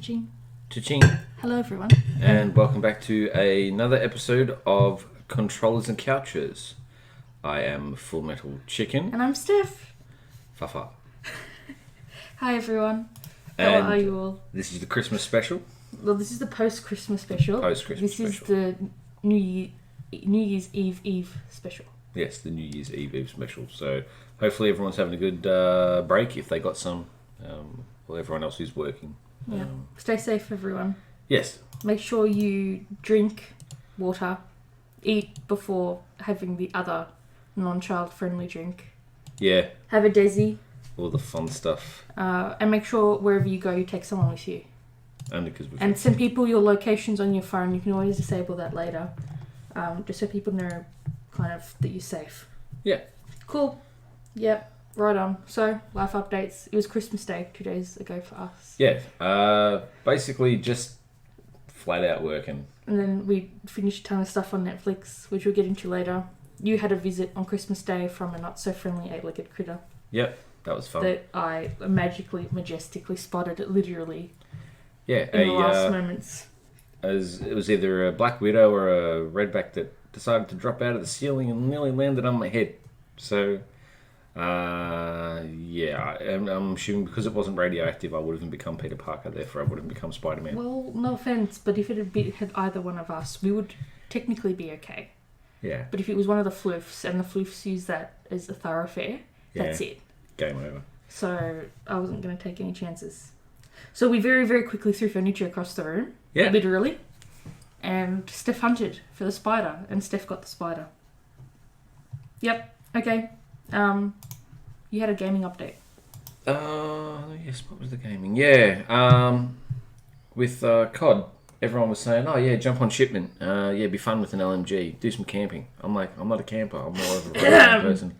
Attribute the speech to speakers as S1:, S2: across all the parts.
S1: Cha-ching.
S2: Cha-ching.
S1: Hello, everyone.
S2: And welcome back to another episode of Controllers and Couches. I am FullMetalChicken.
S1: And I'm
S2: Stephfafahh.
S1: Hi, everyone. How
S2: And
S1: are you all?
S2: This is the Christmas special.
S1: Well, this is the post-Christmas special.
S2: Post-Christmas
S1: This
S2: special.
S1: is the New Year's Eve special.
S2: Yes, the New Year's Eve special. So hopefully everyone's having a good break if they got some. Well, everyone else who's working.
S1: Yeah. Stay safe, everyone.
S2: Yes.
S1: Make sure you drink water, eat before having the other non-child-friendly drink.
S2: Yeah.
S1: Have a desi.
S2: All the fun stuff.
S1: And make sure wherever you go, you take someone with you.
S2: Only because
S1: And send people your locations on your phone. You can always disable that later. Just so people know kind of that you're safe.
S2: Yeah.
S1: Cool. Yep. Right on. So, life updates. It was Christmas Day 2 days ago for us.
S2: Yeah. Basically just flat out working.
S1: And then we finished a ton of stuff on Netflix, which we'll get into later. You had a visit on Christmas Day from a not-so-friendly eight-legged critter.
S2: Yep. That was fun.
S1: That I majestically spotted it literally.
S2: Yeah.
S1: In the last moments.
S2: As it was either a black widow or a redback that decided to drop out of the ceiling and nearly landed on my head. So, yeah, I'm assuming because it wasn't radioactive, I would have become Peter Parker. Therefore, I would have become Spider-Man.
S1: Well, no offense, but if it had either one of us, we would technically be okay.
S2: Yeah.
S1: But if it was one of the floofs, and the floofs use that as a thoroughfare, that's it.
S2: Game over.
S1: So I wasn't going to take any chances. So we very, very quickly threw furniture across the room.
S2: Yeah.
S1: Literally. And Steph hunted for the spider, and Steph got the spider. Yep. Okay. You had a gaming update.
S2: Yes, what was the gaming? Yeah. With COD, everyone was saying, oh yeah, jump on shipment. Yeah, it'd be fun with an LMG. Do some camping. I'm like, I'm not a camper. I'm more of a person.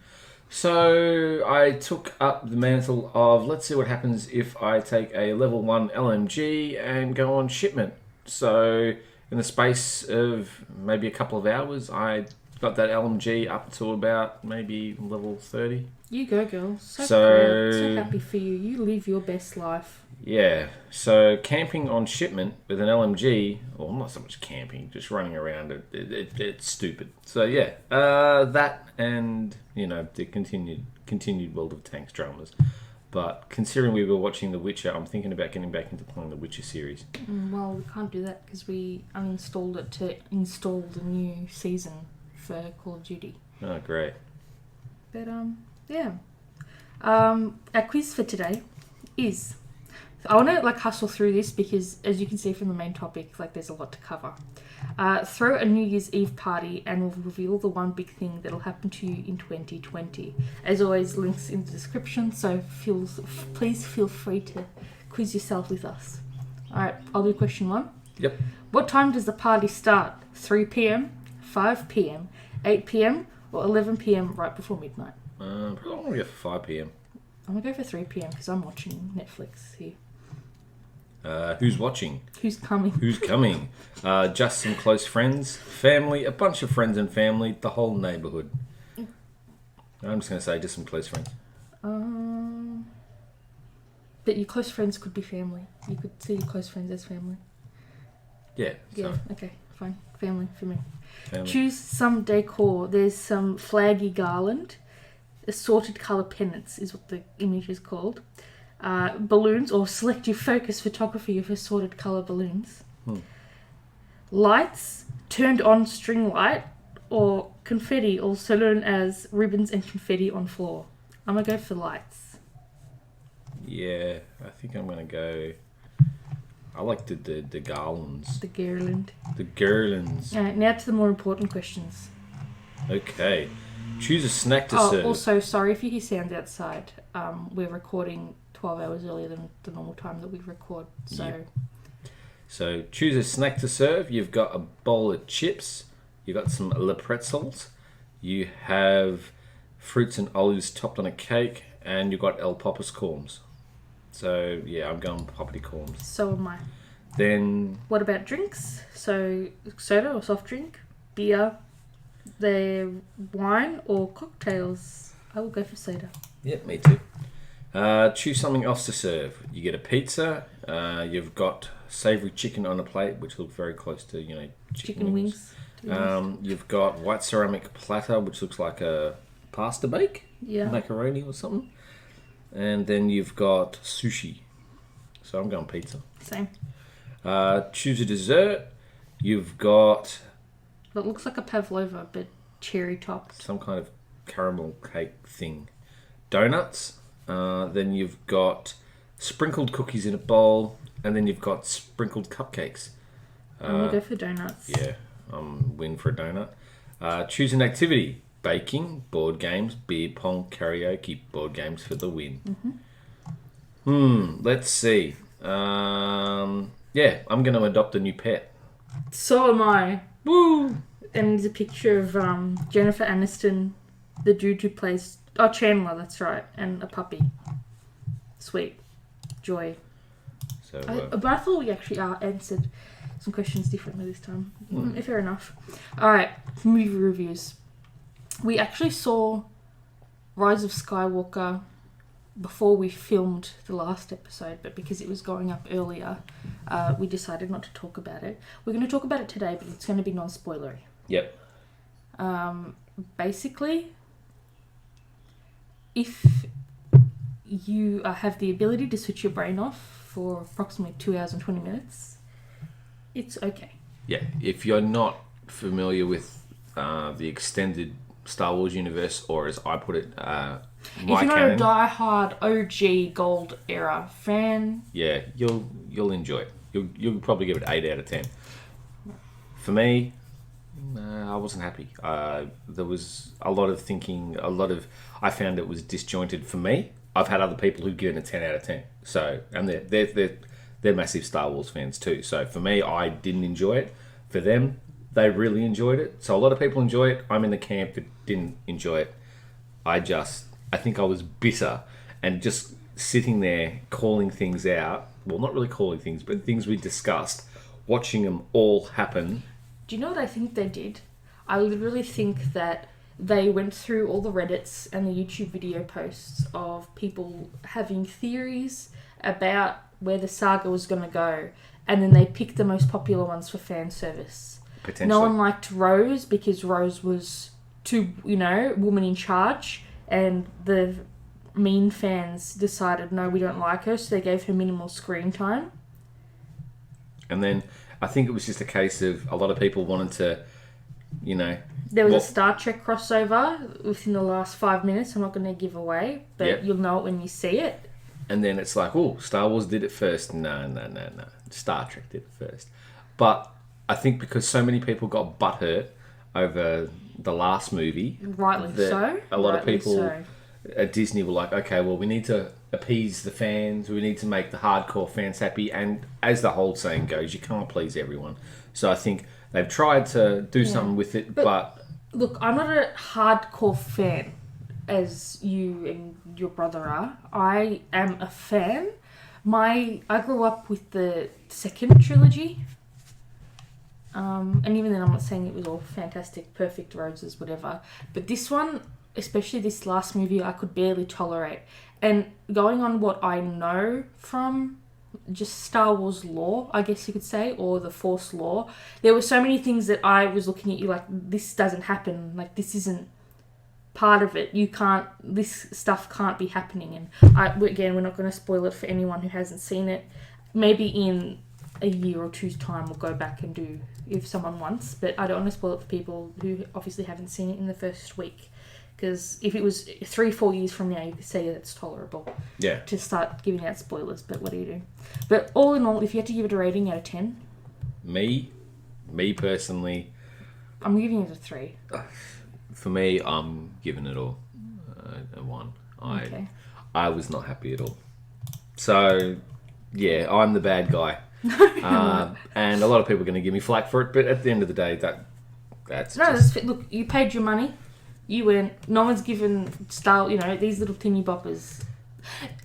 S2: So I took up the mantle of, let's see what happens if I take a level 1 LMG and go on shipment. So in the space of maybe a couple of hours, I got that LMG up to about maybe level 30.
S1: You go, girl. So proud. So happy for you. You live your best life.
S2: Yeah. So camping on shipment with an LMG, well, not so much camping, just running around, it's stupid. So yeah, that and, you know, the continued World of Tanks dramas. But considering we were watching The Witcher, I'm thinking about getting back into playing the Witcher series.
S1: Well, we can't do that because we uninstalled it to install the new season for Call of Duty.
S2: Oh, great.
S1: But, yeah. Our quiz for today is... I want to, hustle through this because, as you can see from the main topic, there's a lot to cover. Throw a New Year's Eve party and we'll reveal the one big thing that'll happen to you in 2020. As always, links in the description, so please feel free to quiz yourself with us. Alright, I'll do question 1.
S2: Yep.
S1: What time does the party start? 3 p.m, 5 p.m, 8 p.m, or 11 p.m. right before midnight?
S2: I'm going to go for 5 p.m.
S1: I'm going to go for 3 p.m. because I'm watching Netflix here.
S2: Who's watching?
S1: Who's coming?
S2: Who's coming? Just some close friends, family, a bunch of friends and family, the whole neighbourhood. I'm just going to say just some close friends.
S1: But your close friends could be family. You could see your close friends as family.
S2: Yeah.
S1: Yeah, okay, fine. Family for me.
S2: Family.
S1: Choose some decor. There's some flaggy garland. Assorted colour pennants is what the image is called. Balloons or selective focus photography of assorted colour balloons. Lights, turned on string light, or confetti, also known as ribbons and confetti on floor. I'm going to go for lights.
S2: Yeah, I think I'm going to go... I like the garlands.
S1: The garland.
S2: The garlands.
S1: Alright, now to the more important questions.
S2: Okay. Choose a snack to serve.
S1: Also, sorry if you hear sound outside. We're recording 12 hours earlier than the normal time that we record. So,
S2: yeah. So choose a snack to serve. You've got a bowl of chips. You've got some Le Pretzels. You have fruits and olives topped on a cake. And you've got El Poppers corns. So, yeah, I'm going poppity corns.
S1: So am I.
S2: Then...
S1: What about drinks? So, soda or soft drink, beer, the wine or cocktails? I will go for soda.
S2: Yep, me too. Choose something else to serve. You get a pizza. You've got savoury chicken on a plate, which look very close to, chicken wings. You've got white ceramic platter, which looks like a pasta bake, macaroni or something. And then you've got sushi. So I'm going pizza.
S1: Same.
S2: Choose a dessert. You've got...
S1: It looks like a pavlova, but cherry topped.
S2: Some kind of caramel cake thing. Donuts. Then you've got sprinkled cookies in a bowl. And then you've got sprinkled cupcakes.
S1: I'm going to go for donuts.
S2: Yeah, I'm win for a donut. Choose an activity. Baking, board games, beer pong, karaoke. Board games for the win. Let's see. I'm going to adopt a new pet.
S1: So am I.
S2: Woo!
S1: And there's a picture of Jennifer Aniston, the dude who plays... Oh, Chandler, that's right. And a puppy. Sweet. Joy.
S2: So,
S1: but I thought we actually answered some questions differently this time. Fair enough. Alright, movie reviews. We actually saw Rise of Skywalker before we filmed the last episode, but because it was going up earlier, we decided not to talk about it. We're going to talk about it today, but it's going to be non-spoilery.
S2: Yep.
S1: Basically, if you have the ability to switch your brain off for approximately 2 hours and 20 minutes, it's okay.
S2: Yeah, if you're not familiar with the extended Star Wars universe, or as I put it,
S1: if you're not a die-hard OG Gold Era fan...
S2: Yeah, you'll enjoy it. You'll probably give it 8 out of 10. For me, I wasn't happy. There was a lot of thinking, I found it was disjointed for me. I've had other people who've given it a 10 out of 10. So, and they're massive Star Wars fans too. So for me, I didn't enjoy it. For them, they really enjoyed it. So a lot of people enjoy it. I'm in the camp that didn't enjoy it. I think I was bitter and just sitting there calling things out. Well, not really calling things, but things we discussed, watching them all happen.
S1: Do you know what I think they did? I literally think that they went through all the Reddits and the YouTube video posts of people having theories about where the saga was going to go, and then they picked the most popular ones for fan service.
S2: Potentially.
S1: No one liked Rose because Rose was too, woman in charge, and the mean fans decided, no, we don't like her, so they gave her minimal screen time.
S2: And then I think it was just a case of a lot of people wanted to,
S1: There was a Star Trek crossover within the last 5 minutes. I'm not going to give away, but You'll know it when you see it.
S2: And then it's like, oh, Star Wars did it first. No. Star Trek did it first. But I think because so many people got butthurt over the last movie.
S1: Rightly so.
S2: A lot of people at Disney were like, okay, well, we need to appease the fans. We need to make the hardcore fans happy. And as the whole saying goes, you can't please everyone. So I think they've tried to do something with it, but...
S1: Look, I'm not a hardcore fan as you and your brother are. I am a fan. I grew up with the second trilogy. And even then, I'm not saying it was all fantastic, perfect roses, whatever. But this one, especially this last movie, I could barely tolerate. And going on what I know from just Star Wars lore, I guess you could say, or the Force lore, there were so many things that I was looking at you like, this doesn't happen. Like, this isn't part of it. This stuff can't be happening. And again, we're not going to spoil it for anyone who hasn't seen it. Maybe in a year or two's time we'll go back and do if someone wants, but I don't want to spoil it for people who obviously haven't seen it in the first week, because if it was 3-4 years from now, you could say that's tolerable to start giving out spoilers, but what do you do? But all in all, if you had to give it a rating out of 10,
S2: me personally,
S1: I'm giving it a 3.
S2: For me, I'm giving it all a 1. I was not happy at all. So yeah, I'm the bad guy. And a lot of people are going to give me flack for it, but at the end of the day, that's
S1: look, you paid your money, you went, no one's given style, these little tinny boppers.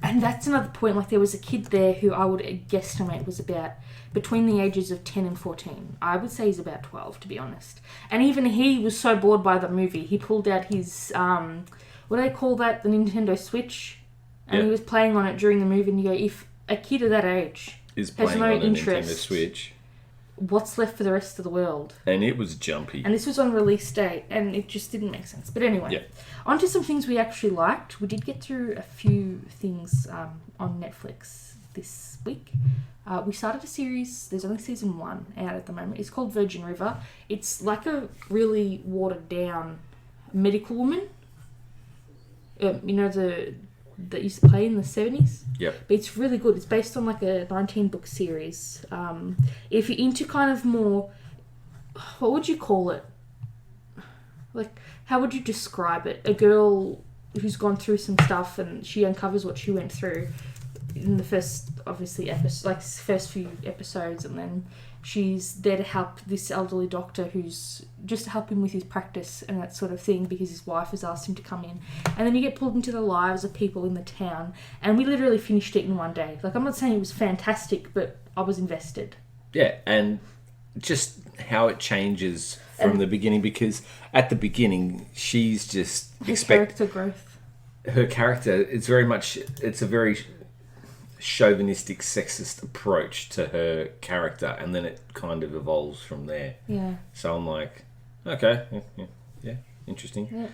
S1: And that's another point, like there was a kid there who I would guesstimate was about between the ages of 10 and 14. I would say he's about 12, to be honest. And even he was so bored by the movie, he pulled out his, what do they call that, the Nintendo Switch? And he was playing on it during the movie, and you go, if a kid of that age
S2: is
S1: has
S2: playing
S1: no
S2: on a
S1: interest,
S2: Nintendo Switch.
S1: What's left for the rest of the world?
S2: And it was jumpy.
S1: And this was on release date, and it just didn't make sense. But anyway, on to some things we actually liked. We did get through a few things on Netflix this week. We started a series, there's only season 1 out at the moment. It's called Virgin River. It's like a really watered down medical woman. That used to play in the 70s.
S2: Yep.
S1: But it's really good. It's based on like a 19-book series. If you're into kind of more, what would you call it? Like, how would you describe it? A girl who's gone through some stuff and she uncovers what she went through in the first, obviously, first few episodes, and then she's there to help this elderly doctor who's just to help him with his practice and that sort of thing because his wife has asked him to come in. And then you get pulled into the lives of people in the town. And we literally finished it in one day. Like, I'm not saying it was fantastic, but I was invested.
S2: Yeah, and just how it changes from the beginning, because at the beginning, she's just...
S1: Character growth.
S2: Her character, it's a very chauvinistic, sexist approach to her character, and then it kind of evolves from there.
S1: Yeah.
S2: So I'm like, okay, yeah, interesting.
S1: Yeah.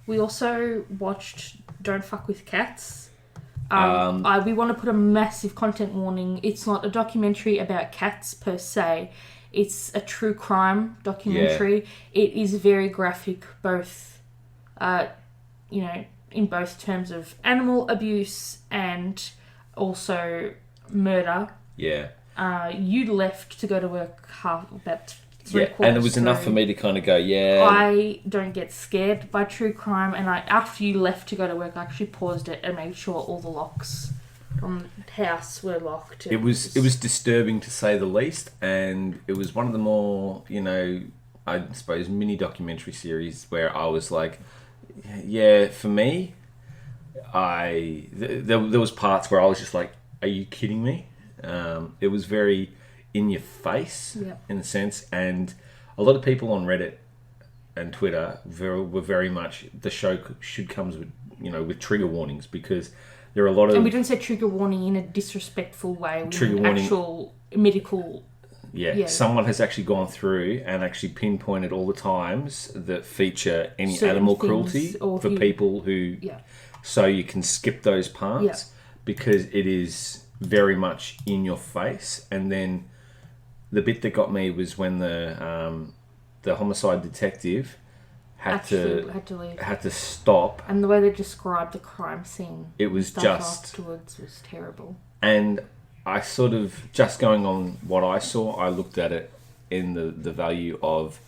S1: We also watched Don't Fuck With Cats. We want to put a massive content warning. It's not a documentary about cats per se. It's a true crime documentary. Yeah. It is very graphic, both, in both terms of animal abuse and also murder.
S2: Yeah.
S1: You left to go to work about 3 quarters
S2: and it was enough for me to kind of go,
S1: I don't get scared by true crime, and after you left to go to work, I actually paused it and made sure all the locks on the house were locked.
S2: It was disturbing, to say the least, and it was one of the more, I suppose, mini documentary series where I was like, for me, there was parts where I was just like, are you kidding me? It was very in your face, in a sense, and a lot of people on Reddit and Twitter were very much, the show should comes with with trigger warnings, because there are a lot of,
S1: and we don't say trigger warning in a disrespectful way.
S2: Trigger warning,
S1: actual medical.
S2: Yeah, someone has actually gone through and actually pinpointed all the times that feature any certain animal cruelty for people who. Yeah. So you can skip those parts because it is very much in your face. And then the bit that got me was when the homicide detective had to stop.
S1: And the way they described the crime scene,
S2: it was just
S1: afterwards was terrible.
S2: And I sort of, just going on what I saw, I looked at it in the value of,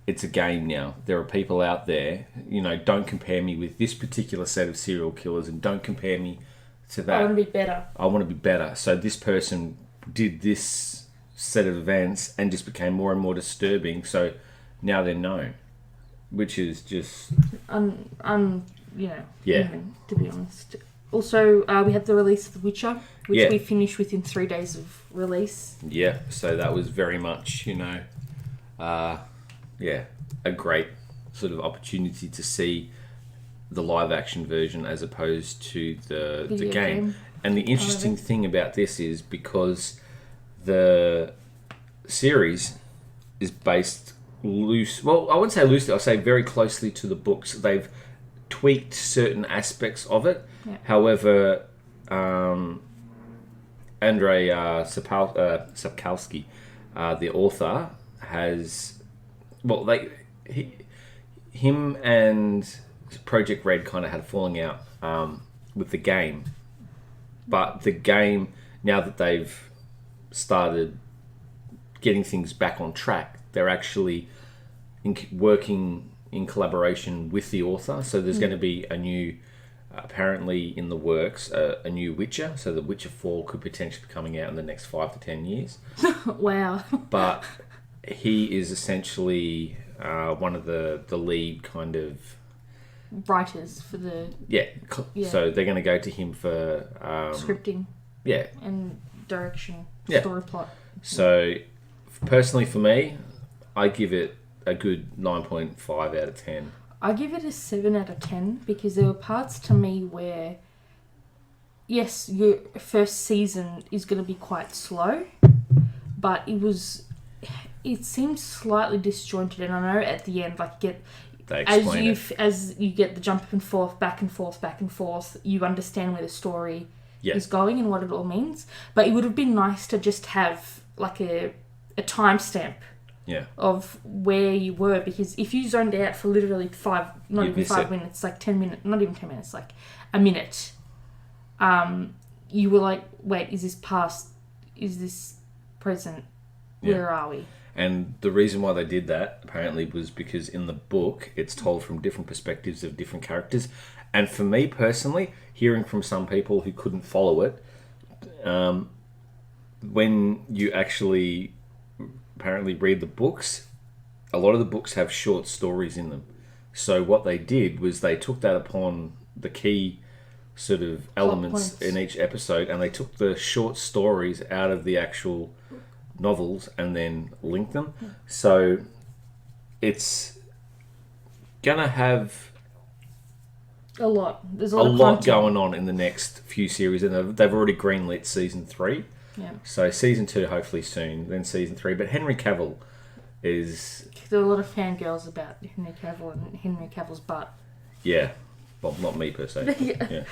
S2: it's a game now. There are people out there, don't compare me with this particular set of serial killers, and don't compare me to that.
S1: I want to be better.
S2: I want to be better. So this person did this set of events and just became more and more disturbing. So now they're known, which is just... even, to be honest. Also, we had the release of The Witcher, which we finished within 3 days of release. Yeah, so that was very much, a great sort of opportunity to see the live action version as opposed to the game. And the interesting thing about this is, because the series is based loose, well, I wouldn't say loosely, I'll say very closely to the books. They've tweaked certain aspects of it. Yeah. However, Andrei Sapkowski, the author, has... Well, him and Project Red kind of had a falling out with the game. But the game, now that they've started getting things back on track, they're actually working in collaboration with the author. So there's going to be a new, apparently in the works, a new Witcher. So the Witcher 4 could potentially be coming out in the next 5 to 10 years.
S1: Wow.
S2: But he is essentially one of the lead kind of
S1: writers for the...
S2: Yeah. So they're going to go to him for...
S1: scripting.
S2: Yeah.
S1: And direction. Story plot.
S2: So, personally for me, I give it a good 9.5 out of 10.
S1: I give it a 7 out of 10 because there were parts to me where yes, your first season is going to be quite slow, but it seems slightly disjointed, and I know at the end, like, as you get the jump and forth, back and forth, you understand where the story is going and what it all means. But it would have been nice to just have like a timestamp of where you were, because if you zoned out for literally 5 minutes, like 10 minutes, not even 10 minutes, like a minute, you were like, wait, is this past? Is this present? Where are we?
S2: And the reason why they did that, apparently, was because in the book, it's told from different perspectives of different characters. And for me, personally, hearing from some people who couldn't follow it, when you actually apparently read the books, a lot of the books have short stories in them. So what they did was they took that upon the key sort of elements in each episode, and they took the short stories out of the actual novels and then link them. So it's gonna have
S1: a lot. There's a
S2: lot going on in the next few series, and they've already greenlit season 3.
S1: Yeah.
S2: So season 2 hopefully soon, then season 3. But Henry Cavill is...
S1: There are a lot of fangirls about Henry Cavill and Henry Cavill's butt.
S2: Yeah. Well, not me per se.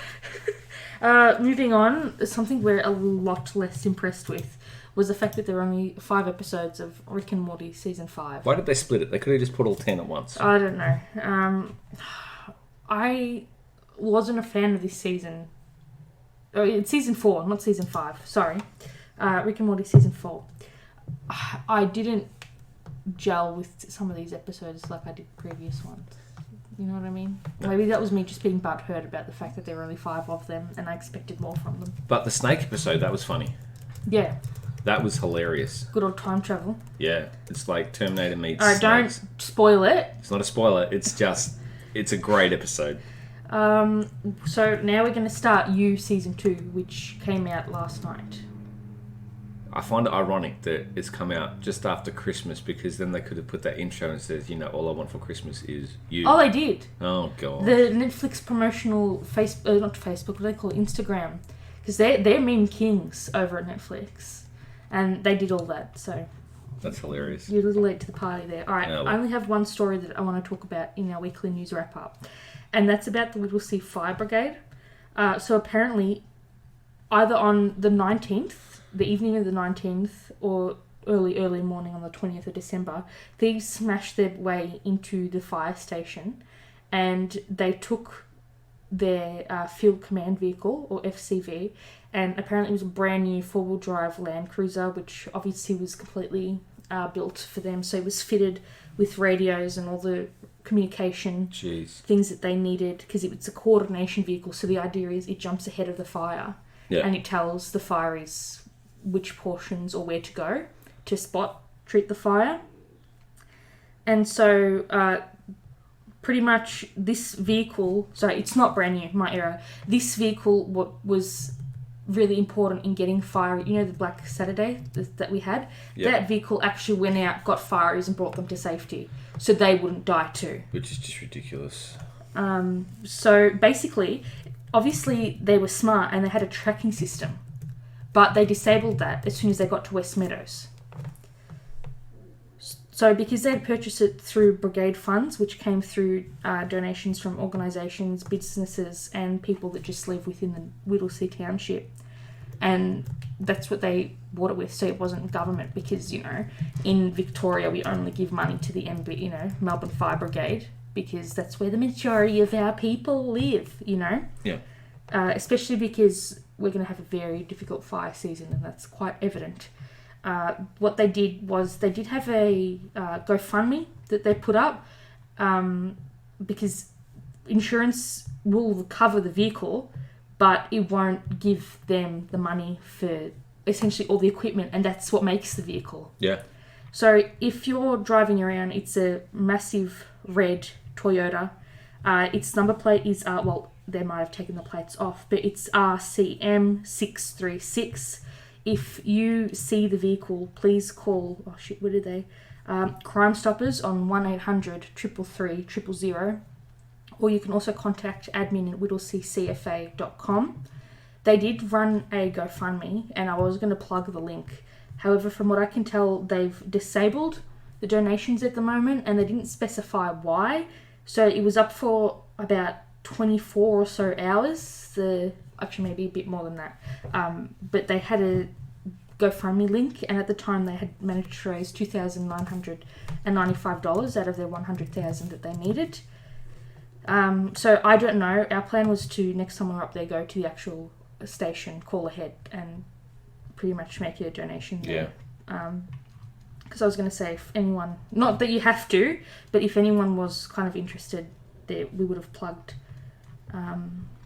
S1: Moving on, something we're a lot less impressed with was the fact that there were only 5 episodes of Rick and Morty season 5.
S2: Why did they split it? They could have just put all 10 at once.
S1: I don't know. I wasn't a fan of this season. Oh, it's season 4, not season 5. Sorry. Rick and Morty season 4. I didn't gel with some of these episodes like I did previous ones. You know what I mean? No. Maybe that was me just being butthurt about the fact that there were only 5 of them and I expected more from them.
S2: But the snake episode, that was funny.
S1: Yeah.
S2: That was hilarious.
S1: Good old time travel.
S2: Yeah. It's like Terminator meets
S1: Alright, don't spoil it.
S2: It's not a spoiler. It's a great episode.
S1: So now we're going to start You Season 2, which came out last night.
S2: I find it ironic that it's come out just after Christmas, because then they could have put that intro and says, all I want for Christmas is you.
S1: Oh, they did.
S2: Oh, God.
S1: The Netflix promotional not Facebook, what do they call it? Instagram. Because they're meme kings over at Netflix. And they did all that, so...
S2: That's hilarious.
S1: You're a little late to the party there. All right,
S2: well.
S1: I only have one story that I want to talk about in our weekly news wrap-up. And that's about the Whittlesea Fire Brigade. So apparently, either on the 19th, the evening of the 19th, or early morning on the 20th of December, thieves smashed their way into the fire station and they took their Field Command Vehicle, or FCV, and apparently it was a brand new four-wheel drive Land Cruiser, which obviously was completely built for them. So it was fitted with radios and all the communication things that they needed, because it was a coordination vehicle. So the idea is it jumps ahead of the fire and it tells the fireys which portions or where to go to treat the fire. And so pretty much this vehicle, so it's not brand new, my error, this vehicle was really important in getting fire, the Black Saturday that we had, that vehicle actually went out, got fireys and brought them to safety so they wouldn't die too.
S2: Which is just ridiculous.
S1: So basically, obviously they were smart and they had a tracking system, but they disabled that as soon as they got to West Meadows. So because they had purchased it through brigade funds, which came through donations from organisations, businesses and people that just live within the Whittlesea Township. And that's what they bought it with, so it wasn't government, because, in Victoria we only give money to the Melbourne Fire Brigade, because that's where the majority of our people live,
S2: Yeah.
S1: Especially because we're going to have a very difficult fire season, and that's quite evident. What they did was they did have a GoFundMe that they put up, because insurance will cover the vehicle, but it won't give them the money for essentially all the equipment, and that's what makes the vehicle.
S2: Yeah.
S1: So if you're driving around, it's a massive red Toyota. Its number plate is, they might have taken the plates off, but it's RCM636. If you see the vehicle, please call, what did they? Crime Stoppers on 1-800-333-000. Or you can also contact admin at whittleseacfa.com. They did run a GoFundMe, and I was going to plug the link. However, from what I can tell, they've disabled the donations at the moment, and they didn't specify why. So it was up for about 24 or so hours. Actually, maybe a bit more than that. But they had a GoFundMe link, and at the time they had managed to raise $2,995 out of their $100,000 that they needed. So I don't know. Our plan was to, next time we're up there, go to the actual station, call ahead, and pretty much make a donation there. Because I was going to say, if anyone, not that you have to, but if anyone was kind of interested, we would have plugged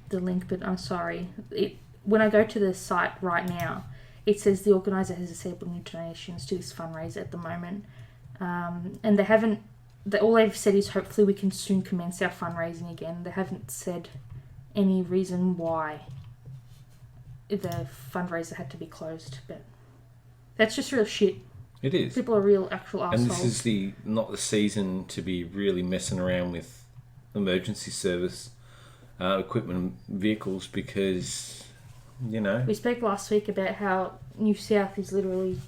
S1: the link, but I'm sorry. When I go to the site right now, it says the organiser has disabled new donations to this fundraiser at the moment. And they haven't, all they've said is hopefully we can soon commence our fundraising again. They haven't said any reason why the fundraiser had to be closed, but that's just real shit.
S2: It is.
S1: People are real actual assholes.
S2: And this is not the season to be really messing around with emergency service equipment and vehicles, because, you know.
S1: We spoke last week about how New South is literally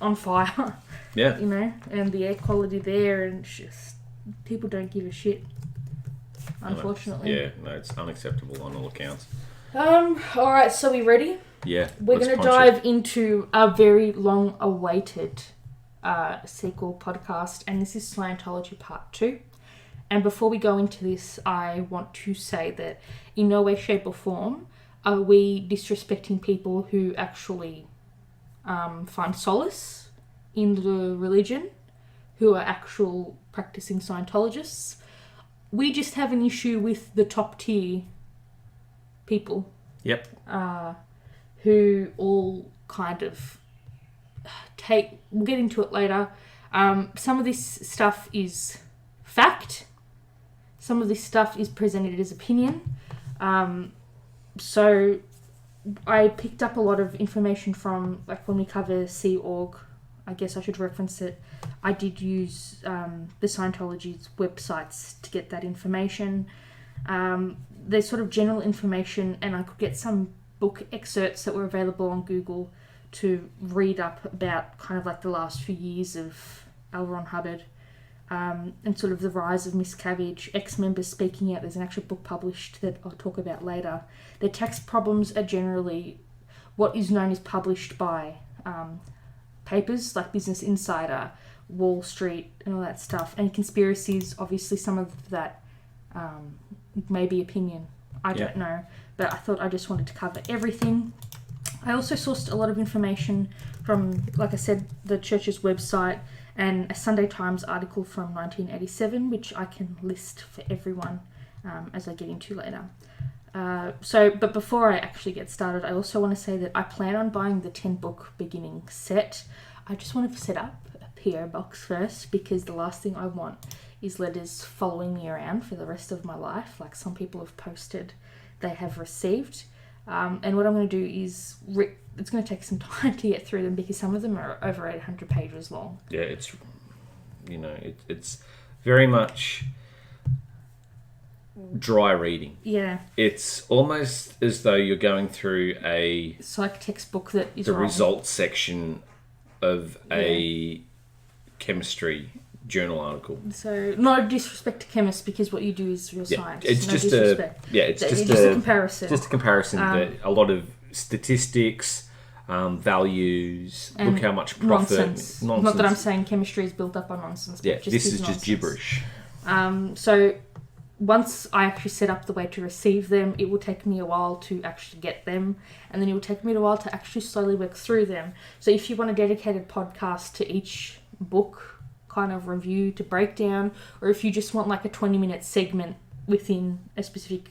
S1: on fire.
S2: Yeah.
S1: You know, and the air quality there, and just people don't give a shit, unfortunately.
S2: It's unacceptable on all accounts.
S1: Alright, so we ready?
S2: Yeah.
S1: We're going to dive into a very long-awaited sequel podcast, and this is Scientology Part 2. And before we go into this, I want to say that in no way, shape or form are we disrespecting people who actually find solace in the religion, who are actual practicing Scientologists. We just have an issue with the top tier people.
S2: Yep.
S1: Who all kind of we'll get into it later. Some of this stuff is fact. Some of this stuff is presented as opinion. So I picked up a lot of information from, like, when we cover Sea Org, I guess I should reference it. I did use the Scientology's websites to get that information. There's sort of general information, and I could get some book excerpts that were available on Google to read up about kind of like the last few years of L. Ron Hubbard, and sort of the rise of Miscavage, ex-members speaking out. There's an actual book published that I'll talk about later. Their tax problems are generally what is known as published by papers like Business Insider, Wall Street, and all that stuff. And conspiracies, obviously some of that may be opinion. I don't know. But I thought I just wanted to cover everything. I also sourced a lot of information from, like I said, the church's website, and a Sunday Times article from 1987, which I can list for everyone as I get into later. But before I actually get started, I also want to say that I plan on buying the 10-book beginning set. I just want to set up a PO box first, because the last thing I want is letters following me around for the rest of my life, like some people have posted they have received. And what I'm going to do is, it's going to take some time to get through them, because some of them are over 800 pages long.
S2: Yeah, it's very much dry reading.
S1: Yeah.
S2: It's almost as though you're going through a
S1: psych textbook that is
S2: the
S1: wrong.
S2: results section of a chemistry journal article.
S1: So, no disrespect to chemists, because what you do is real science.
S2: It's
S1: no
S2: just
S1: disrespect.
S2: it's
S1: just
S2: a
S1: comparison.
S2: Just a comparison. That a lot of statistics, values,
S1: and
S2: look how much profit.
S1: Nonsense. Not that I'm saying chemistry is built up on nonsense.
S2: Yeah,
S1: but
S2: this is
S1: nonsense.
S2: just gibberish.
S1: So once I actually set up the way to receive them, it will take me a while to actually get them, and then it will take me a while to actually slowly work through them. So if you want a dedicated podcast to each book kind of review to breakdown, or if you just want like a 20-minute segment within a specific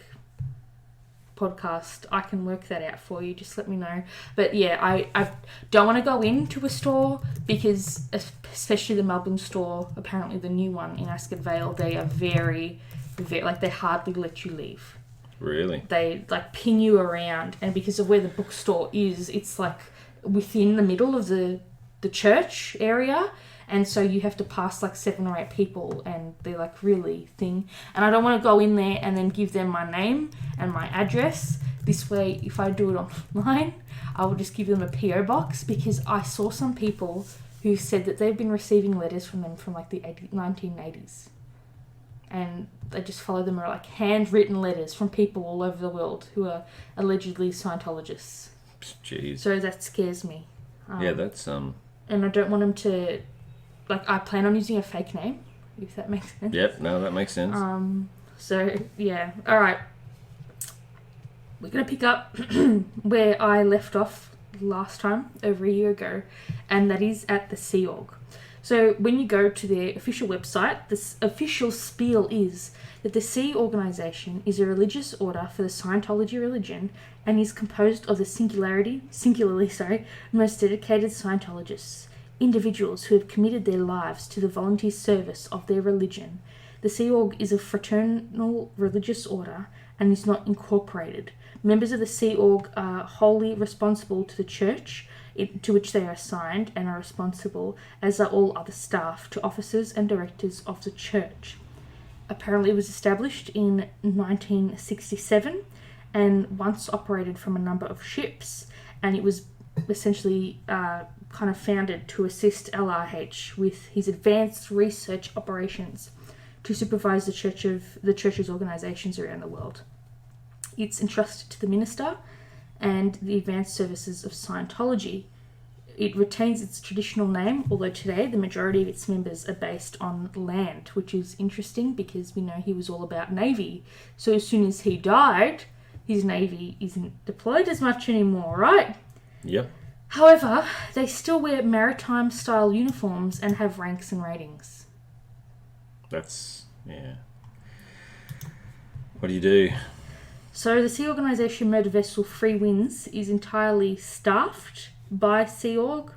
S1: podcast, I can work that out for you. Just let me know. But yeah, I don't want to go into a store, because especially the Melbourne store, apparently the new one in Ascot Vale, they are very, very, like, they hardly let you leave.
S2: Really?
S1: They like pin you around, and because of where the bookstore is, it's like within the middle of the church area. And so you have to pass like 7 or 8 people, and they're like really thing. And I don't want to go in there and then give them my name and my address, This way, if I do it online, I will just give them a PO box, because I saw some people who said that they've been receiving letters from them from like the 1980s. And they just follow them, are like handwritten letters from people all over the world who are allegedly Scientologists.
S2: Jeez.
S1: So that scares me.
S2: Yeah, that's
S1: And I don't want them to, like, I plan on using a fake name, if that makes sense.
S2: Yep, no, that makes sense.
S1: So yeah, all right. We're gonna pick up where I left off last time, over a year ago, and that is at the Sea Org. So when you go to their official website, this official spiel is that the Sea Organization is a religious order for the Scientology religion and is composed of the singularly, most dedicated Scientologists, individuals who have committed their lives to the volunteer service of their religion. The Sea Org is a fraternal religious order and is not incorporated. Members of the Sea Org are wholly responsible to the church to which they are assigned, and are responsible, as are all other staff, to officers and directors of the church. Apparently it was established in 1967 and once operated from a number of ships, and it was essentially kind of founded to assist LRH with his advanced research operations to supervise the church's organizations around the world. It's entrusted to the minister and the advanced services of Scientology. It retains its traditional name, although today the majority of its members are based on land, which is interesting because we know he was all about Navy. So as soon as he died, his Navy isn't deployed as much anymore, right?
S2: Yep.
S1: However, they still wear maritime-style uniforms and have ranks and ratings.
S2: That's, yeah. What do you do?
S1: So the Sea Organisation motor vessel Free Winds is entirely staffed by Sea Org.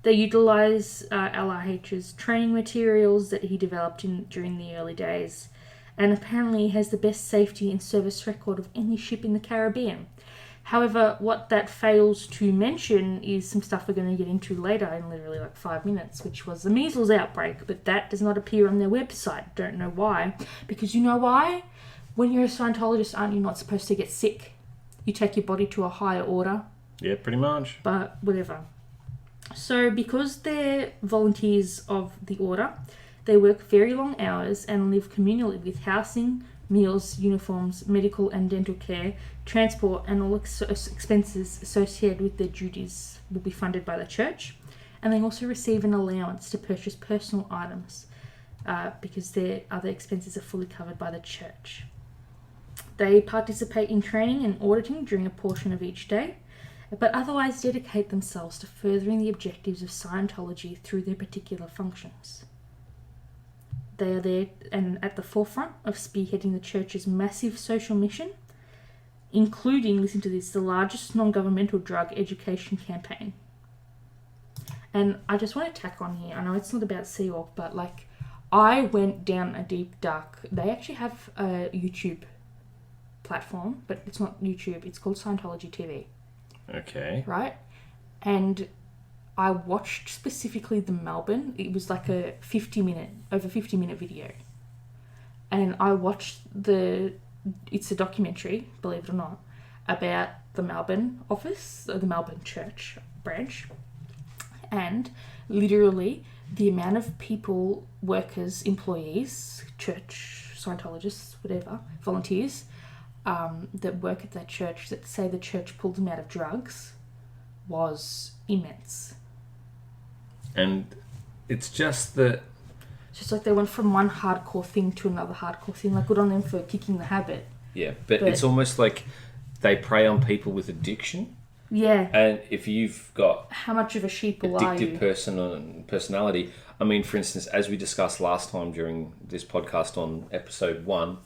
S1: They utilise LRH's training materials that he developed during the early days, and apparently has the best safety and service record of any ship in the Caribbean. However, what that fails to mention is some stuff we're going to get into later in literally like 5 minutes, which was the measles outbreak, but that does not appear on their website. Don't know why. Because you know why? When you're a Scientologist, aren't you not supposed to get sick? You take your body to a higher order.
S2: Yeah, pretty much.
S1: But whatever. So because they're volunteers of the order, they work very long hours and live communally with housing, meals, uniforms, medical and dental care, transport, and all expenses associated with their duties will be funded by the church. And they also receive an allowance to purchase personal items because their other expenses are fully covered by the church. They participate in training and auditing during a portion of each day, but otherwise dedicate themselves to furthering the objectives of Scientology through their particular functions. They are there and at the forefront of spearheading the church's massive social mission, including, listen to this, the largest non-governmental drug education campaign. And I just want to tack on here, I know it's not about Sea Org, but like, I went down a deep dark, they actually have a YouTube platform, but it's not YouTube, it's called Scientology TV.
S2: Okay.
S1: Right? And I watched specifically the Melbourne. It was like over 50 minute video. And I watched it's a documentary, believe it or not, about the Melbourne office, or the Melbourne church branch. And literally the amount of people, workers, employees, church, Scientologists, whatever, volunteers, that work at that church that say the church pulled them out of drugs was immense.
S2: And it's just that...
S1: It's just like they went from one hardcore thing to another hardcore thing. Like, good on them for kicking the habit.
S2: Yeah, but it's almost like they prey on people with addiction.
S1: Yeah.
S2: And if you've got...
S1: How much of a sheeple are you?
S2: Addictive personality. I mean, for instance, as we discussed last time during this podcast on episode 1,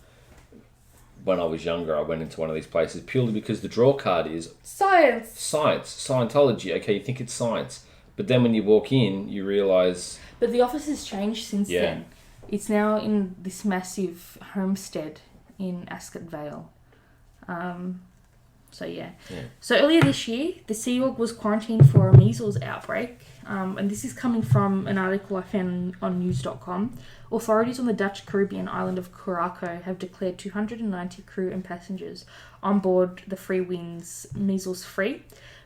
S2: when I was younger, I went into one of these places purely because the draw card is...
S1: Science!
S2: Scientology. Okay, you think it's science. But then when you walk in, you realise...
S1: But the office has changed since then. It's now in this massive homestead in Ascot Vale. So, yeah.
S2: Yeah.
S1: So, earlier this year, the Sea Org was quarantined for a measles outbreak. And this is coming from an article I found on news.com. Authorities on the Dutch Caribbean island of Curaçao have declared 290 crew and passengers on board the Free Winds measles free,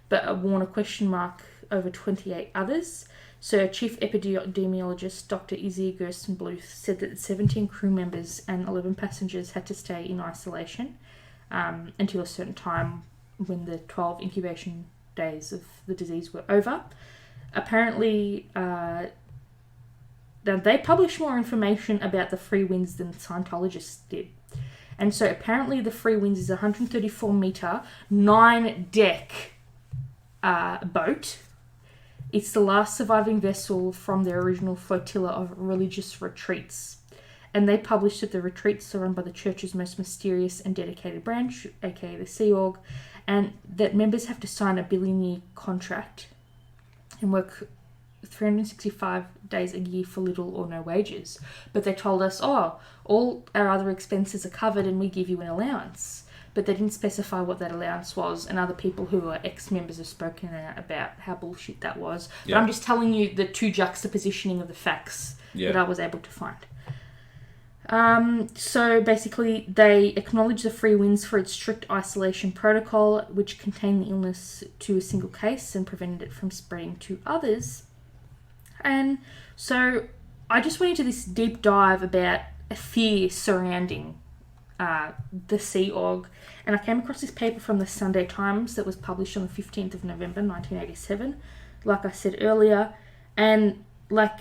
S1: but warn a question mark over 28 others. So Chief Epidemiologist Dr. Izzy Gerstenbluth said that 17 crew members and 11 passengers had to stay in isolation until a certain time when the 12 incubation days of the disease were over. Apparently, they published more information about the Free Winds than Scientologists did. And so apparently the Free Winds is a 134-metre, 9-deck boat. It's the last surviving vessel from their original flotilla of religious retreats. And they published that the retreats are run by the church's most mysterious and dedicated branch, aka the Sea Org, and that members have to sign a billion-year contract and work 365 days a year for little or no wages. But they told us, all our other expenses are covered and we give you an allowance. But they didn't specify what that allowance was, and other people who are ex-members have spoken out about how bullshit that was. Yeah. But I'm just telling you the two juxtapositioning of the facts that I was able to find. So basically, they acknowledged the Free Winds for its strict isolation protocol, which contained the illness to a single case and prevented it from spreading to others. And so I just went into this deep dive about a fear surrounding the Sea Org, and I came across this paper from the Sunday Times that was published on the 15th of November 1987, like I said earlier, and like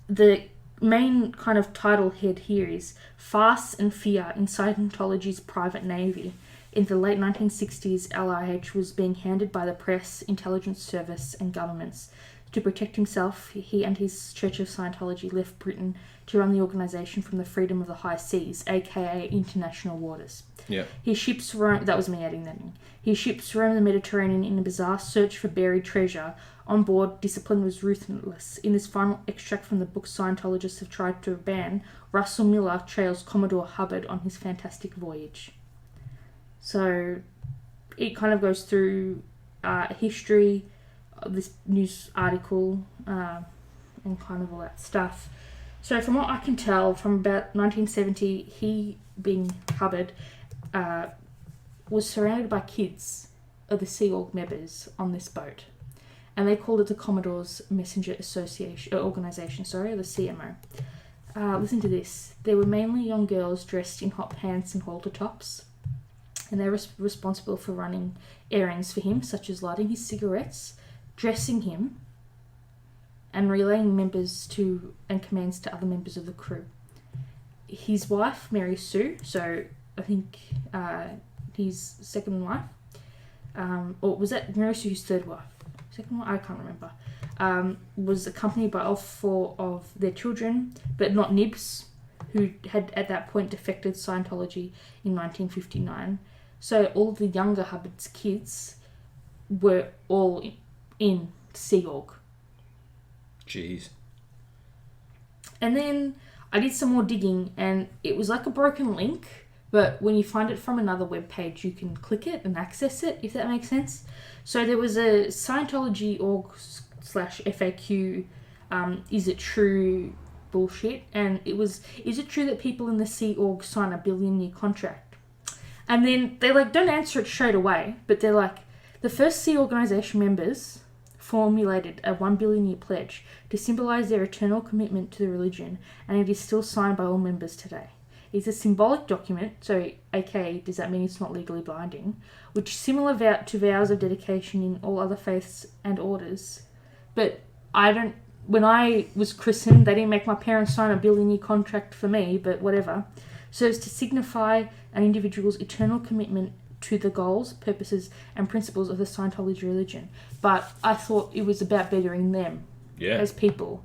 S1: the main kind of title head here is Farce and Fear in Scientology's Private Navy. In the late 1960s, LIH was being handed by the press, intelligence service and governments. To protect himself, he and his Church of Scientology left Britain to run the organisation from the freedom of the high seas, aka international waters.
S2: Yeah.
S1: His ships roam... That was me adding that in. His ships roam the Mediterranean in a bizarre search for buried treasure. On board, discipline was ruthless. In this final extract from the book Scientologists have tried to ban, Russell Miller trails Commodore Hubbard on his fantastic voyage. So, it kind of goes through history of this news article and kind of all that stuff. So from what I can tell, from about 1970, he, being Hubbard, was surrounded by kids of the Sea Org members on this boat. And they called it the Commodore's Messenger Organisation, or the CMO. Listen to this. There were mainly young girls dressed in hot pants and halter tops. And they were responsible for running errands for him, such as lighting his cigarettes, dressing him, and relaying members to and commands to other members of the crew. His wife, Mary Sue, so I think his second wife, or was that Mary Sue's third wife? Second wife? I can't remember. Was accompanied by all four of their children, but not Nibs, who had at that point defected Scientology in 1959. So all the younger Hubbard's kids were all in Sea Org.
S2: Jeez.
S1: And then I did some more digging, and it was like a broken link, but when you find it from another web page, you can click it and access it, if that makes sense. So there was a Scientology org/FAQ, is it true bullshit? And it was, is it true that people in the Sea Org sign a billion-year contract? And then they don't answer it straight away, but they're like, the first Sea Organisation members formulated a 1 billion year pledge to symbolise their eternal commitment to the religion, and it is still signed by all members today. It's a symbolic document, so aka does that mean it's not legally binding, which is similar to vows of dedication in all other faiths and orders. But when I was christened, they didn't make my parents sign a 1 billion year contract for me, but whatever. So it's to signify an individual's eternal commitment to the goals, purposes, and principles of the Scientology religion. But I thought it was about bettering them as people,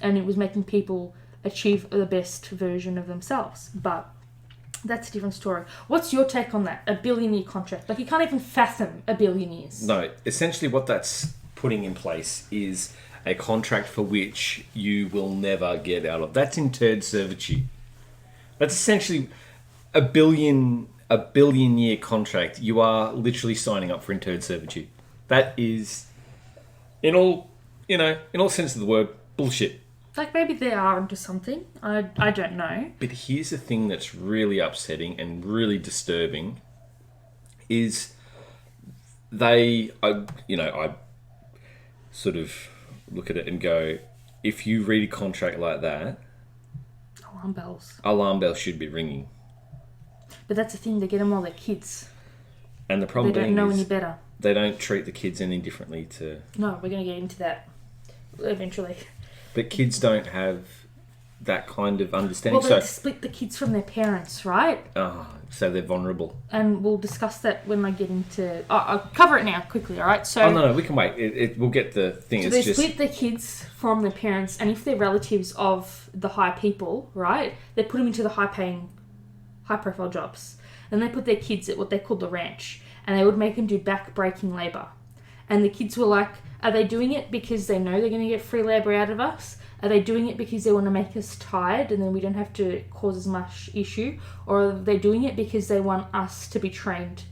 S1: and it was making people achieve the best version of themselves. But that's a different story. What's your take on that? A 1 billion year contract? Like, you can't even fathom 1 billion years.
S2: No, essentially what that's putting in place is a contract for which you will never get out of. That's interred servitude. That's essentially 1 billion a billion-year contract, you are literally signing up for intern servitude. That is, in all sense of the word, bullshit.
S1: Like, maybe they are onto something. I don't know.
S2: But here's the thing that's really upsetting and really disturbing is I sort of look at it and go, if you read a contract like that, alarm bells should be ringing.
S1: But that's the thing, they get them while they're kids.
S2: And the problem
S1: they don't know any better.
S2: They don't treat the kids any differently to...
S1: No, we're going to get into that eventually.
S2: But kids don't have that kind of understanding.
S1: Well, they split the kids from their parents, right?
S2: So they're vulnerable.
S1: And we'll discuss that when I get into... I'll cover it now, quickly, alright? So,
S2: no, we can wait. We'll get the thing.
S1: So they split the kids from their parents, and if they're relatives of the high people, right, they put them into the high-profile jobs. And they put their kids at what they called the ranch, and they would make them do back-breaking labour. And the kids were like, are they doing it because they know they're going to get free labour out of us? Are they doing it because they want to make us tired and then we don't have to cause as much issue? Or are they doing it because they want us to be trained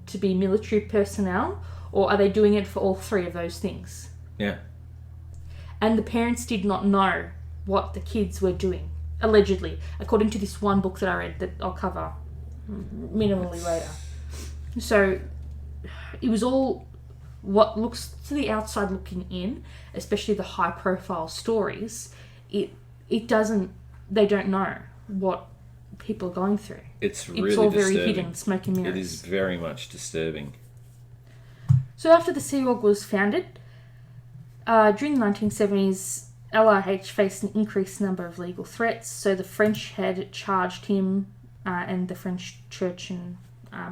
S1: to be military personnel? Or are they doing it for all three of those things?
S2: Yeah.
S1: And the parents did not know what the kids were doing, allegedly, according to this one book that I read that I'll cover minimally later. So it was all what looks to the outside looking in, especially the high profile stories, they don't know what people are going through.
S2: It's really
S1: It's all
S2: disturbing.
S1: very hidden, smoke and mirrors.
S2: It is very much disturbing.
S1: So after the Sea Org was founded, during the 1970s, LRH faced an increased number of legal threats. So the French had charged him and the French church and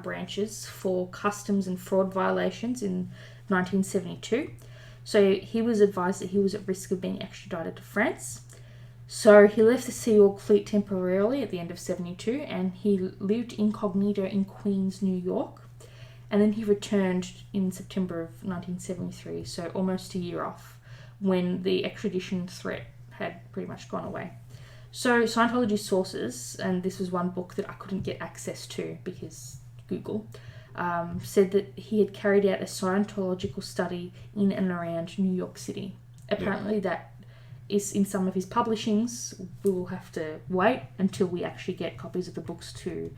S1: branches for customs and fraud violations in 1972. So he was advised that he was at risk of being extradited to France. So he left the Sea Org fleet temporarily at the end of 72 and he lived incognito in Queens, New York. And then he returned in September of 1973, so almost a year off, when the extradition threat had pretty much gone away. So Scientology sources, and this was one book that I couldn't get access to because Google, said that he had carried out a Scientological study in and around New York City. Apparently that is in some of his publishings. We will have to wait until we actually get copies of the books to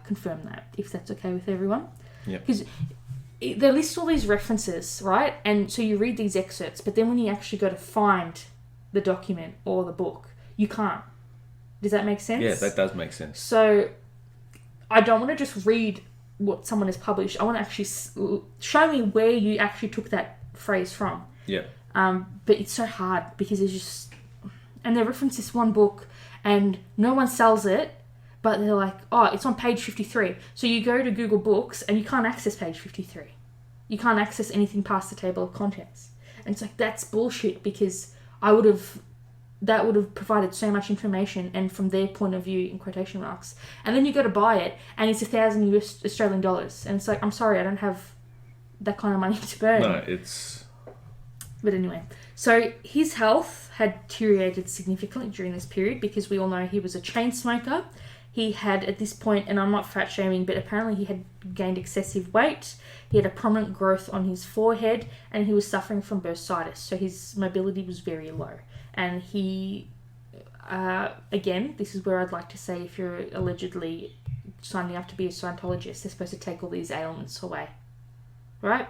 S1: confirm that, if that's okay with everyone. Because they list all these references, right? And so you read these excerpts, but then when you actually go to find the document or the book, you can't. Does that make sense?
S2: Yeah, that does make sense.
S1: So I don't want to just read what someone has published. I want to actually show me where you actually took that phrase from.
S2: Yeah.
S1: But it's so hard because there's just... And they reference this one book and no one sells it, but they're like, oh, it's on page 53. So you go to Google Books and you can't access page 53. You can't access anything past the table of contents. And it's like, that's bullshit because that would have provided so much information and from their point of view, in quotation marks. And then you go to buy it and it's $1,000 Australian dollars. And it's like, I'm sorry, I don't have that kind of money to burn.
S2: No, it's...
S1: But anyway, so his health had deteriorated significantly during this period because we all know he was a chain smoker. He had, at this point, and I'm not fat shaming, but apparently he had gained excessive weight. He had a prominent growth on his forehead and he was suffering from bursitis. So his mobility was very low. And he, again, this is where I'd like to say if you're allegedly signing up to be a Scientologist, they're supposed to take all these ailments away. Right?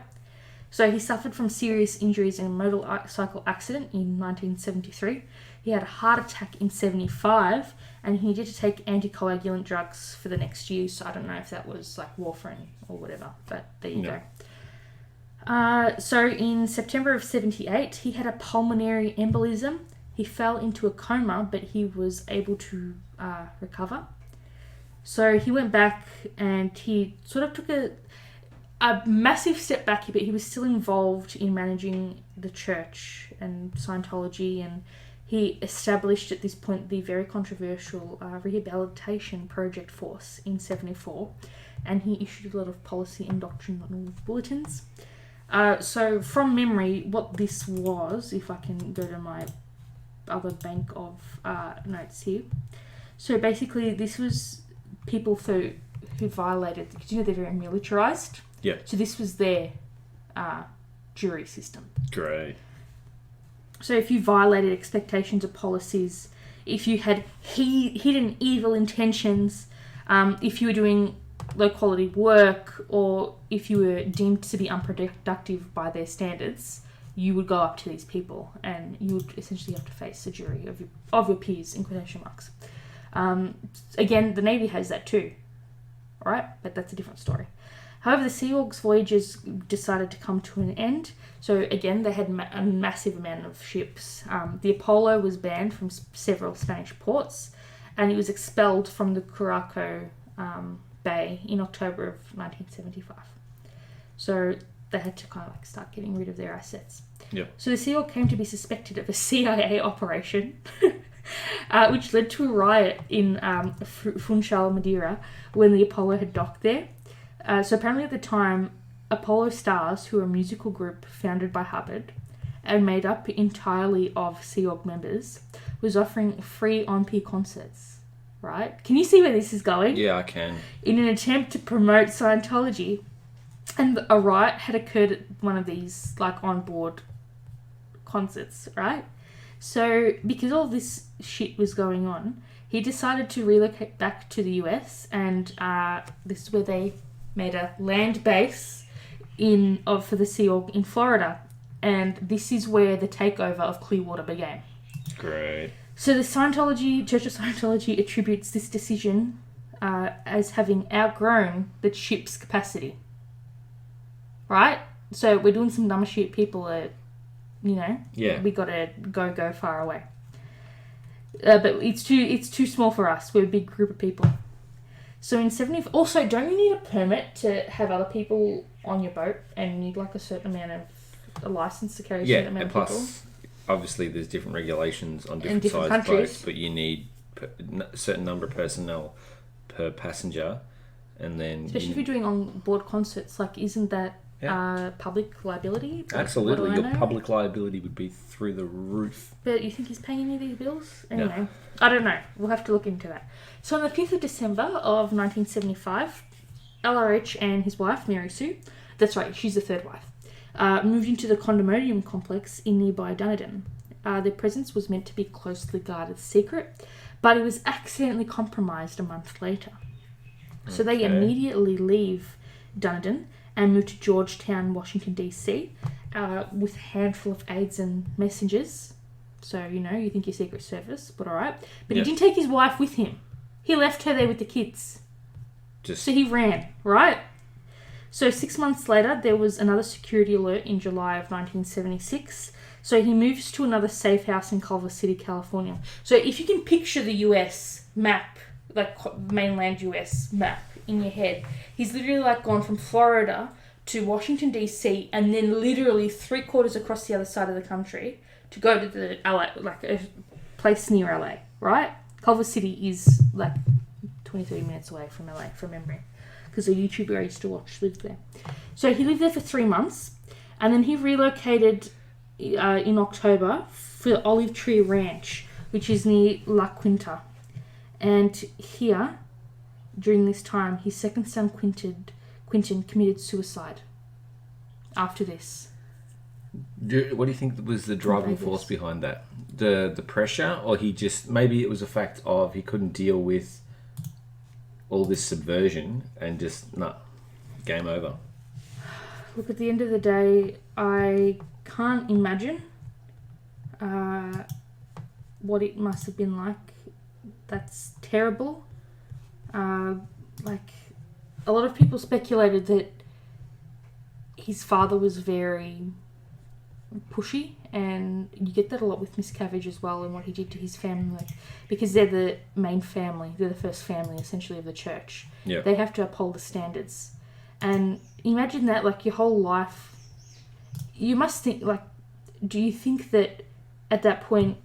S1: So he suffered from serious injuries in a motorcycle accident in 1973. He had a heart attack in 75 and he needed to take anticoagulant drugs for the next year. So I don't know if that was like warfarin or whatever, but there you go. So in September of 78, he had a pulmonary embolism. He fell into a coma, but he was able to recover. So he went back and he sort of took a massive step back, but he was still involved in managing the church and Scientology, and he established at this point the very controversial Rehabilitation Project Force in 74, and he issued a lot of policy and doctrinal bulletins. So from memory, what this was, if I can go to my other bank of notes here. So basically this was people who violated, because they're very militarized.
S2: Yeah.
S1: So this was their jury system.
S2: Great.
S1: So if you violated expectations or policies, if you had hidden evil intentions, if you were doing low quality work, or if you were deemed to be unproductive by their standards, you would go up to these people and you would essentially have to face a jury of your peers, in quotation marks. Again, the Navy has that too, right? But that's a different story. However, the Sea Org's voyages decided to come to an end. So again, they had a massive amount of ships. The Apollo was banned from several Spanish ports, and it was expelled from the Curaçao Bay in October of 1975. So they had to kind of like start getting rid of their assets.
S2: Yeah.
S1: So the Sea Org came to be suspected of a CIA operation, which led to a riot in Funchal, Madeira, when the Apollo had docked there. So apparently at the time, Apollo Stars, who are a musical group founded by Hubbard and made up entirely of Sea Org members, was offering free on-pier concerts, right? Can you see where this is going?
S2: Yeah, I can.
S1: In an attempt to promote Scientology. And a riot had occurred at one of these, like, on-board concerts, right? So because all this shit was going on, he decided to relocate back to the US, and this is where they made a land base for the Sea Org in Florida, and this is where the takeover of Clearwater began.
S2: Great.
S1: So the Church of Scientology attributes this decision as having outgrown the ship's capacity. Right? So we're doing some dumb shit. People are,
S2: Yeah.
S1: We gotta go far away. But it's too small for us. We're a big group of people. So in 70... Also, don't you need a permit to have other people on your boat, and you need like a certain amount of a license to carry a certain amount of people?
S2: Yeah, and plus, obviously, there's different regulations on different
S1: different
S2: sized
S1: countries.
S2: boats, but you need a certain number of personnel per passenger, and then...
S1: Especially if you're doing on-board concerts, like, isn't that public liability? Like,
S2: absolutely, your public liability would be through the roof.
S1: But you think he's paying any of these bills? Anyway, no. I don't know. We'll have to look into that. So on the 5th of December of 1975, LRH and his wife, Mary Sue, that's right, she's the third wife, moved into the condominium complex in nearby Dunedin. Their presence was meant to be closely guarded secret, but it was accidentally compromised a month later. So they immediately leave Dunedin and move to Georgetown, Washington, D.C., with a handful of aides and messengers. So, you think your Secret Service, but all right. But he didn't take his wife with him. He left her there with the kids. So he ran, right? So 6 months later, there was another security alert in July of 1976. So he moves to another safe house in Culver City, California. So if you can picture the US map, like mainland US map in your head, he's literally like gone from Florida to Washington, D.C., and then literally 3/4 across the other side of the country to go to the LA, like a place near LA, right? Culver City is like 20-30 minutes away from LA, from memory, because a YouTuber I used to watch lived there. So he lived there for 3 months, and then he relocated in October for Olive Tree Ranch, which is near La Quinta. And here, during this time, his second son, Quentin, committed suicide after this.
S2: What do you think was the driving force behind that? The pressure, or maybe it was a fact of he couldn't deal with all this subversion and just, game over?
S1: Look, at the end of the day, I can't imagine what it must have been like. That's terrible. Like, a lot of people speculated that his father was very pushy, and you get that a lot with Miscavage as well, and what he did to his family, because they're the main family, they're the first family essentially of the church.
S2: Yeah.
S1: They have to uphold the standards, and imagine that, like, your whole life. You must think, like, do you think that at that point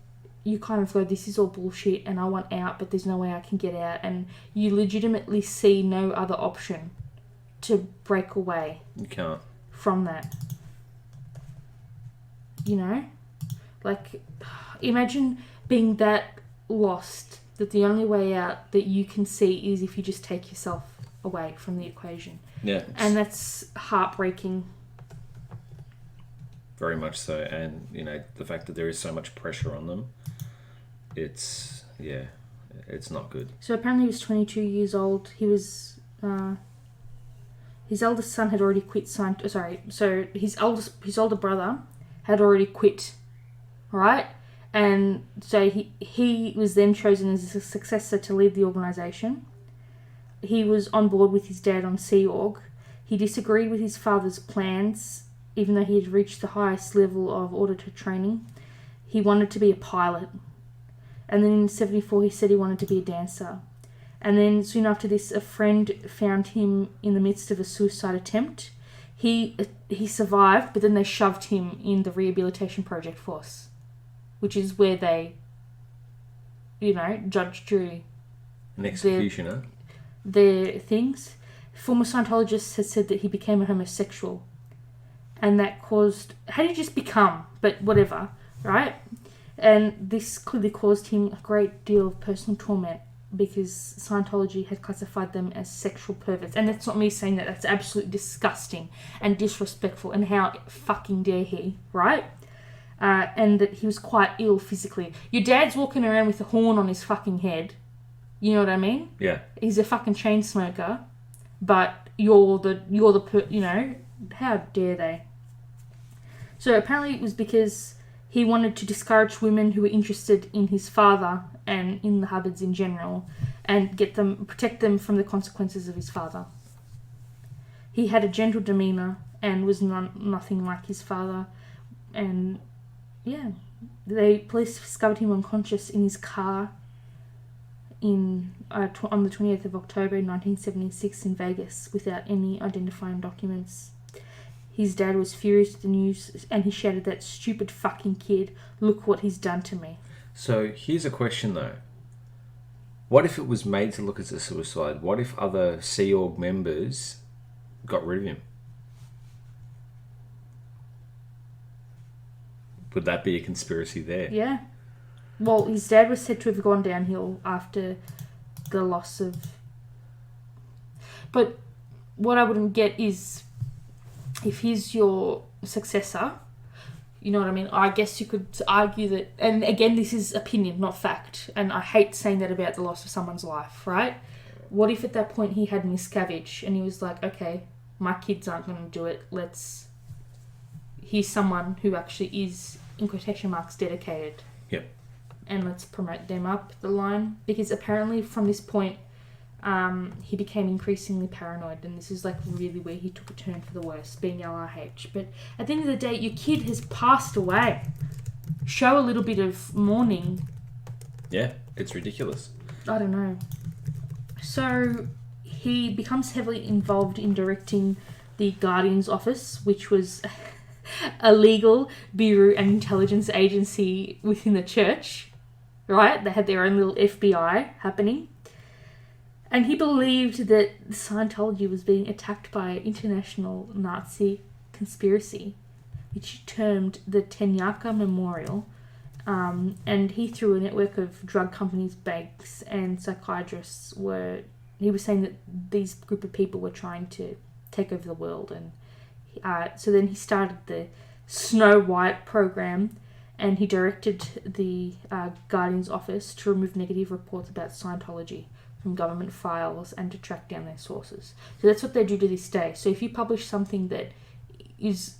S1: you kind of go, this is all bullshit and I want out, but there's no way I can get out, and you legitimately see no other option to break away?
S2: You can't.
S1: From that. Like, imagine being that lost that the only way out that you can see is if you just take yourself away from the equation.
S2: Yeah.
S1: And that's heartbreaking.
S2: Very much so. And, you know, the fact that there is so much pressure on them, it's not good.
S1: So apparently he was 22 years old. He was... his eldest son had already quit so his older brother had already quit, right? And so he was then chosen as a successor to lead the organisation. He was on board with his dad on Sea Org. He disagreed with his father's plans, even though he had reached the highest level of auditor training. He wanted to be a pilot. And then in 1974 he said he wanted to be a dancer. And then soon after this, a friend found him in the midst of a suicide attempt. He survived, but then they shoved him in the rehabilitation project force, which is where they, judge, jury.
S2: An executioner.
S1: Their things. Former Scientologists had said that he became a homosexual. And that caused... How did he just become? But whatever, right? And this clearly caused him a great deal of personal torment, because Scientology had classified them as sexual perverts. And that's not me saying that. That's absolutely disgusting and disrespectful. And how fucking dare he, right? And that he was quite ill physically. Your dad's walking around with a horn on his fucking head. You know what I mean?
S2: Yeah.
S1: He's a fucking chain smoker. But you're the how dare they? So apparently it was because he wanted to discourage women who were interested in his father and in the Hubbards in general, and protect them from the consequences of his father. He had a gentle demeanour and was nothing like his father. And police discovered him unconscious in his car on the 28th of October 1976 in Vegas without any identifying documents. His dad was furious at the news, and he shouted, "That stupid fucking kid, look what he's done to me."
S2: So here's a question though. What if it was made to look as a suicide? What if other Sea Org members got rid of him? Would that be a conspiracy there?
S1: Yeah. Well, his dad was said to have gone downhill after the loss of... But what I wouldn't get is, if he's your successor, you know what I mean? I guess you could argue that... And again, this is opinion, not fact. And I hate saying that about the loss of someone's life, right? What if at that point he had Miscavage and he was like, okay, my kids aren't going to do it. Here's someone who actually is, in quotation marks, dedicated.
S2: Yep.
S1: And let's promote them up the line. Because apparently from this point, he became increasingly paranoid, and this is like really where he took a turn for the worse, being LRH. But at the end of the day, your kid has passed away. Show a little bit of mourning.
S2: Yeah, it's ridiculous.
S1: I don't know. So he becomes heavily involved in directing the Guardian's Office, which was a legal bureau and intelligence agency within the church, right? They had their own little FBI happening. And he believed that Scientology was being attacked by an international Nazi conspiracy, which he termed the Tenyaka Memorial. And he, through a network of drug companies, banks, and psychiatrists, he was saying that these group of people were trying to take over the world. And so then he started the Snow White program, and he directed the Guardian's Office to remove negative reports about Scientology from government files and to track down their sources. So that's what they do to this day. So if you publish something that is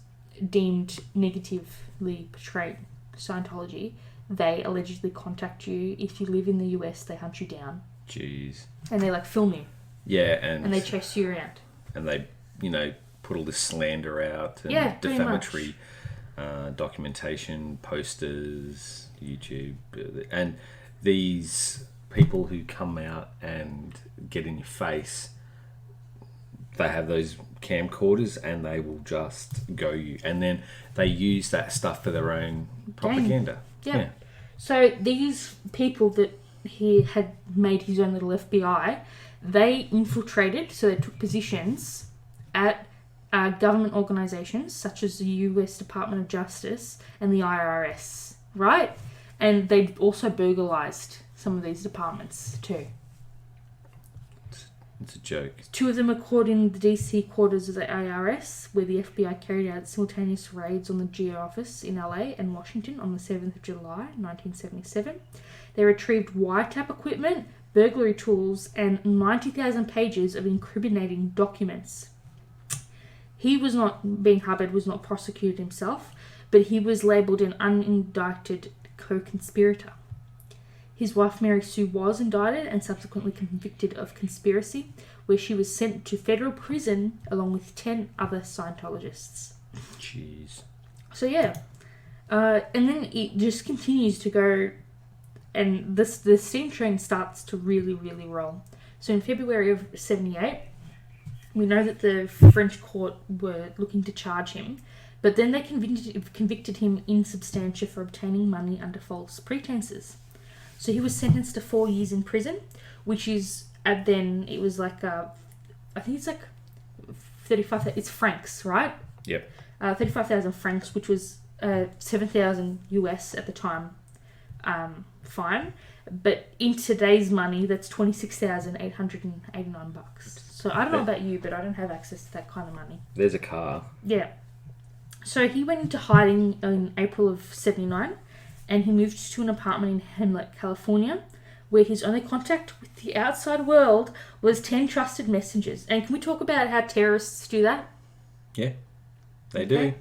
S1: deemed negatively portraying Scientology, they allegedly contact you. If you live in the US, they hunt you down.
S2: Jeez.
S1: And they film you.
S2: Yeah,
S1: and they chase you around.
S2: And they, put all this slander out and defamatory documentation, posters, YouTube, and these people who come out and get in your face, they have those camcorders and they will just go you, and then they use that stuff for their own propaganda. Yeah.
S1: So these people that he had made his own little FBI, they infiltrated, so they took positions at government organisations such as the US Department of Justice and the IRS, right? And they also burglarized some of these departments too.
S2: It's a joke.
S1: 2 of them are caught in the DC quarters of the IRS, where the FBI carried out simultaneous raids on the GEO office in LA and Washington on the 7th of July, 1977. They retrieved wiretap equipment, burglary tools, and 90,000 pages of incriminating documents. He was not, being Hubbard was not prosecuted himself, but he was labelled an unindicted co-conspirator. His wife Mary Sue was indicted and subsequently convicted of conspiracy, where she was sent to federal prison along with 10 other Scientologists.
S2: Jeez.
S1: So yeah, and then it just continues to go, and the steam train starts to really, really roll. So in February of 1978, we know that the French court were looking to charge him, but then they convicted him in substantia for obtaining money under false pretenses. So he was sentenced to 4 years in prison, which is, then it was like, I think it's like 35, it's francs, right?
S2: Yep.
S1: 35,000 francs, which was 7,000 US at the time, fine. But in today's money, that's 26,889 bucks. So I don't know about you, but I don't have access to that kind of money.
S2: There's a car.
S1: Yeah. So he went into hiding in April of 1979. And he moved to an apartment in Hamlet, California, where his only contact with the outside world was 10 trusted messengers. And can we talk about how terrorists do that?
S2: Yeah, they do.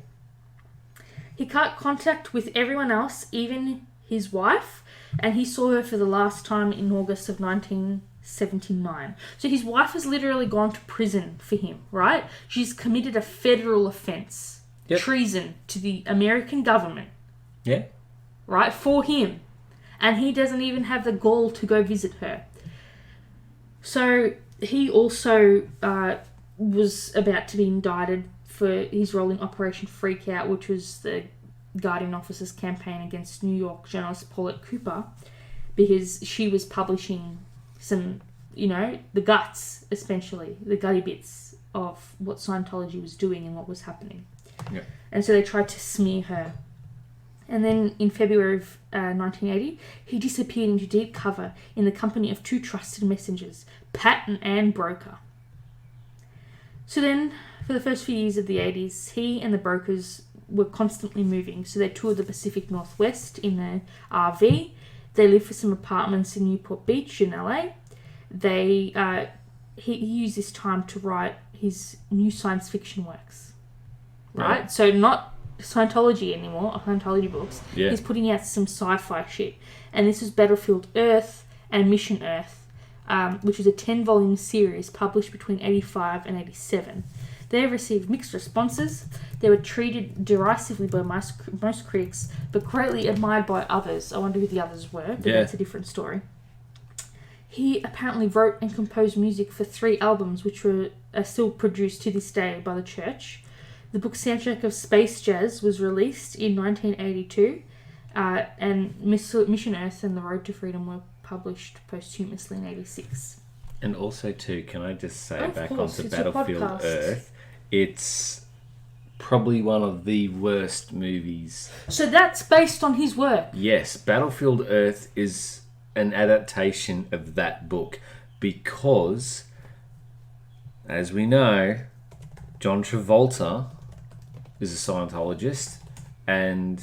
S1: He cut contact with everyone else, even his wife, and he saw her for the last time in August of 1979. So his wife has literally gone to prison for him, right? She's committed a federal offence, treason to the American government.
S2: Yeah.
S1: Right, for him. And he doesn't even have the gall to go visit her. So he also was about to be indicted for his role in Operation Freakout, which was the Guardian officer's campaign against New York journalist Paulette Cooper, because she was publishing some, the guts, essentially, the gutty bits of what Scientology was doing and what was happening.
S2: Yeah.
S1: And so they tried to smear her. And then in February of 1980, he disappeared into deep cover in the company of 2 trusted messengers, Pat and Ann Broker. So then, for the first few years of the 80s, he and the brokers were constantly moving. So they toured the Pacific Northwest in an RV. They lived for some apartments in Newport Beach in LA. He used this time to write his new science fiction works. Right? So not Scientology anymore, Scientology books.
S2: Yeah.
S1: He's putting out some sci-fi shit. And this is Battlefield Earth and Mission Earth, which was a 10-volume series published between 85 and 87. They received mixed responses. They were treated derisively by most critics, but greatly admired by others. I wonder who the others were, but that's a different story. He apparently wrote and composed music for 3 albums, which are still produced to this day by the church. The book soundtrack of Space Jazz was released in 1982, and Mission Earth and The Road to Freedom were published posthumously in 86.
S2: And also, too, can I just say,
S1: of
S2: back
S1: course,
S2: onto Battlefield Earth, it's probably one of the worst movies.
S1: So that's based on his work?
S2: Yes, Battlefield Earth is an adaptation of that book because, as we know, John Travolta is a Scientologist, and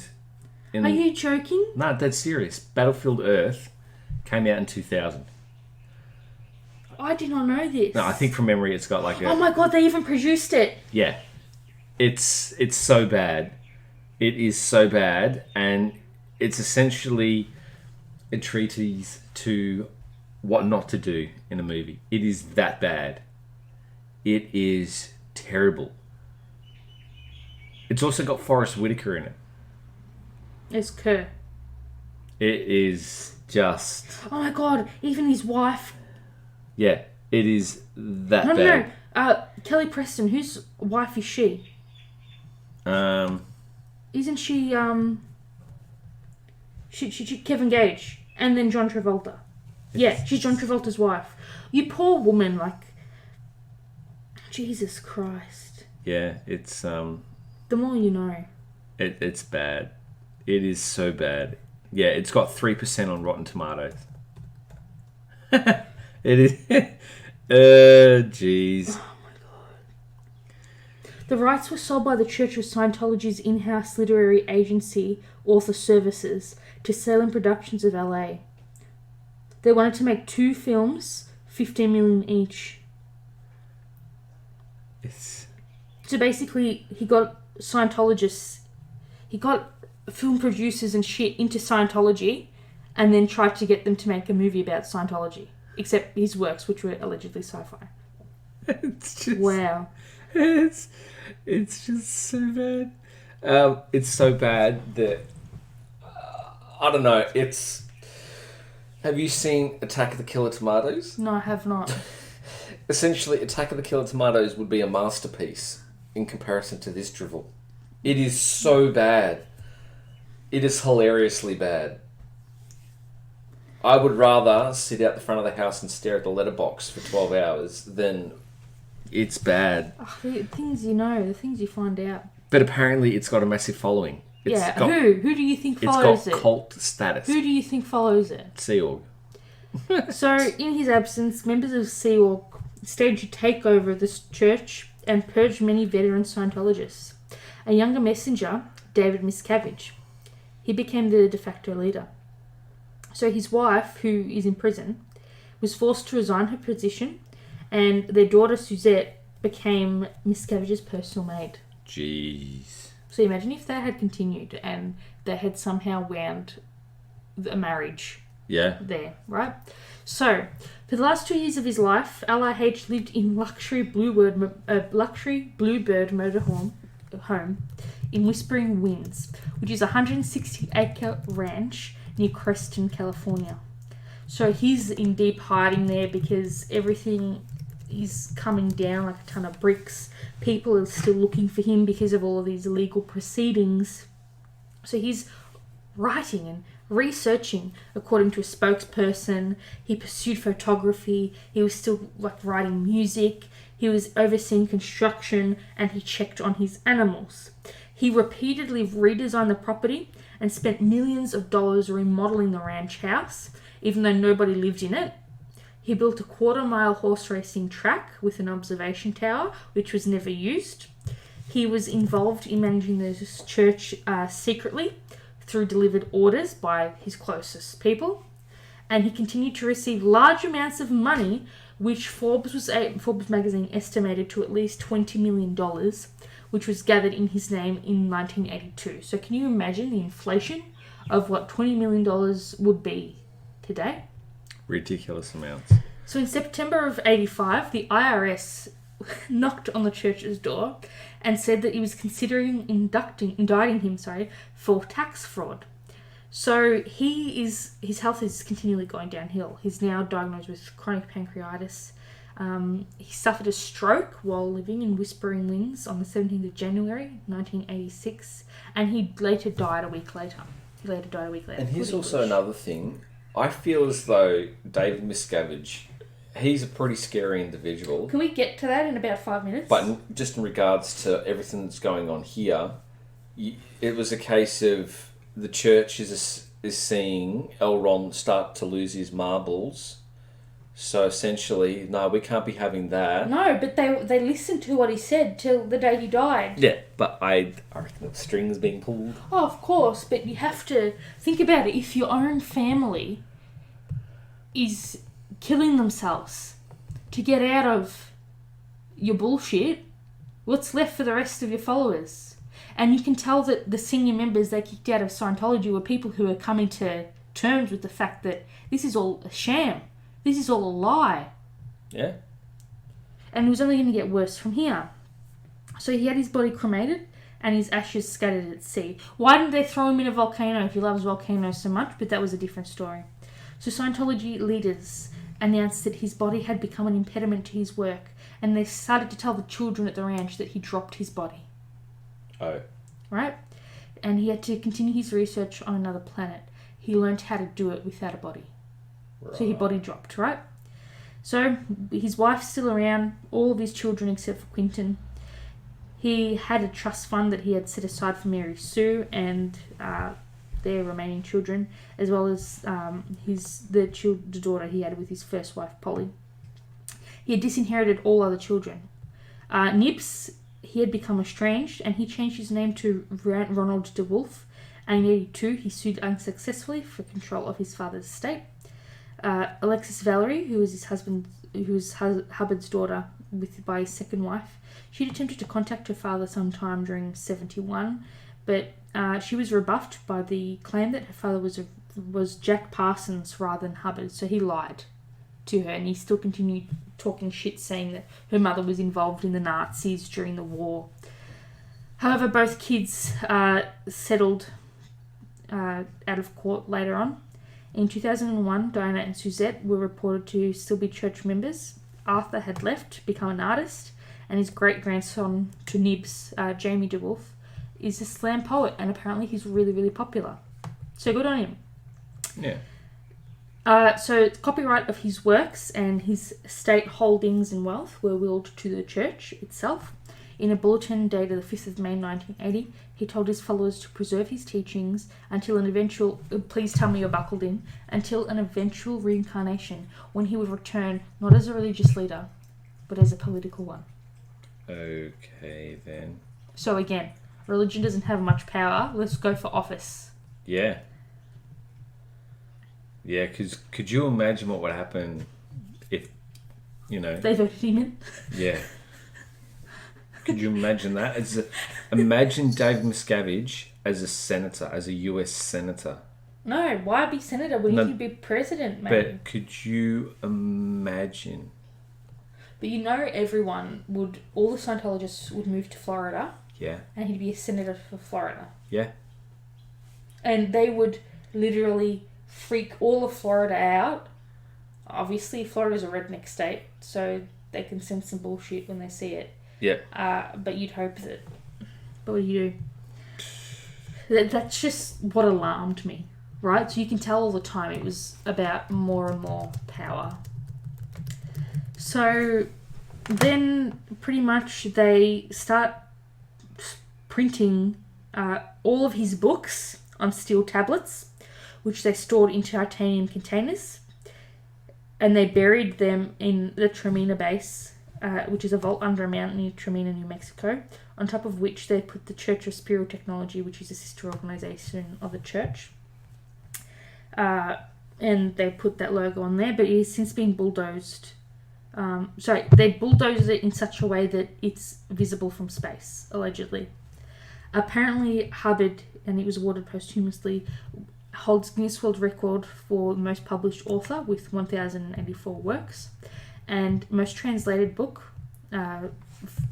S1: Are you joking?
S2: No, that's serious. Battlefield Earth came out in 2000.
S1: I did not know this.
S2: No, I think from memory it's got like a...
S1: Oh my god, they even produced it.
S2: Yeah. It's so bad. It is so bad, and it's essentially a treatise to what not to do in a movie. It is that bad. It is terrible. It's also got Forrest Whitaker in it.
S1: It's Kerr.
S2: It is just...
S1: Oh my god, even his wife.
S2: Yeah, it is that
S1: bad.
S2: No.
S1: Kelly Preston, whose wife is she? Isn't she, she Kevin Gage, and then John Travolta. Yeah, she's John Travolta's wife. You poor woman, like... Jesus Christ.
S2: Yeah, it's...
S1: The more you know.
S2: It's bad. It is so bad. Yeah, it's got 3% on Rotten Tomatoes. It Jeez.
S1: The rights were sold by the Church of Scientology's in-house literary agency, Author Services, to Salem Productions of LA. They wanted to make 2 films, $15 million each. So basically, he got Scientologists, he got film producers and shit into Scientology, and then tried to get them to make a movie about Scientology. Except his works, which were allegedly sci-fi.
S2: It's just...
S1: Wow.
S2: It's just so bad. It's so bad that... I don't know, it's... Have you seen Attack of the Killer Tomatoes?
S1: No, I have not.
S2: Essentially, Attack of the Killer Tomatoes would be a masterpiece in comparison to this drivel. It is so bad. It is hilariously bad. I would rather sit out the front of the house and stare at the letterbox for 12 hours than... It's bad.
S1: Oh, the things you know, the things you find out.
S2: But apparently it's got a massive following.
S1: Who do you think follows it?
S2: It's got cult status.
S1: Who do you think follows it?
S2: Sea Org.
S1: So, in his absence, members of Sea Org staged a takeover of this church and purged many veteran Scientologists. A younger messenger, David Miscavage, he became the de facto leader. So his wife, who is in prison, was forced to resign her position, and their daughter Suzette became Miscavage's personal maid.
S2: Jeez.
S1: So imagine if that had continued and they had somehow wound a marriage there, right? So, for the last 2 years of his life, LIH lived in luxury bluebird motorhome in Whispering Winds, which is a 160-acre ranch near Creston, California. So he's in deep hiding there because everything is coming down like a ton of bricks. People are still looking for him because of all of these legal proceedings. So he's writing and researching, according to a spokesperson. He pursued photography. He was still writing music. He was overseeing construction, and he checked on his animals. He repeatedly redesigned the property and spent millions of dollars remodeling the ranch house, even though nobody lived in it. He built a 1/4-mile horse racing track with an observation tower, which was never used. He was involved in managing the church secretly through delivered orders by his closest people. And he continued to receive large amounts of money, which Forbes magazine estimated to at least $20 million, which was gathered in his name in 1982. So can you imagine the inflation of what $20 million would be today?
S2: Ridiculous amounts.
S1: So in September of 85, the IRS knocked on the church's door and said that he was considering indicting him for tax fraud. So his health is continually going downhill. He's now diagnosed with chronic pancreatitis. He suffered a stroke while living in Whispering Winds on the 17th of January 1986, and he later died a week later.
S2: And here's also another thing. I feel as though David Miscavige, he's a pretty scary individual.
S1: Can we get to that in about 5 minutes?
S2: But just in regards to everything that's going on here, it was a case of the church is seeing Elron start to lose his marbles. So essentially, no, we can't be having that.
S1: No, but they listened to what he said till the day he died.
S2: Yeah, but I reckon the strings being pulled.
S1: Oh, of course, but you have to think about it. If your own family is killing themselves to get out of your bullshit, what's left for the rest of your followers? And you can tell that the senior members they kicked out of Scientology were people who are coming to terms with the fact that this is all a sham. This is all a lie.
S2: Yeah.
S1: And it was only going to get worse from here. So he had his body cremated and his ashes scattered at sea. Why didn't they throw him in a volcano if he loves volcanoes so much? But that was a different story. So Scientology leaders announced that his body had become an impediment to his work, and they started to tell the children at the ranch that he dropped his body.
S2: Oh.
S1: Right? And he had to continue his research on another planet. He learned how to do it without a body. Right. So his body dropped, right? So his wife's still around, all of his children except for Quinton. He had a trust fund that he had set aside for Mary Sue and their remaining children, as well as the daughter he had with his first wife, Polly. He had disinherited all other children. Nibs, he had become estranged, and he changed his name to Ronald DeWolf. And in 1982, he sued unsuccessfully for control of his father's estate. Alexis Valerie, who was Hubbard's daughter by his second wife, she'd attempted to contact her father sometime during 1971, but she was rebuffed by the claim that her father was Jack Parsons rather than Hubbard, so he lied to her, and he still continued talking shit, saying that her mother was involved in the Nazis during the war. However, both kids settled out of court later on. In 2001, Diana and Suzette were reported to still be church members. Arthur had left to become an artist, and his great-grandson to Nibs, Jamie DeWolf, is a slam poet, and apparently he's really, really popular. So good on him.
S2: Yeah.
S1: So copyright of his works and his estate holdings and wealth were willed to the church itself. In a bulletin dated the 5th of May 1980, he told his followers to preserve his teachings until an eventual, please tell me you're buckled in, until an eventual reincarnation when he would return not as a religious leader, but as a political one.
S2: Okay, then.
S1: So again, religion doesn't have much power. Let's go for office.
S2: Yeah. Yeah, because could you imagine what would happen if,
S1: they voted him in?
S2: Yeah. Could you imagine that? Imagine Dave Miscavage as a senator, as a US senator.
S1: No, why be senator when you can be president, mate?
S2: But could you imagine?
S1: But everyone would, all the Scientologists would move to Florida.
S2: Yeah.
S1: And he'd be a senator for Florida.
S2: Yeah.
S1: And they would literally freak all of Florida out. Obviously, Florida's a redneck state, so they can sense some bullshit when they see it.
S2: Yeah.
S1: But you'd hope that... But what do you do? That's just what alarmed me, right? So you can tell all the time it was about more and more power. So then pretty much they start printing all of his books on steel tablets, which they stored in titanium containers, and they buried them in the Tremina base, which is a vault under a mountain near Tremina, New Mexico, on top of which they put the Church of Spiritual Technology, which is a sister organisation of the church. And they put that logo on there, but it has since been bulldozed. They bulldozed it in such a way that it's visible from space, allegedly. Apparently, Hubbard, and he was awarded posthumously, holds Guinness World Record for most published author with 1,084 works, and most translated book,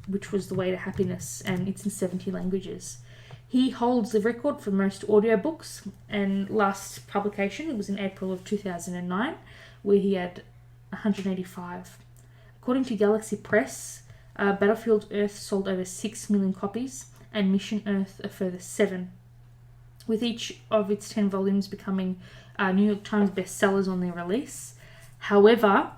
S1: which was The Way to Happiness, and it's in 70 languages. He holds the record for most audiobooks, and last publication, it was in April of 2009, where he had 185. According to Galaxy Press, Battlefield Earth sold over 6 million copies, and Mission Earth a further 7, with each of its 10 volumes becoming New York Times bestsellers on their release. However,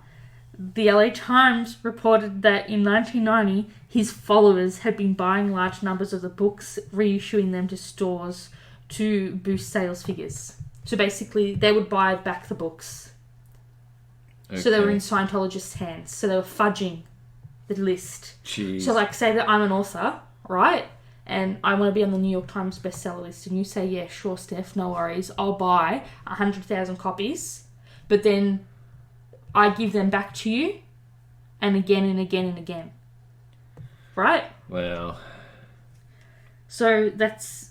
S1: the LA Times reported that in 1990, his followers had been buying large numbers of the books, reissuing them to stores to boost sales figures. So basically, they would buy back the books. Okay. So they were in Scientologists' hands. So they were fudging the list.
S2: Jeez.
S1: So say that I'm an author, right? And I want to be on the New York Times bestseller list. And you say, yeah, sure, Steph, no worries. I'll buy 100,000 copies. But then I give them back to you. And again and again and again. Right?
S2: Well.
S1: So that's...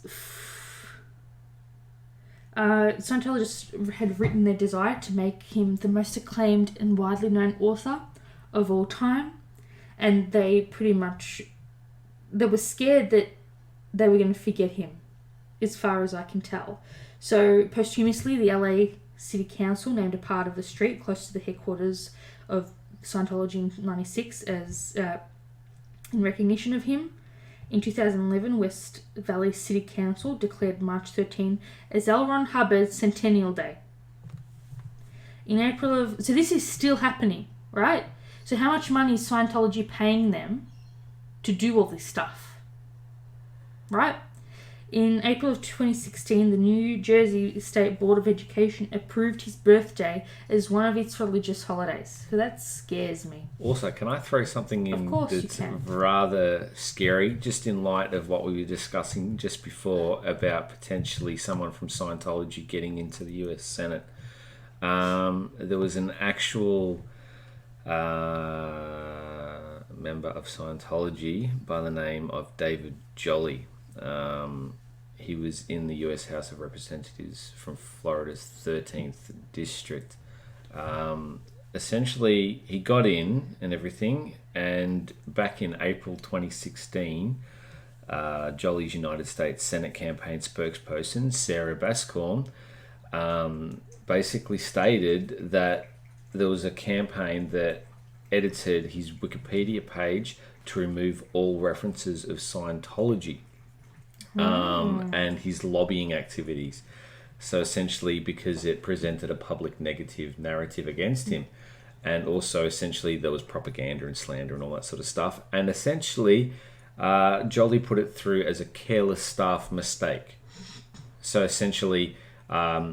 S1: Scientologists had written their desire to make him the most acclaimed and widely known author of all time. And they pretty much... They were scared that they were going to forget him, as far as I can tell. So, posthumously, the LA City Council named a part of the street close to the headquarters of Scientology in 1996 as in recognition of him. In 2011, West Valley City Council declared March 13 as L. Ron Hubbard's Centennial Day. In April of... So this is still happening, right? So how much money is Scientology paying them to do all this stuff? Right? In April of 2016, the New Jersey State Board of Education approved his birthday as one of its religious holidays. So that scares me.
S2: Also, can I throw something in that's rather scary, just in light of what we were discussing just before about potentially someone from Scientology getting into the US Senate? There was an actual member of Scientology by the name of David Jolly. He was in the US House of Representatives from Florida's 13th District. Essentially, he got in and everything, and back in April 2016, Jolly's United States Senate campaign spokesperson, Sarah Bascorn, basically stated that there was a campaign that edited his Wikipedia page to remove all references of Scientology. And his lobbying activities. So essentially, because it presented a public negative narrative against him, and also essentially there was propaganda and slander and all that sort of stuff. And essentially, Jolly put it through as a careless staff mistake. So essentially,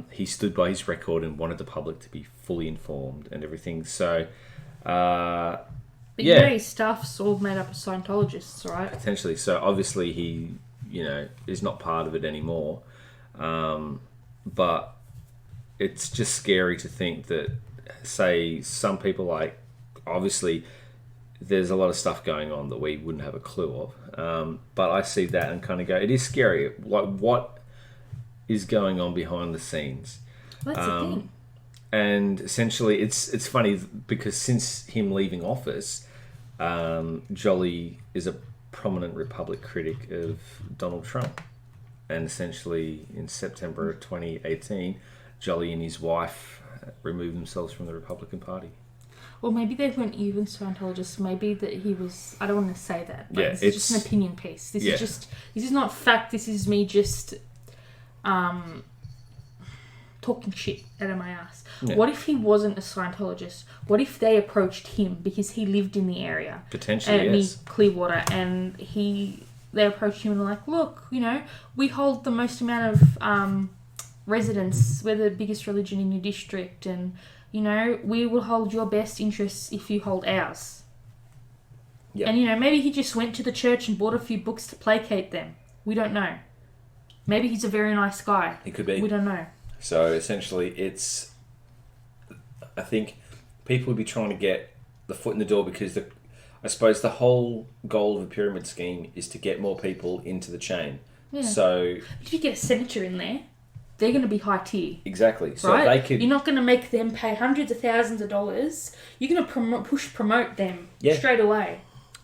S2: he stood by his record and wanted the public to be fully informed and everything. So,
S1: but yeah, his staff's all made up of Scientologists, right?
S2: Potentially. So obviously he, is not part of it anymore. But it's just scary to think that, say, some people obviously there's a lot of stuff going on that we wouldn't have a clue of. But I see that and kind of go, it is scary. Like, what is going on behind the scenes?
S1: That's the thing.
S2: And essentially, it's funny because since him leaving office, Jolly is a prominent Republic critic of Donald Trump. And essentially, in September of 2018, Jolly and his wife removed themselves from the Republican Party.
S1: Well, maybe they weren't even Scientologists. Maybe that he was... I don't want to say that. But
S2: yeah,
S1: it's just an opinion piece. This is not fact. This is me just talking shit out of my ass. Yeah. What if he wasn't a Scientologist? What if they approached him because he lived in the area?
S2: Potentially, yes.
S1: Clearwater, and they approached him and were like, look, we hold the most amount of residents. We're the biggest religion in your district, and, we will hold your best interests if you hold ours. Yep. And, maybe he just went to the church and bought a few books to placate them. We don't know. Maybe he's a very nice guy.
S2: He could be.
S1: We don't know.
S2: So, essentially, I think people would be trying to get the foot in the door because I suppose the whole goal of a pyramid scheme is to get more people into the chain. Yeah. So
S1: if you get a senator in there, they're going to be high tier.
S2: Exactly. So
S1: right?
S2: they could.
S1: You're not going to make them pay hundreds of thousands of dollars. You're going to promote them straight away.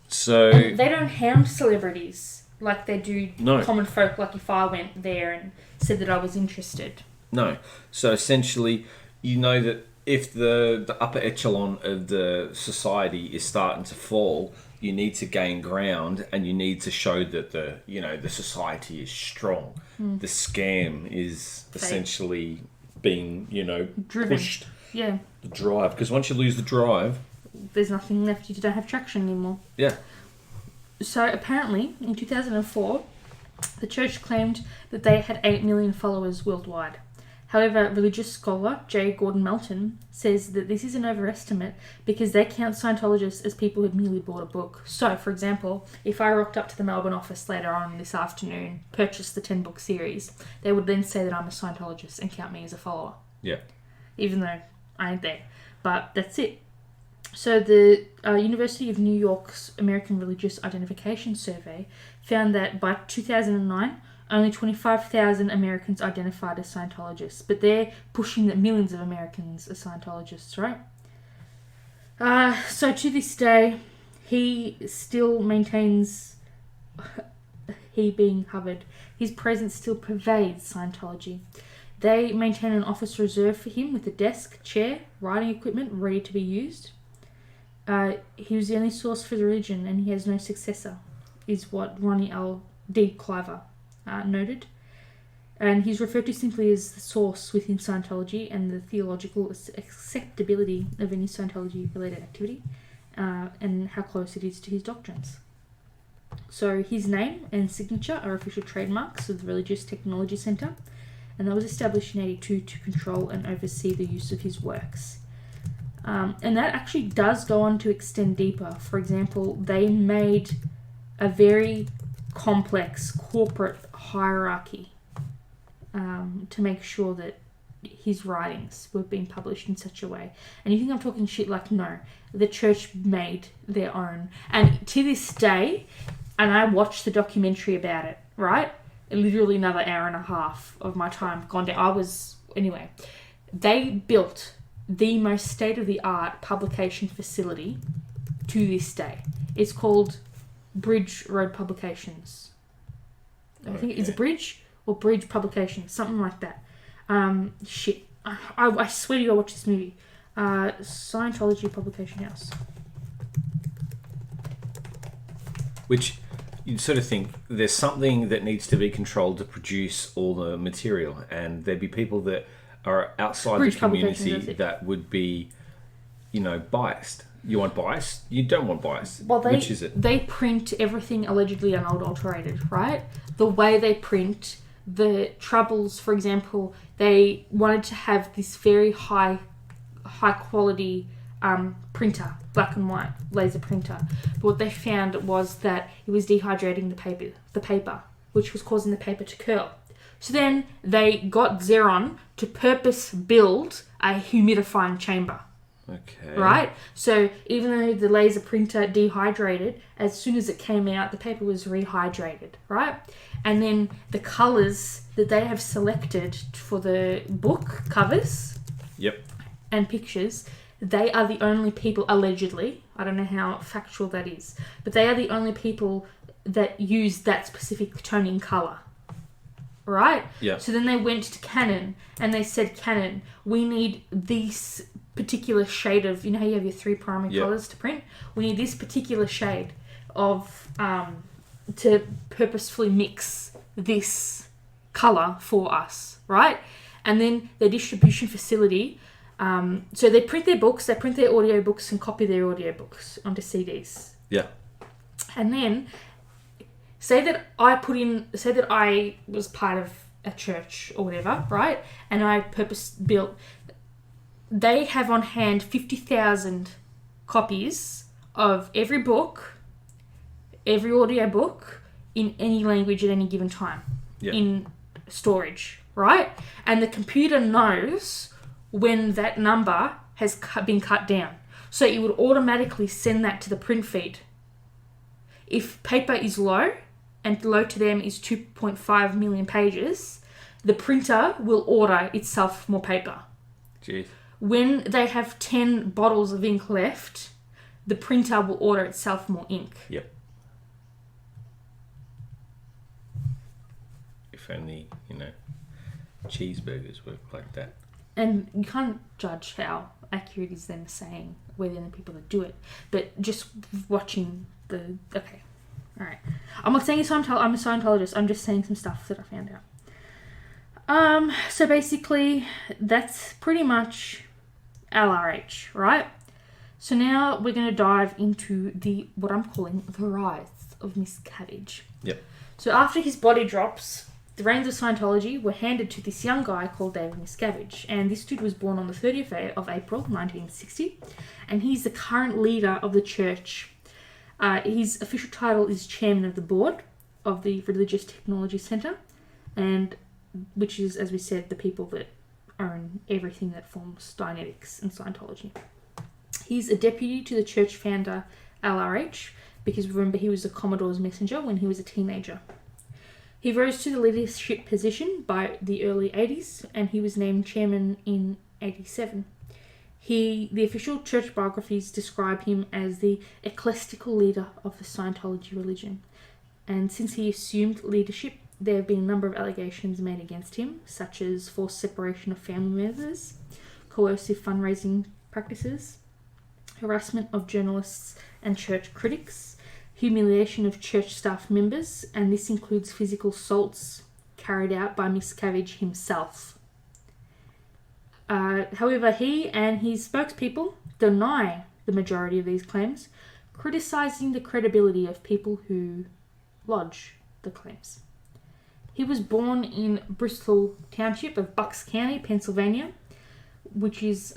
S2: So
S1: and they don't hound celebrities like they do common folk. Like if I went there and said that I was interested.
S2: No. So essentially, that if the upper echelon of the society is starting to fall, you need to gain ground and you need to show that the society is strong. The scam is essentially being,
S1: driven.
S2: Pushed.
S1: Yeah.
S2: The drive. Because once you lose the drive...
S1: There's nothing left. You don't have traction anymore.
S2: Yeah.
S1: So apparently, in 2004, the church claimed that they had 8 million followers worldwide. However, religious scholar J. Gordon Melton says that this is an overestimate because they count Scientologists as people who had merely bought a book. So, for example, if I rocked up to the Melbourne office later on this afternoon, purchased the 10-book series, they would then say that I'm a Scientologist and count me as a follower.
S2: Yeah.
S1: Even though I ain't there. But that's it. So the University of New York's American Religious Identification Survey found that by 2009, only 25,000 Americans identified as Scientologists, but they're pushing that millions of Americans are Scientologists, right? So to this day, he still maintains, he being Hubbard, his presence still pervades Scientology. They maintain an office reserved for him with a desk, chair, writing equipment ready to be used. He was the only source for the religion and he has no successor, is what Ronnie L. D. Cliver noted. And he's referred to simply as the source within Scientology and the theological acceptability of any Scientology-related activity and how close it is to his doctrines. So his name and signature are official trademarks of the Religious Technology Centre, and that was established in 82 to control and oversee the use of his works. And that actually does go on to extend deeper. For example, they made a very complex corporate hierarchy to make sure that his writings were being published in such a way. And you think I'm talking shit? Like, no. The church made their own. And to this day, and I watched the documentary about it, right? Literally another hour and a half of my time gone down. Anyway, they built the most state-of-the-art publication facility to this day. It's called Bridge Road Publications. I think it's a Bridge or Bridge Publications, something like that. Shit. I swear to you, I watched this movie. Scientology Publication House.
S2: Which you'd sort of think there's something that needs to be controlled to produce all the material, and there'd be people that are outside
S1: Bridge
S2: the community that would be, biased. You want bias? You don't want bias.
S1: Well,
S2: which is it?
S1: They print everything allegedly unadulterated, right? The way they print, the troubles, for example, they wanted to have this very high quality printer, black and white laser printer. But what they found was that it was dehydrating the paper, which was causing the paper to curl. So then they got Xeron to purpose build a humidifying chamber.
S2: Okay.
S1: Right? So even though the laser printer dehydrated, as soon as it came out, the paper was rehydrated, right? And then the colours that they have selected for the book covers and pictures, they are the only people, allegedly, I don't know how factual that is, but they are the only people that use that specific toning colour. Right?
S2: Yeah.
S1: So then they went to Canon and they said, Canon, we need this particular shade of, how you have your 3 primary colours to print? We need this particular shade of, to purposefully mix this colour for us, right? And then their distribution facility, so they print their books, they print their audiobooks and copy their audiobooks onto CDs.
S2: Yeah.
S1: And then say that I was part of a church or whatever, right? And I purpose-built. They have on hand 50,000 copies of every book, every audiobook, in any language at any given time, in storage, right? And the computer knows when that number has been cut down. So it would automatically send that to the print feed. If paper is low, and low to them is 2.5 million pages, the printer will order itself more paper.
S2: Jeez.
S1: When they have 10 bottles of ink left, the printer will order itself more ink.
S2: Yep. If only, cheeseburgers work like that.
S1: And you can't judge how accurate is them saying we're the only people that do it. But just watching the... Okay. All right. I'm not saying I'm a Scientologist. I'm just saying some stuff that I found out. So basically, that's pretty much LRH, right? So now we're going to dive into what I'm calling the rise of Miscavage.
S2: Yep.
S1: So after his body drops, the reins of Scientology were handed to this young guy called David Miscavige. And this dude was born on the 30th of April, 1960. And he's the current leader of the church. His official title is Chairman of the Board of the Religious Technology Centre, and which is, as we said, the people that own everything that forms Dianetics and Scientology. He's a deputy to the church founder LRH, because remember he was a Commodore's messenger when he was a teenager. He rose to the leadership position by the early 80s, and he was named chairman in 87. The official church biographies describe him as the ecclesiastical leader of the Scientology religion. And since he assumed leadership, there have been a number of allegations made against him, such as forced separation of family members, coercive fundraising practices, harassment of journalists and church critics, humiliation of church staff members, and this includes physical assaults carried out by Miscavige himself. However, he and his spokespeople deny the majority of these claims, criticising the credibility of people who lodge the claims. He was born in Bristol Township of Bucks County, Pennsylvania, which is...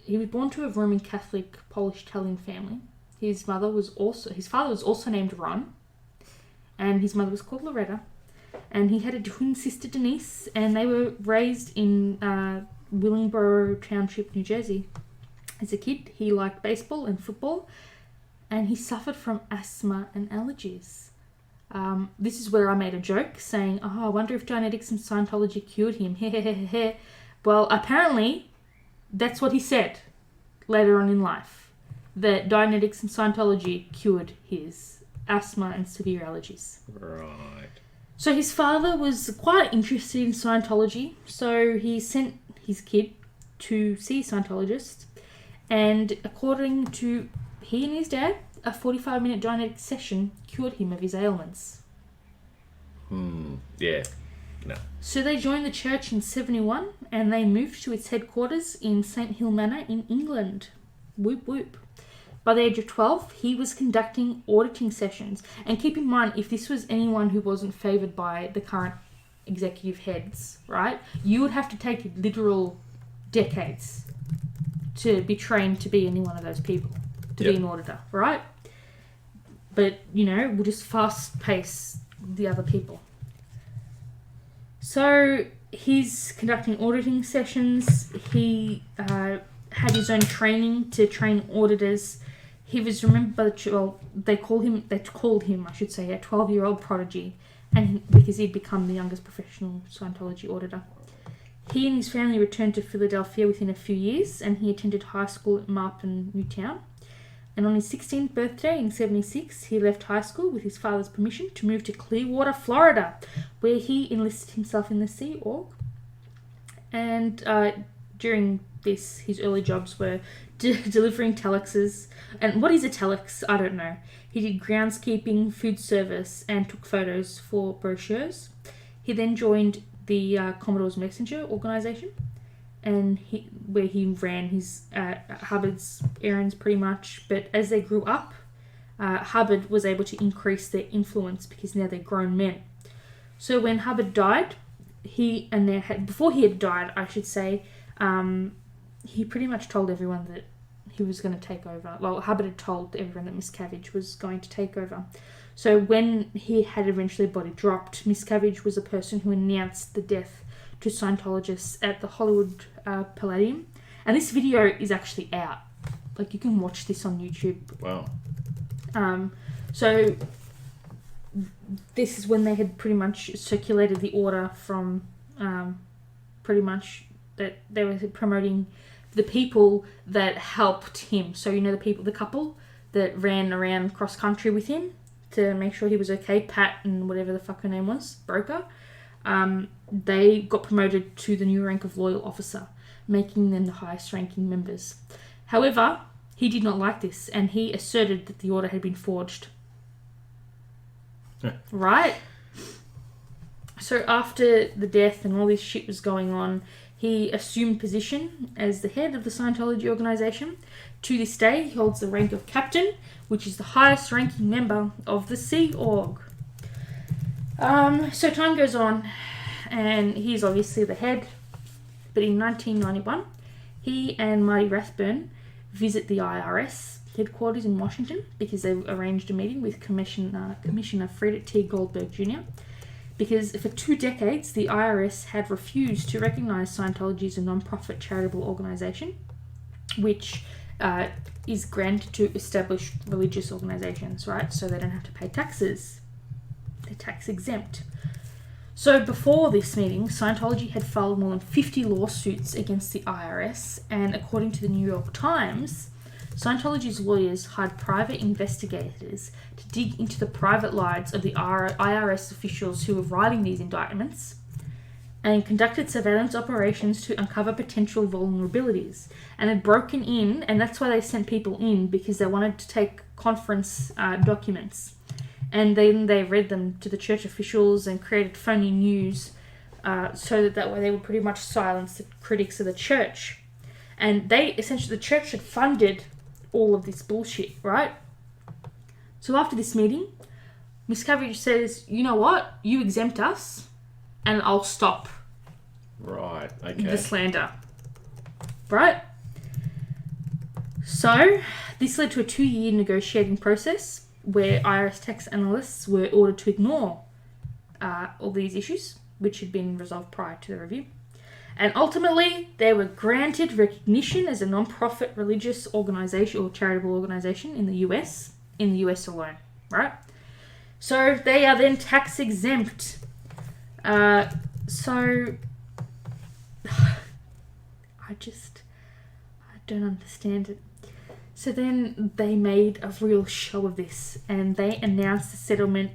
S1: he was born to a Roman Catholic Polish-Italian family. His father was also named Ron, and his mother was called Loretta. And he had a twin sister, Denise, and they were raised in Willingboro Township, New Jersey. As a kid, he liked baseball and football, and he suffered from asthma and allergies. This is where I made a joke saying, I wonder if Dianetics and Scientology cured him. Well, apparently, that's what he said later on in life, that Dianetics and Scientology cured his asthma and severe allergies.
S2: Right.
S1: So his father was quite interested in Scientology, so he sent his kid to see a Scientologist, and according to he and his dad, a 45-minute Dianetic session cured him of his ailments.
S2: Yeah. No.
S1: So they joined the church in 1971, and they moved to its headquarters in St. Hill Manor in England. Whoop whoop. By the age of 12, he was conducting auditing sessions. And keep in mind, if this was anyone who wasn't favoured by the current executive heads, right, you would have to take literal decades to be trained to be any one of those people, to be an auditor, right? But, we'll just fast pace the other people. So he's conducting auditing sessions. He had his own training to train auditors. He was remembered by they called him, a 12-year-old prodigy, and because he'd become the youngest professional Scientology auditor. He and his family returned to Philadelphia within a few years, and he attended high school at Marpen, Newtown. And on his 16th birthday in 1976, he left high school with his father's permission to move to Clearwater, Florida, where he enlisted himself in the Sea Org. And during this, his early jobs were delivering telexes. And what is a telex? I don't know. He did groundskeeping, food service, and took photos for brochures. He then joined the Commodore's Messenger organization, and where he ran his Hubbard's errands pretty much. But as they grew up, Hubbard was able to increase their influence because now they're grown men. So when Hubbard died, before he had died, I should say, he pretty much told everyone that he was going to take over. Well, Hubbard had told everyone that Miscavage was going to take over. So when he had eventually body dropped, Miscavage was a person who announced the death to Scientologists at the Hollywood Palladium. And this video is actually out. Like, you can watch this on YouTube.
S2: Wow.
S1: So this is when they had pretty much circulated the order from pretty much that they were promoting the people that helped him. So, the couple that ran around cross country with him to make sure he was okay, Pat and whatever the fuck her name was, Broker, they got promoted to the new rank of loyal officer, making them the highest ranking members. However, he did not like this, and he asserted that the order had been forged. Right? So after the death and all this shit was going on, he assumed position as the head of the Scientology organization. To this day, he holds the rank of captain, which is the highest ranking member of the Sea Org. So time goes on, and he's obviously the head. But in 1991, he and Marty Rathburn visit the IRS headquarters in Washington because they arranged a meeting with Commissioner Frederick T. Goldberg Jr. Because for 2 decades, the IRS had refused to recognize Scientology as a non-profit charitable organization, which is granted to established religious organizations, right? So they don't have to pay taxes. They're tax exempt. So before this meeting, Scientology had filed more than 50 lawsuits against the IRS, and according to the New York Times, Scientology's lawyers hired private investigators to dig into the private lives of the IRS officials who were writing these indictments and conducted surveillance operations to uncover potential vulnerabilities, and had broken in, and that's why they sent people in, because they wanted to take conference documents. And then they read them to the church officials and created phony news so that way they would pretty much silence the critics of the church. And the church had funded all of this bullshit, right? So after this meeting, Miscavage says, you know what? You exempt us and I'll stop
S2: Right, okay.
S1: the slander. Right? So, this led to a 2-year negotiating process where IRS tax analysts were ordered to ignore all these issues, which had been resolved prior to the review. And ultimately, they were granted recognition as a non-profit religious organisation or charitable organisation in the US alone, right? So they are then tax exempt. So I don't understand it. So then they made a real show of this, and they announced the settlement.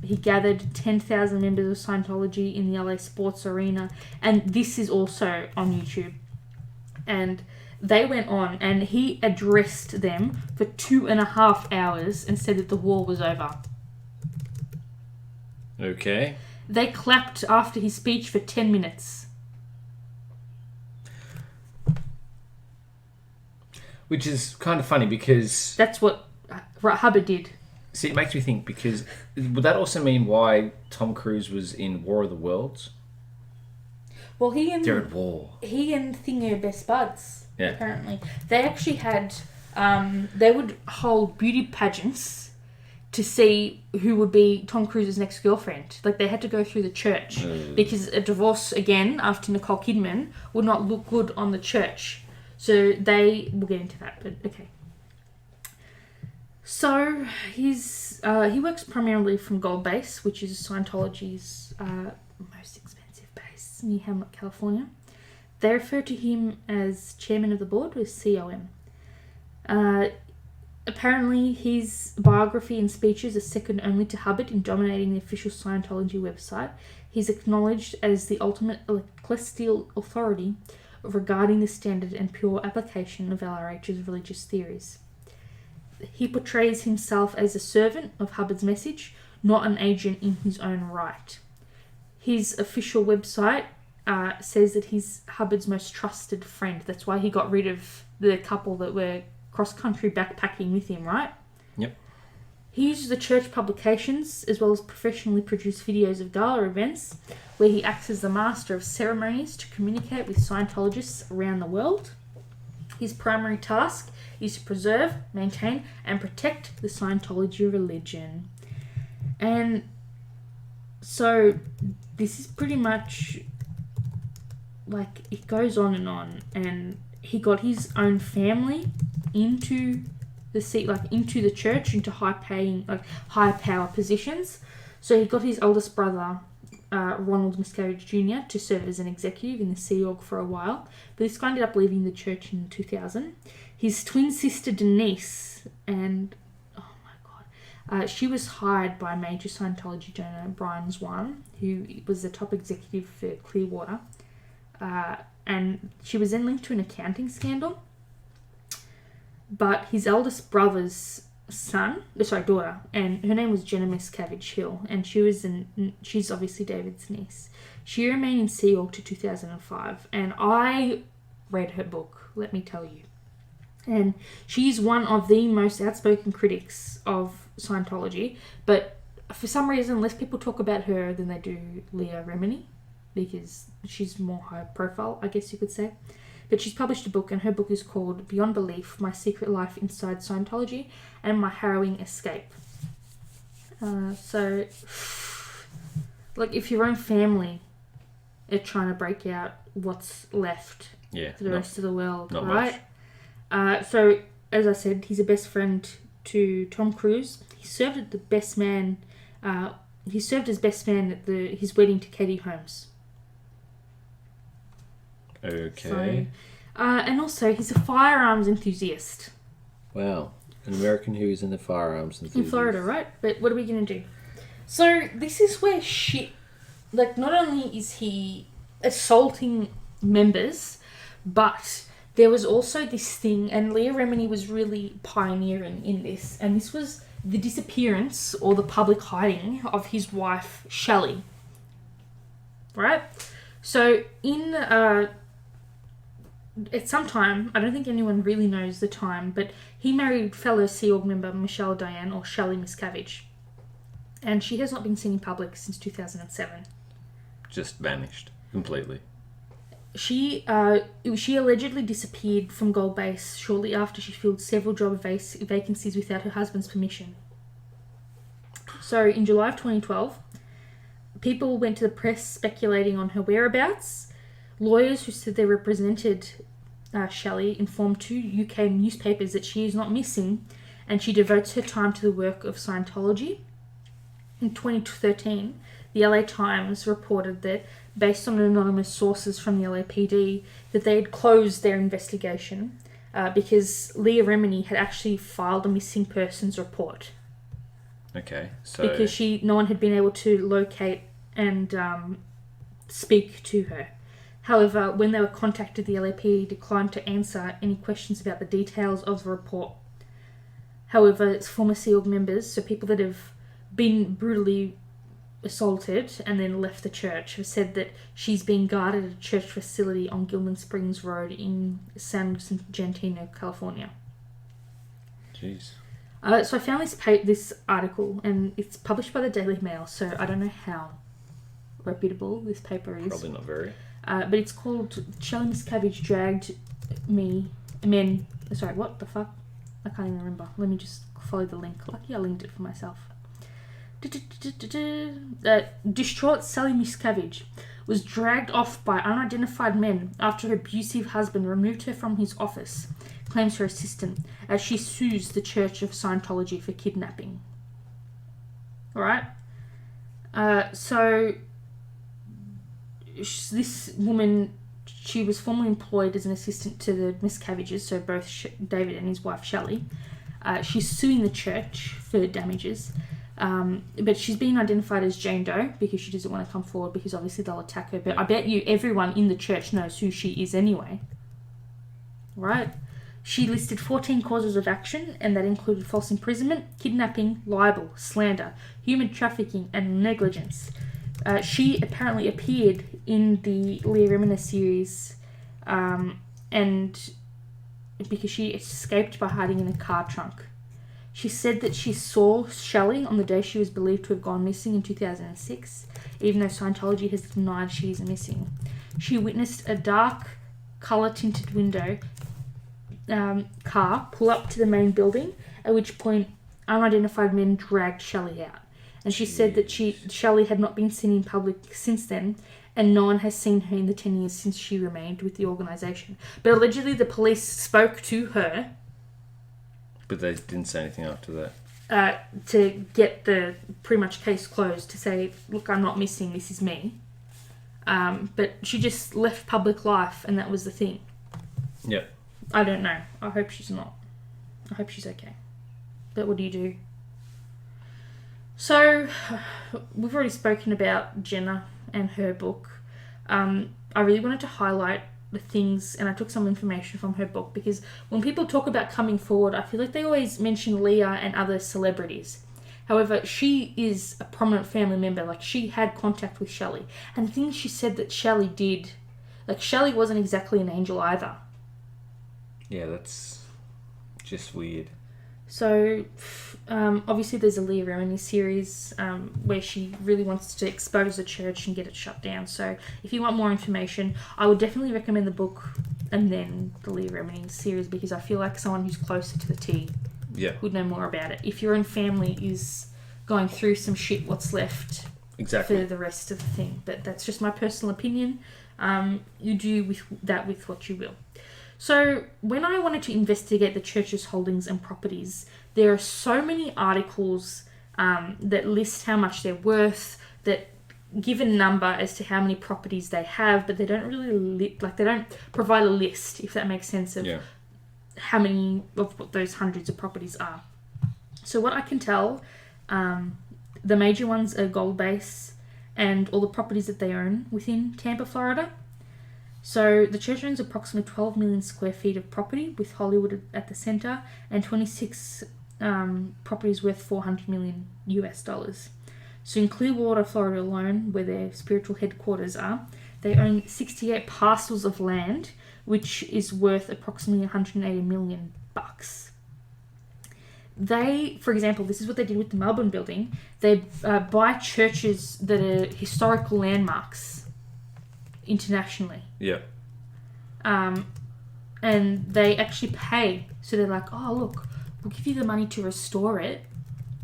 S1: He gathered 10,000 members of Scientology in the LA sports arena, and this is also on YouTube. And they went on, and he addressed them for 2.5 hours and said that the war was over.
S2: Okay.
S1: They clapped after his speech for 10 minutes.
S2: Which is kind of funny because...
S1: That's what Hubbard did.
S2: See, it makes me think, because would that also mean why Tom Cruise was in War of the Worlds?
S1: Well,
S2: they're at war.
S1: He and Thingy are best buds,
S2: Yeah.
S1: apparently. They actually had... they would hold beauty pageants to see who would be Tom Cruise's next girlfriend. Like, they had to go through the church because a divorce, again, after Nicole Kidman, would not look good on the church. So we'll get into that, but okay. So he works primarily from Gold Base, which is Scientology's most expensive base near Hamlet, California. They refer to him as chairman of the board, or COM. Apparently, his biography and speeches are second only to Hubbard in dominating the official Scientology website. He's acknowledged as the ultimate ecclesial authority regarding the standard and pure application of LRH's religious theories. He portrays himself as a servant of Hubbard's message, not an agent in his own right. His official website says that he's Hubbard's most trusted friend. That's why he got rid of the couple that were cross-country backpacking with him, right?
S2: Yep.
S1: He uses the church publications as well as professionally produced videos of gala events where he acts as the master of ceremonies to communicate with Scientologists around the world. His primary task is to preserve, maintain, and protect the Scientology religion. And so this is pretty much like it goes on, and he got his own family into the seat, like into the church, into high power positions. So he got his oldest brother, Ronald Miscavage Jr., to serve as an executive in the Sea Org for a while, but this guy ended up leaving the church in 2000. His twin sister Denise, and oh my god, she was hired by major Scientology donor Brian Zwan, who was the top executive for Clearwater, and she was then linked to an accounting scandal. But his eldest brother's daughter, and her name was Jenna Miscavige Hill, and she's obviously David's niece. She remained in Sea Org to 2005, and I read her book, let me tell you. And she's one of the most outspoken critics of Scientology, but for some reason less people talk about her than they do Leah Remini, because she's more high profile, I guess you could say. But she's published a book, and her book is called Beyond Belief, My Secret Life Inside Scientology and My Harrowing Escape. So, like, if your own family are trying to break out what's left for the rest of the world, right? So, as I said, he's a best friend to Tom Cruise. He served as best man at his wedding to Katie Holmes.
S2: Okay.
S1: So, and also, he's a firearms enthusiast.
S2: Wow. An American who is in the firearms enthusiast.
S1: In Florida, right? But what are we going to do? So, this is where like, not only is he assaulting members, but there was also this thing, and Leah Remini was really pioneering in this, and this was the disappearance or the public hiding of his wife, Shelley. Right? So, at some time, I don't think anyone really knows the time, but he married fellow Sea Org member Michelle Diane, or Shelley Miscavige. and she has not been seen in public since 2007.
S2: Just vanished completely.
S1: She allegedly disappeared from Gold Base shortly after she filled several job vacancies without her husband's permission. So in July of 2012, people went to the press speculating on her whereabouts. Lawyers who said they represented Shelley informed 2 UK newspapers that she is not missing and she devotes her time to the work of Scientology. In 2013, the LA Times reported that, based on anonymous sources from the LAPD, that they had closed their investigation because Leah Remini had actually filed a missing persons report.
S2: Okay, so...
S1: Because no one had been able to locate and speak to her. However, when they were contacted, the LAPD declined to answer any questions about the details of the report. However, it's former Sea Org members, so people that have been brutally assaulted and then left the church, have said that she's being guarded at a church facility on Gilman Springs Road in San Jacinto, California.
S2: Jeez.
S1: So I found this article, and it's published by the Daily Mail, so I don't know how reputable this paper is.
S2: Probably not very.
S1: But it's called Shelley Miscavage Dragged Men. Sorry, what the fuck? I can't even remember. Let me just follow the link. Lucky I linked it for myself. Distraught Sally Miscavige was dragged off by unidentified men after her abusive husband removed her from his office, claims her assistant, as she sues the Church of Scientology for kidnapping. Alright? So this woman, she was formerly employed as an assistant to the Miscavages, so both David and his wife Shelley. She's suing the church for damages, but she's been identified as Jane Doe because she doesn't want to come forward because obviously they'll attack her. But I bet you everyone in the church knows who she is anyway. Right? She listed 14 causes of action, and that included false imprisonment, kidnapping, libel, slander, human trafficking, and negligence. She apparently appeared in the Leah Remini series, and because she escaped by hiding in a car trunk. She said that she saw Shelley on the day she was believed to have gone missing in 2006, even though Scientology has denied she is missing. She witnessed a dark, colour-tinted window car pull up to the main building, at which point unidentified men dragged Shelley out. And she said that Shelley had not been seen in public since then, and no one has seen her in the 10 years since she remained with the organisation. But allegedly the police spoke to her.
S2: But they didn't say anything after that.
S1: To get the pretty much case closed, to say, look, I'm not missing, this is me. But she just left public life, and that was the thing.
S2: Yep.
S1: I don't know. I hope she's not. I hope she's okay. But what do you do? So, we've already spoken about Jenna and her book. I really wanted to highlight the things, and I took some information from her book, because when people talk about coming forward, I feel like they always mention Leah and other celebrities. However, she is a prominent family member. Like, she had contact with Shelley. And the things she said that Shelley did, like, Shelley wasn't exactly an angel either.
S2: Yeah, that's just weird.
S1: So, obviously there's a Leah Remini series where she really wants to expose the church and get it shut down. So, if you want more information, I would definitely recommend the book and then the Leah Remini series, because I feel like someone who's closer to the tea would know more about it. If your own family is going through some shit, what's left for the rest of the thing. But that's just my personal opinion. You do with what you will. So, when I wanted to investigate the church's holdings and properties, there are so many articles that list how much they're worth, that give a number as to how many properties they have, but they don't really they don't provide a list, if that makes sense, of how many of what those hundreds of properties are. So, what I can tell, the major ones are Gold Base and all the properties that they own within Tampa, Florida. So the church owns approximately 12 million square feet of property, with Hollywood at the center, and 26 properties worth $400 million US. So in Clearwater, Florida alone, where their spiritual headquarters are, they own 68 parcels of land, which is worth approximately $180 million. They, for example, this is what they did with the Melbourne building. They buy churches that are historical landmarks internationally.
S2: Yeah.
S1: And they actually pay. So they're like, oh, look, we'll give you the money to restore it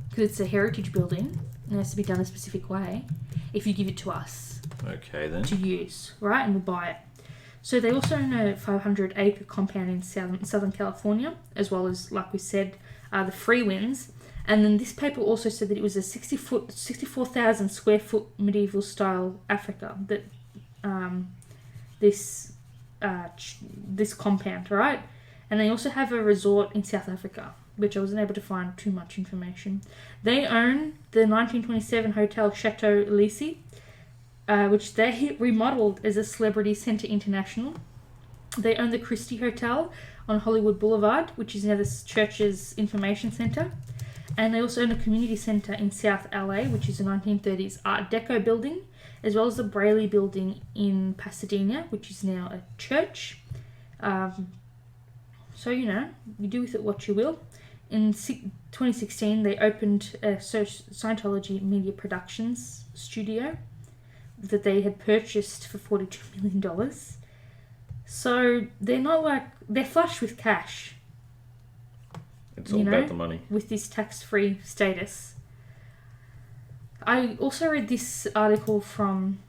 S1: because it's a heritage building and it has to be done a specific way if you give it to us.
S2: Okay, then.
S1: To use, right? And we'll buy it. So they also own a 500-acre compound in Southern California, as well as, like we said, the Free Winds. And then this paper also said that it was a 64,000 square foot medieval style Africa that this compound, right? And they also have a resort in South Africa, which I wasn't able to find too much information. They own the 1927 Hotel Chateau Litsy, which they remodeled as a Celebrity Centre International. They own the Christie Hotel on Hollywood Boulevard, which is now the church's information centre. And they also own a community centre in South LA, which is a 1930s Art Deco building, as well as the Braille building in Pasadena, which is now a church. So, you know, you do with it what you will. In 2016, they opened a Scientology Media Productions studio that they had purchased for $42 million. So they're not like, they're flush with cash.
S2: It's all about the money.
S1: With this tax-free status. I also read this article from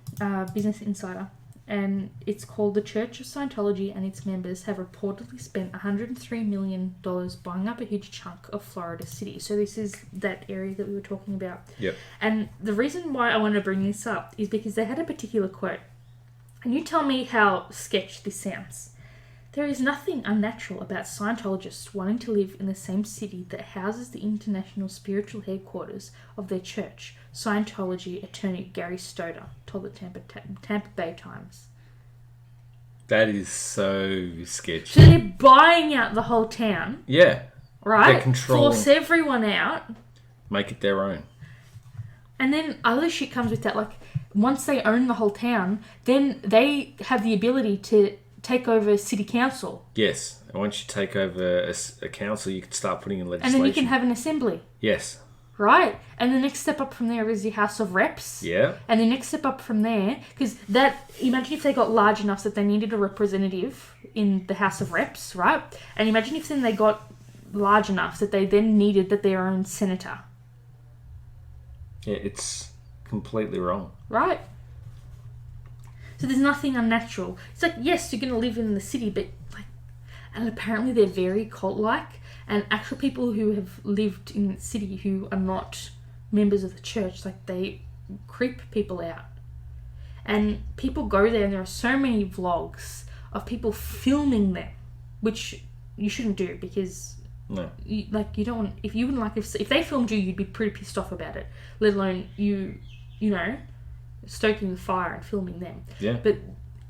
S1: Business Insider, and it's called The Church of Scientology and its members have reportedly spent $103 million buying up a huge chunk of Florida City. So this is that area that we were talking about.
S2: Yep.
S1: And the reason why I want to bring this up is because they had a particular quote. And you tell me how sketch this sounds. There is nothing unnatural about Scientologists wanting to live in the same city that houses the international spiritual headquarters of their church, Scientology attorney Gary Stoder told the Tampa Bay Times.
S2: That is so sketchy.
S1: So they're buying out the whole town.
S2: Yeah.
S1: Right?
S2: They're controlling.
S1: Force everyone out.
S2: Make it their own.
S1: And then other shit comes with that. Like, once they own the whole town, then they have the ability to take over city council.
S2: Yes. And once you take over a council, you can start putting in legislation.
S1: And then you can have an assembly.
S2: Yes.
S1: Right? And the next step up from there is the House of Reps.
S2: Yeah.
S1: And the next step up from there, because that, imagine if they got large enough that they needed a representative in the House of Reps, right? And imagine if then they got large enough that they then needed their own senator.
S2: Yeah, it's completely wrong.
S1: Right? So there's nothing unnatural. It's like, yes, you're going to live in the city, but like, and apparently they're very cult-like. And actual people who have lived in the city who are not members of the church, like, they creep people out. And people go there and there are so many vlogs of people filming them, which you shouldn't do because
S2: no,
S1: you don't want, if they filmed you, you'd be pretty pissed off about it, let alone you know, stoking the fire and filming them.
S2: Yeah.
S1: But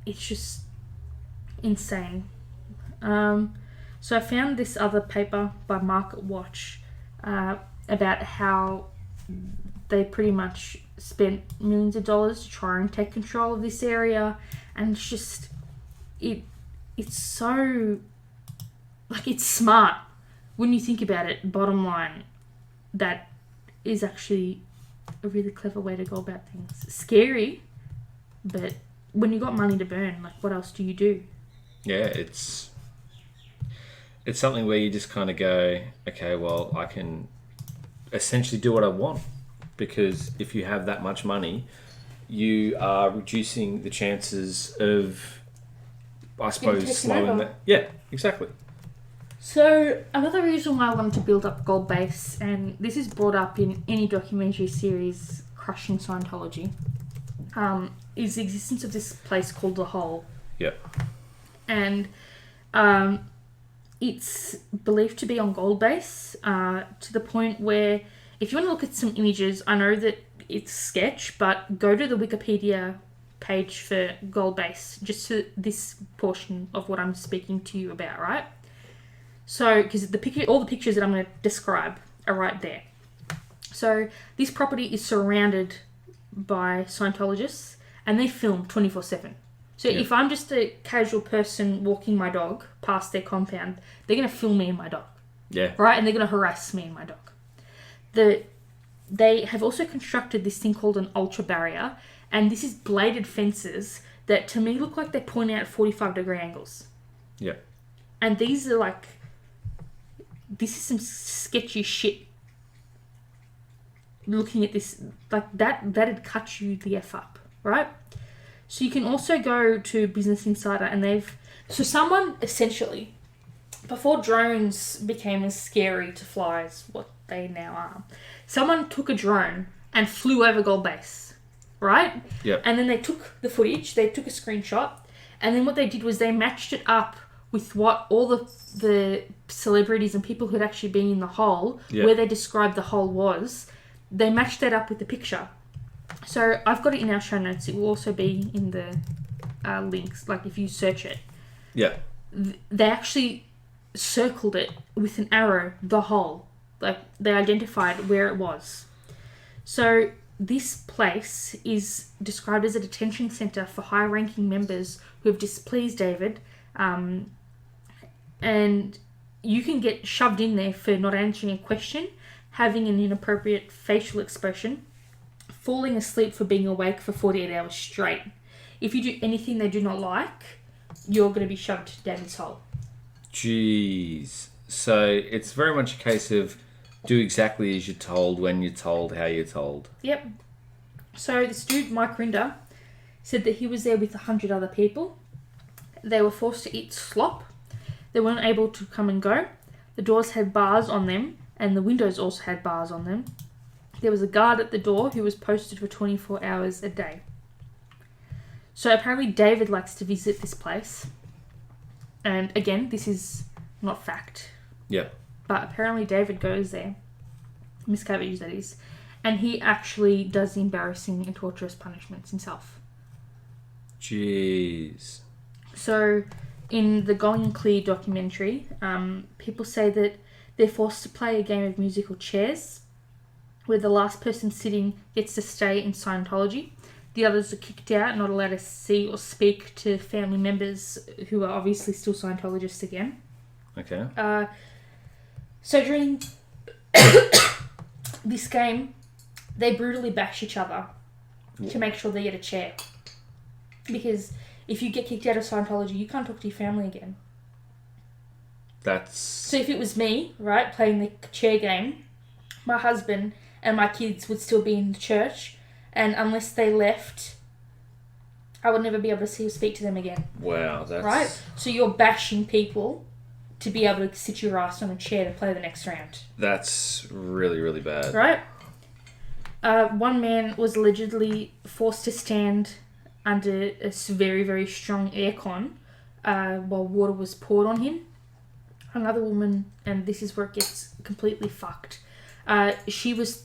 S1: it's just insane. So I found this other paper by Market Watch about how they pretty much spent millions of dollars to try and take control of this area, and it's just it's so, like, it's smart when you think about it. Bottom line, that is actually a really clever way to go about things. Scary, but when you got money to burn, like, what else do you do?
S2: Yeah, it's something where you just kind of go, okay, well, I can essentially do what I want, because if you have that much money, you are reducing the chances of, I suppose, slowing that. Yeah, exactly.
S1: So another reason why I wanted to build up Gold Base, and this is brought up in any documentary series crushing Scientology, is the existence of this place called The Hole.
S2: Yeah.
S1: And it's believed to be on Gold Base, to the point where, if you want to look at some images, I know that it's sketch, but go to the Wikipedia page for Gold Base, just to this portion of what I'm speaking to you about, right? So, because all the pictures that I'm going to describe are right there. So, this property is surrounded by Scientologists, and they film 24/7. So, if I'm just a casual person walking my dog past their compound, they're going to film me and my dog.
S2: Yeah.
S1: Right? And they're going to harass me and my dog. They have also constructed this thing called an ultra barrier, and this is bladed fences that to me look like they point out at 45-degree angles.
S2: Yeah.
S1: And these are like, this is some sketchy shit. Looking at this, like that'd cut you the F up, right? So you can also go to Business Insider and someone essentially, before drones became as scary to fly as what they now are, someone took a drone and flew over Gold Base, right?
S2: Yep.
S1: And then they took the footage, they took a screenshot, and then what they did was they matched it up with what all the celebrities and people who had actually been in the hole, where they described the hole was. They matched that up with the picture. So I've got it in our show notes. It will also be in the links, like if you search it.
S2: Yeah.
S1: They actually circled it with an arrow, the hole. Like they identified where it was. So this place is described as a detention centre for high-ranking members who have displeased David. And you can get shoved in there for not answering a question, having an inappropriate facial expression, falling asleep for being awake for 48 hours straight. If you do anything they do not like, you're going to be shoved down this hole.
S2: Jeez. So it's very much a case of do exactly as you're told, when you're told, how you're told.
S1: Yep. So this dude, Mike Rinder, said that he was there with 100 other people. They were forced to eat slop. They weren't able to come and go. The doors had bars on them, and the windows also had bars on them. There was a guard at the door who was posted for 24 hours a day. So apparently David likes to visit this place. And again, this is not fact.
S2: Yep.
S1: But apparently David goes there. Miscavage, that is. And he actually does embarrassing and torturous punishments himself.
S2: Jeez.
S1: So in the Going Clear documentary, people say that they're forced to play a game of musical chairs where the last person sitting gets to stay in Scientology. The others are kicked out, not allowed to see or speak to family members who are obviously still Scientologists again.
S2: Okay.
S1: So during this game, they brutally bash each other to make sure they get a chair. Because if you get kicked out of Scientology, you can't talk to your family again. So if it was me, right, playing the chair game, my husband and my kids would still be in the church, and unless they left, I would never be able to see or speak to them again.
S2: Wow, that's...
S1: Right? So you're bashing people to be able to sit your ass on a chair to play the next round.
S2: That's really, really bad.
S1: Right? One man was allegedly forced to stand under a very, very strong aircon while water was poured on him. Another woman, and this is where it gets completely fucked, she was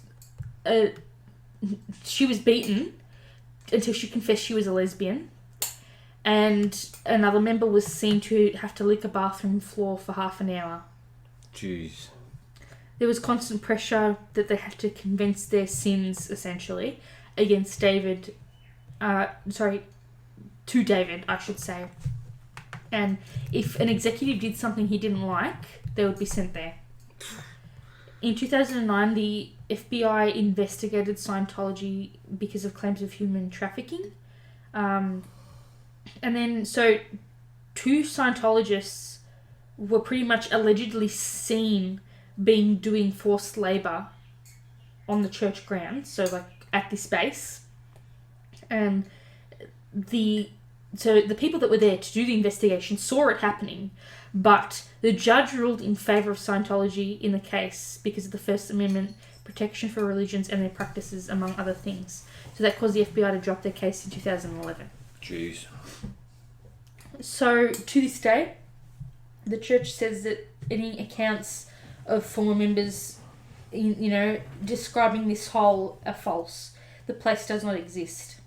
S1: beaten until she confessed she was a lesbian, and another member was seen to have to lick a bathroom floor for half an hour.
S2: Jeez.
S1: There was constant pressure that they had to convince their sins, essentially, against David. To David, I should say. And if an executive did something he didn't like, they would be sent there. In 2009, the FBI investigated Scientology because of claims of human trafficking. And then, so, 2 Scientologists were pretty much allegedly seen doing forced labour on the church grounds, so like at this base. And the people that were there to do the investigation saw it happening, but the judge ruled in favour of Scientology in the case because of the First Amendment protection for religions and their practices, among other things. So that caused the FBI to drop their case in 2011.
S2: Jeez.
S1: So to this day, the church says that any accounts of former members, describing this hole are false. The place does not exist.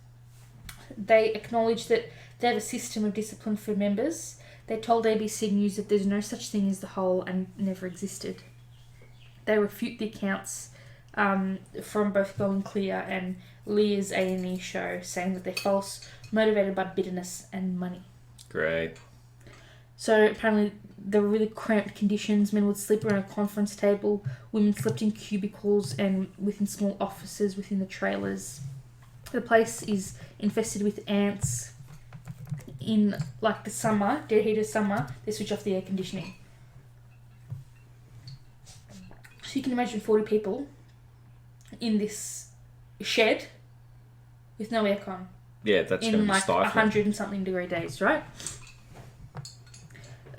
S1: They acknowledge that they have a system of discipline for members. They told ABC News that there's no such thing as the hole and never existed. They refute the accounts from both Going Clear and Leah's A&E show, saying that they're false, motivated by bitterness and money.
S2: Great.
S1: So apparently There were really cramped conditions. Men would sleep around a conference table. Women slept in cubicles and within small offices within the trailers. The place is infested with ants. In like the summer, dead heat of summer, they switch off the air conditioning. So you can imagine 40 people in this shed with no aircon.
S2: Yeah, that's going to
S1: in
S2: be
S1: like
S2: stifling.
S1: 100 and something degree days, right?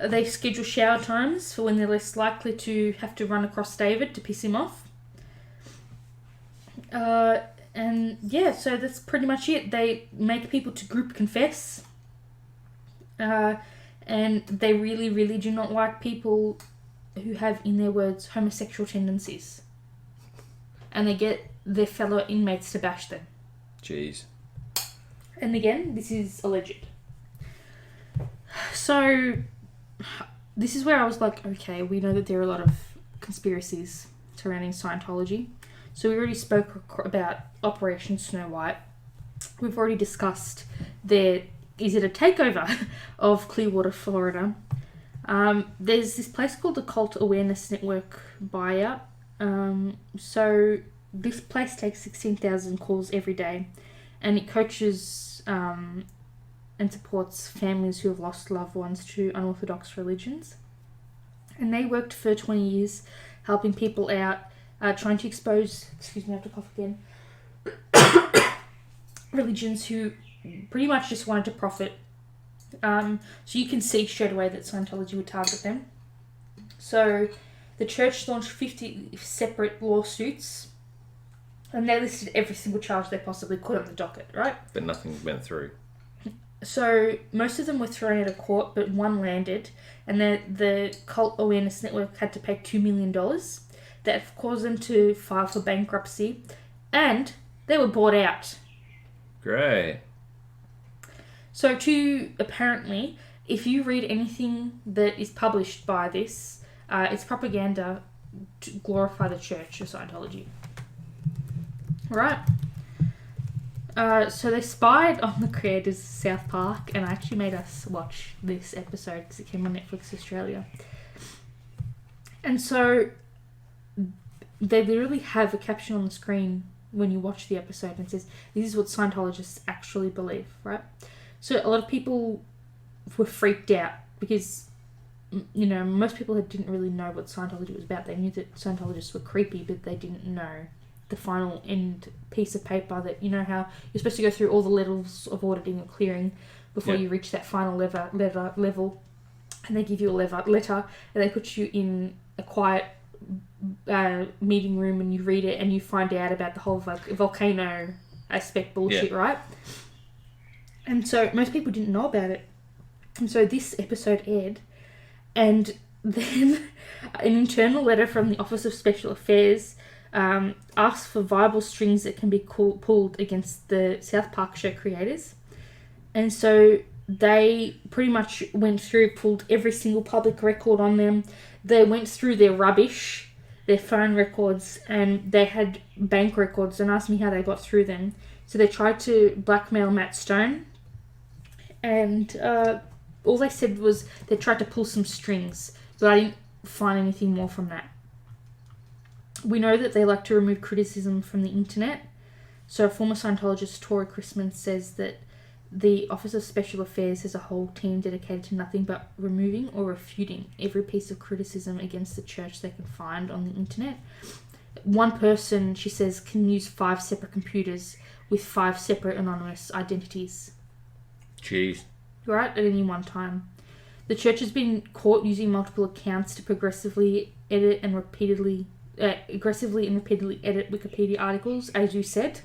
S1: They schedule shower times for when they're less likely to have to run across David to piss him off. And yeah, so that's pretty much it. They make people to group confess. And they really, really do not like people who have, in their words, homosexual tendencies. And they get their fellow inmates to bash them.
S2: Jeez.
S1: And again, this is alleged. So, this is where I was like, okay, we know that there are a lot of conspiracies surrounding Scientology. So we already spoke about Operation Snow White. We've already discussed is it a takeover of Clearwater, Florida. There's this place called the Cult Awareness Network buyout. So this place takes 16,000 calls every day, and it coaches and supports families who have lost loved ones to unorthodox religions. And they worked for 20 years helping people out, trying to expose, excuse me, I have to cough again, religions who pretty much just wanted to profit. So you can see straight away that Scientology would target them. So the church launched 50 separate lawsuits, and they listed every single charge they possibly could on the docket, right?
S2: But nothing went through.
S1: So most of them were thrown out of court, but one landed, and the Cult Awareness Network had to pay $2 million. That caused them to file for bankruptcy, and they were bought out.
S2: Great.
S1: So apparently, if you read anything that is published by this, it's propaganda to glorify the Church of Scientology. Right? So they spied on the creators of South Park, and I actually made us watch this episode because it came on Netflix Australia. And so they literally have a caption on the screen when you watch the episode and it says, this is what Scientologists actually believe, right? So a lot of people were freaked out because, you know, most people didn't really know what Scientology was about. They knew that Scientologists were creepy, but they didn't know the final end piece of paper that, you know, how you're supposed to go through all the levels of auditing and clearing before you reach that final level. And they give you a letter and they put you in a quiet meeting room and you read it and you find out about the whole volcano aspect bullshit, right? And so most people didn't know about it. And so this episode aired, and then an internal letter from the Office of Special Affairs asked for viable strings that can be pulled against the South Park show creators. And so they pretty much went through, pulled every single public record on them. They went through their rubbish, their phone records, and they had bank records, and asked me how they got through them. So they tried to blackmail Matt Stone, and all they said was they tried to pull some strings, but I didn't find anything more from that. We know that they like to remove criticism from the internet. So former Scientologist Tori Christman says that the Office of Special Affairs has a whole team dedicated to nothing but removing or refuting every piece of criticism against the church they can find on the internet. One person, she says, can use 5 separate computers with 5 separate anonymous identities.
S2: Jeez.
S1: Right, at any one time. The church has been caught using multiple accounts to aggressively and repeatedly edit Wikipedia articles, as you said,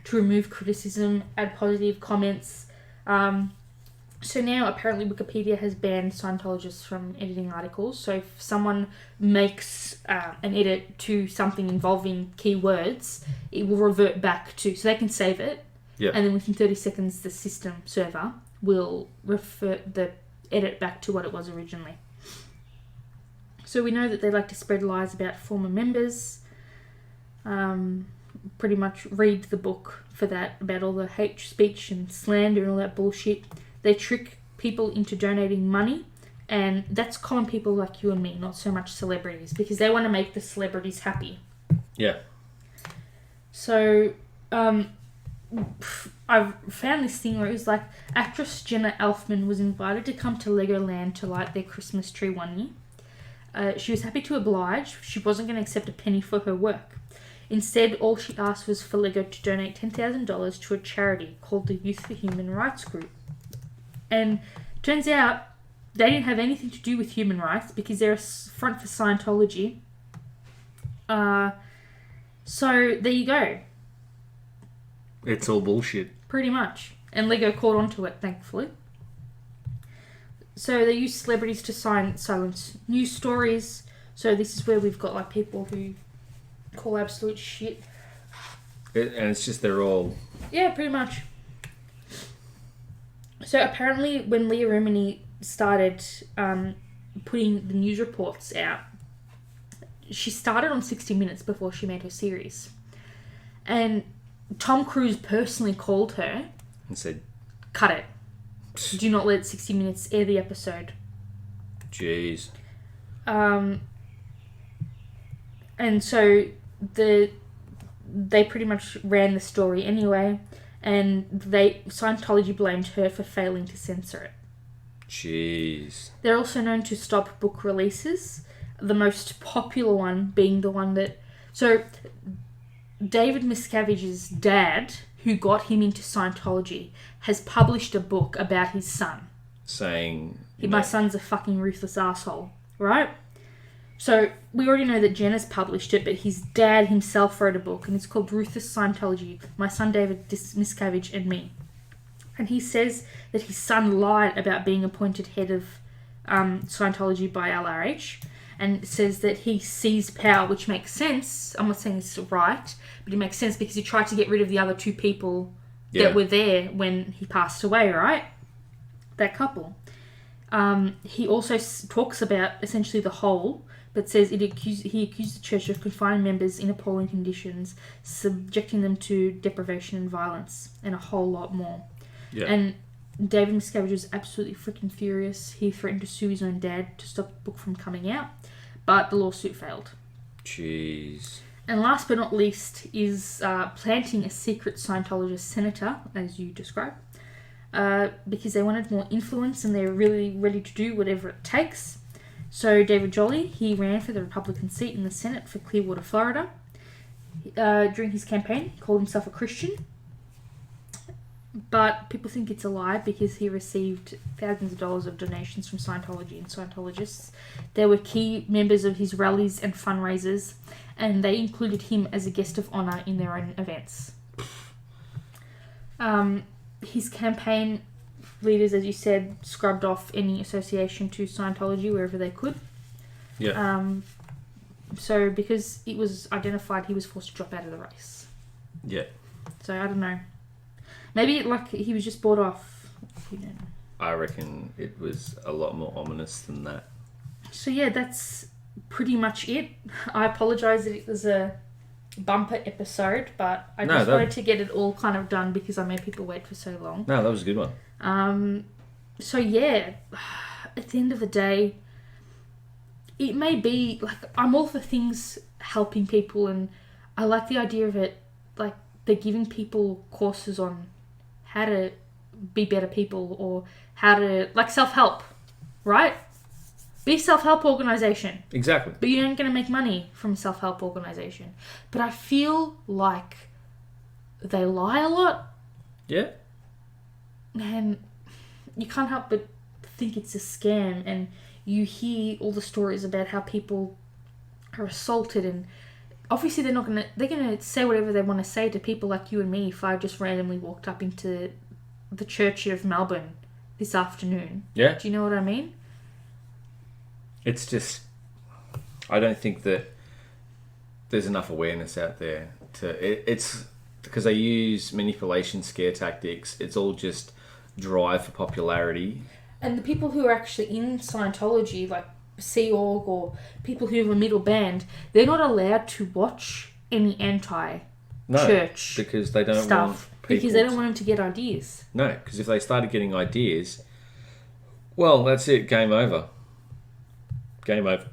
S1: to remove criticism, add positive comments. So now apparently Wikipedia has banned Scientologists from editing articles. So if someone makes an edit to something involving keywords, it will revert back to, so they can save it. Yep. And then within 30 seconds, the system server will revert the edit back to what it was originally. So we know that they like to spread lies about former members. Pretty much read the book for that, about all the hate speech and slander and all that bullshit. They trick people into donating money And that's common people like you and me, not so much celebrities, because they want to make the celebrities happy.
S2: Yeah.
S1: So, I've found this thing where it was like actress Jenna Elfman was invited to come to Legoland to light their Christmas tree one year. She was happy to oblige. She wasn't going to accept a penny for her work. Instead, all she asked was for Lego to donate $10,000 to a charity called the Youth for Human Rights Group. And turns out they didn't have anything to do with human rights because they're a front for Scientology. So there you go.
S2: It's all bullshit.
S1: Pretty much. And Lego caught onto it, thankfully. So they use celebrities to silence news stories. So this is where we've got like people who call absolute shit.
S2: And it's just they're all...
S1: Yeah, pretty much. So apparently when Leah Remini started putting the news reports out, she started on 60 Minutes before she made her series. And Tom Cruise personally called her
S2: and said,
S1: cut it. Do not let 60 Minutes air the episode.
S2: Jeez.
S1: And so they pretty much ran the story anyway, and Scientology blamed her for failing to censor it.
S2: Jeez.
S1: They're also known to stop book releases, the most popular one being the one that... So, David Miscavage's dad, who got him into Scientology, has published a book about his son.
S2: Saying...
S1: My son's a fucking ruthless asshole, right? So, we already know that Jenna's published it, but his dad himself wrote a book, and it's called Ruthless Scientology, My Son David Miscavage and Me. And he says that his son lied about being appointed head of Scientology by LRH, and says that he seized power, which makes sense. I'm not saying it's right, but it makes sense because he tried to get rid of the other two people that were there when he passed away, right? That couple. He also talks about essentially the whole, but says he accused the church of confining members in appalling conditions, subjecting them to deprivation and violence, and a whole lot more.
S2: Yeah.
S1: And David Miscavige was absolutely freaking furious. He threatened to sue his own dad to stop the book from coming out, but the lawsuit failed.
S2: Jeez.
S1: And last but not least is planting a secret Scientologist senator, as you described, because they wanted more influence and they're really ready to do whatever it takes. So David Jolly, he ran for the Republican seat in the Senate for Clearwater, Florida. During his campaign, he called himself a Christian. But people think it's a lie because he received thousands of dollars of donations from Scientology and Scientologists. They were key members of his rallies and fundraisers, and they included him as a guest of honour in their own events. His campaign leaders, as you said, scrubbed off any association to Scientology wherever they could.
S2: Yeah.
S1: So because it was identified, he was forced to drop out of the race.
S2: Yeah.
S1: So I don't know. Maybe like he was just bought off. You know.
S2: I reckon it was a lot more ominous than that.
S1: So yeah, that's pretty much it. I apologise that it was a bumper episode, but I wanted to get it all kind of done because I made people wait for so long.
S2: No, that was a good one.
S1: So yeah, at the end of the day, it may be like I'm all for things helping people, and I like the idea of it. Like they're giving people courses on how to be better people or how to like self-help, right? Be a self-help organisation.
S2: Exactly.
S1: But you ain't going to make money from a self-help organisation. But I feel like they lie a lot.
S2: Yeah.
S1: And you can't help but think it's a scam. And you hear all the stories about how people are assaulted. And obviously they're going to say whatever they want to say to people like you and me if I just randomly walked up into the Church of Melbourne this afternoon.
S2: Yeah.
S1: Do you know what I mean?
S2: It's just, I don't think that there's enough awareness out there it's because they use manipulation, scare tactics. It's all just drive for popularity. And
S1: the people who are actually in Scientology, like Sea Org or people who have a middle band, they're not allowed to watch any anti-church
S2: because they don't
S1: stuff
S2: want people
S1: because they don't want them to get ideas.
S2: No, because if they started getting ideas, well, that's it, game over. game over.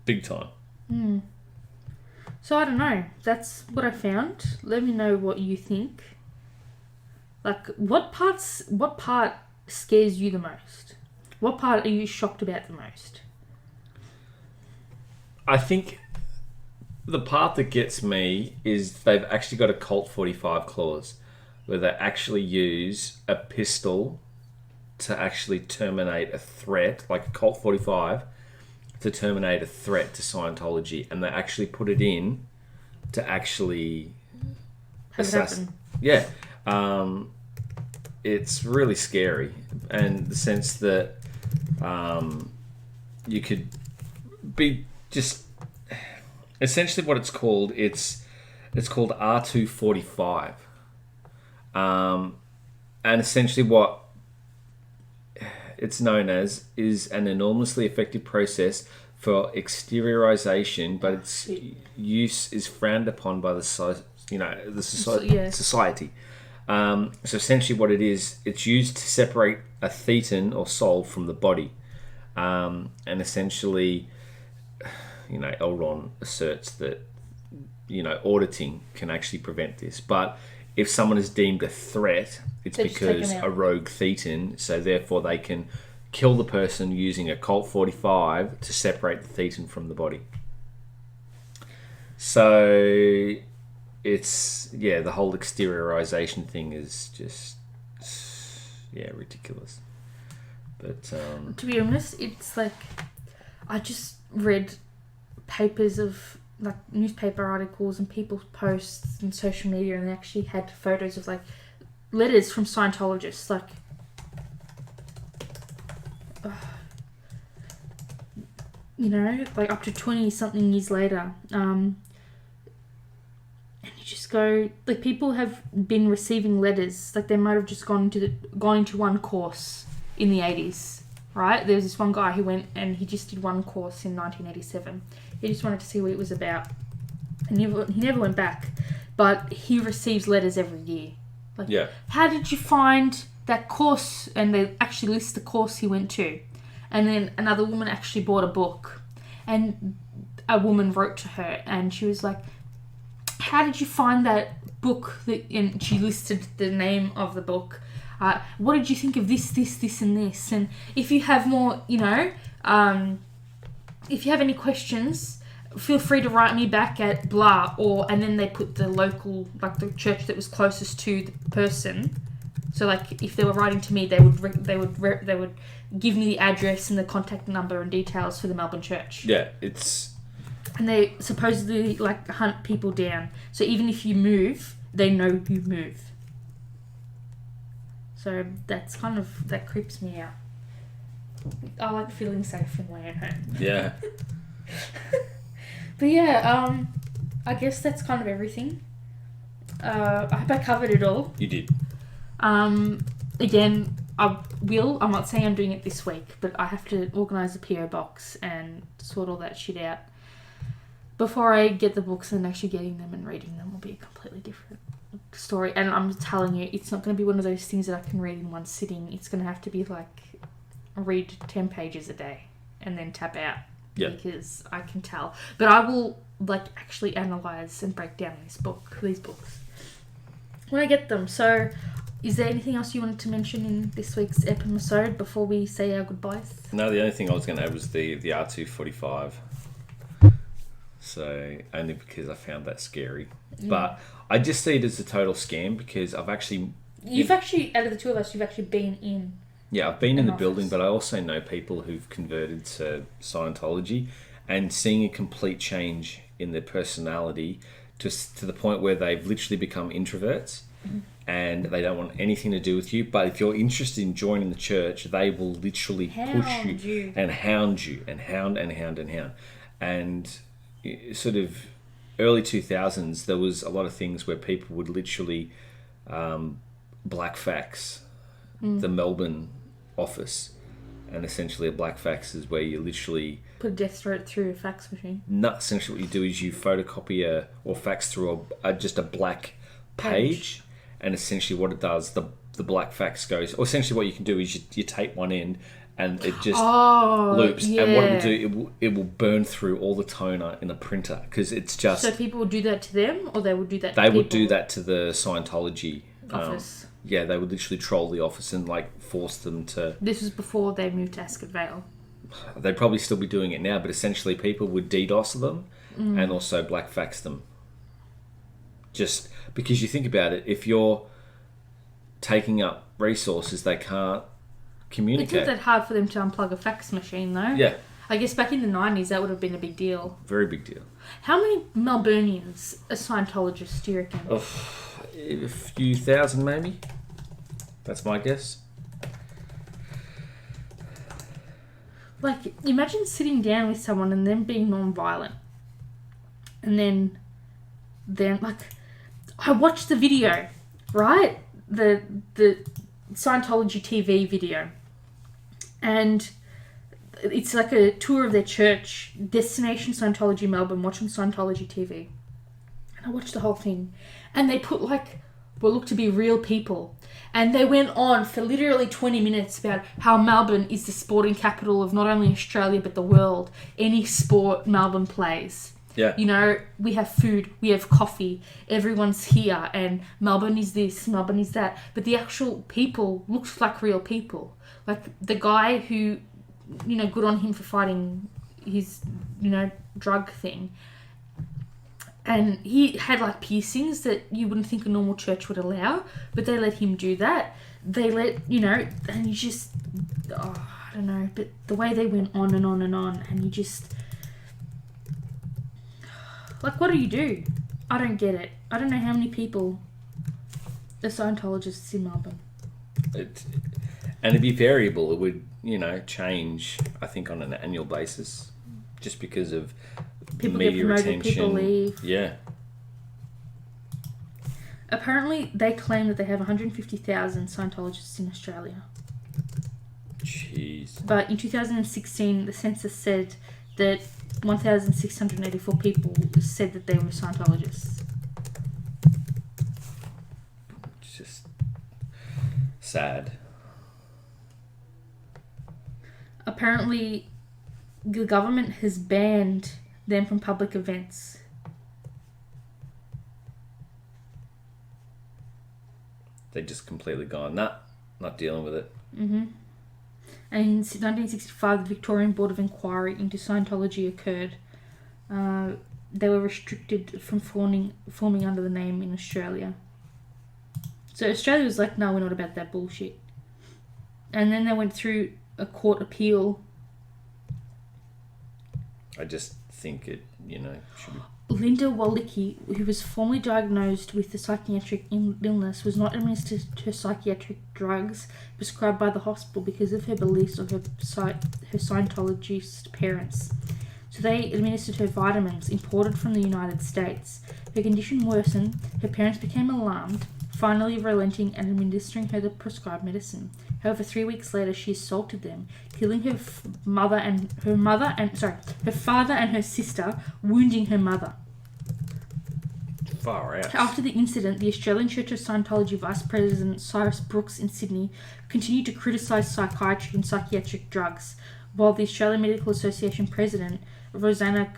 S2: Big time.
S1: So I don't know. That's what I found. Let me know what you think. Like, what part scares you the most? What part are you shocked about the most?
S2: I think the part that gets me is they've actually got a Colt 45 clause where they actually use a pistol to actually terminate a threat, like a Colt 45, to terminate a threat to Scientology, and they actually put it in to actually assassinate. Yeah, it's really scary, and the sense that you could be just essentially what it's called. It's called R245, and essentially what it's known as is an enormously effective process for exteriorization, but its use is frowned upon by the society. So essentially what it is, it's used to separate a thetan or soul from the body. And essentially, L. Ron asserts that, auditing can actually prevent this. But if someone is deemed a threat, it's because a rogue thetan, so therefore they can kill the person using a Colt 45 to separate the thetan from the body. So it's, the whole exteriorization thing is just, ridiculous. But
S1: to be honest, it's like, I just read papers of like newspaper articles and people's posts and social media, and they actually had photos of like letters from Scientologists, like like up to 20 something years later, and you just go, like, people have been receiving letters, like they might have just gone to one course in the 80s, right? There was this one guy who went and he just did one course in 1987. He just wanted to see what it was about, and he never went back, but he receives letters every year. Like, how did you find that course? And they actually list the course he went to. And then another woman actually bought a book, and a woman wrote to her, and she was like, how did you find that book? And she listed the name of the book. What did you think of this, and this? And if you have more, if you have any questions, feel free to write me back at blah, and then they put the local, like the church that was closest to the person. So like if they were writing to me, they would give me the address and the contact number and details for the Melbourne church.
S2: Yeah,
S1: and they supposedly like hunt people down. So even if you move, they know you move. So that's that creeps me out. I like feeling safe in my own home. Yeah. But I guess that's kind of everything. I hope I covered it all.
S2: You did.
S1: Again, I'm not saying I'm doing it this week, but I have to organise a PO box and sort all that shit out. Before I get the books, and actually getting them and reading them will be a completely different story. And I'm telling you, it's not going to be one of those things that I can read in one sitting. It's going to have to be like, read 10 pages a day and then tap out. Yeah. Because I can tell. But I will actually analyse and break down these books when I get them. So is there anything else you wanted to mention in this week's episode before we say our goodbyes?
S2: No, the only thing I was going to add was the R245. So only because I found that scary. But I just see it as a total scam because I've actually...
S1: out of the two of us, you've actually been in...
S2: Yeah, I've been in the building, but I also know people who've converted to Scientology and seeing a complete change in their personality to the point where they've literally become introverts and they don't want anything to do with you. But if you're interested in joining the church, they will literally push you and hound you and hound. And sort of early 2000s, there was a lot of things where people would literally black fax the Melbourne office, and essentially a black fax is where you literally
S1: put a death threat through a fax machine.
S2: No, essentially what you do is you photocopy or fax through just a black page, and essentially what it does, the black fax goes, or essentially what you can do is you tape one end and it just
S1: Oh,
S2: loops.
S1: yeah.
S2: And what it will do, it will burn through all the toner in a printer because it's just.
S1: So people would do that to them, or they would do that to
S2: They
S1: people?
S2: would do that to the Scientology
S1: Office.
S2: Yeah, they would literally troll the office and like force them to.
S1: This was before they moved to Ascot Vale.
S2: They'd probably still be doing it now, but essentially people would DDoS them and also black fax them. Just because you think about it, if you're taking up resources, they can't communicate.
S1: It's not that hard for them to unplug a fax machine, though.
S2: Yeah.
S1: I guess back in the 90s, that would have been a big deal.
S2: Very big deal.
S1: How many Melburnians are Scientologists, do you reckon?
S2: A few thousand, maybe. That's my guess.
S1: Like, imagine sitting down with someone and them being non-violent. And then like, I watched the video, right? The Scientology TV video. And it's like a tour of their church, Destination Scientology Melbourne, watching Scientology TV. And I watched the whole thing. And they put like what looked to be real people. And they went on for literally 20 minutes about how Melbourne is the sporting capital of not only Australia but the world. Any sport Melbourne plays.
S2: Yeah.
S1: You know, we have food, we have coffee, everyone's here, and Melbourne is this, Melbourne is that. But the actual people looked like real people. Like the guy who, you know, good on him for fighting his, you know, drug thing. And he had like piercings that you wouldn't think a normal church would allow, but they let him do that. They let, you know, and you just, I don't know, but the way they went on and on and on, and you just, like, what do you do? I don't get it. I don't know how many people are Scientologists in Melbourne.
S2: And it'd be variable. It would, you know, change, I think, on an annual basis, just because of
S1: People
S2: media
S1: get promoted,
S2: attention.
S1: people leave.
S2: Yeah.
S1: Apparently, they claim that they have 150,000 Scientologists in Australia.
S2: Jeez.
S1: But in 2016, the census said that 1,684 people said that they were Scientologists.
S2: It's just sad.
S1: Apparently, the government has banned them from public events.
S2: They just completely gone, nah, not dealing with it.
S1: Mm-hmm. And in 1965, the Victorian Board of Inquiry into Scientology occurred. They were restricted from forming under the name in Australia. So Australia was like, no, we're not about that bullshit. And then they went through a court appeal. I
S2: just think it, you know, should be...
S1: Linda Walicki, who was formerly diagnosed with a psychiatric illness, was not administered her psychiatric drugs prescribed by the hospital because of her beliefs of her Scientologist parents. So they administered her vitamins imported from the United States. Her condition worsened, her parents became alarmed, finally relenting and administering her the prescribed medicine. However, 3 weeks later, she assaulted them, killing her father and her sister, wounding her mother.
S2: Far out.
S1: After the incident, the Australian Church of Scientology Vice President Cyrus Brooks in Sydney continued to criticise psychiatry and psychiatric drugs, while the Australian Medical Association President Rosanna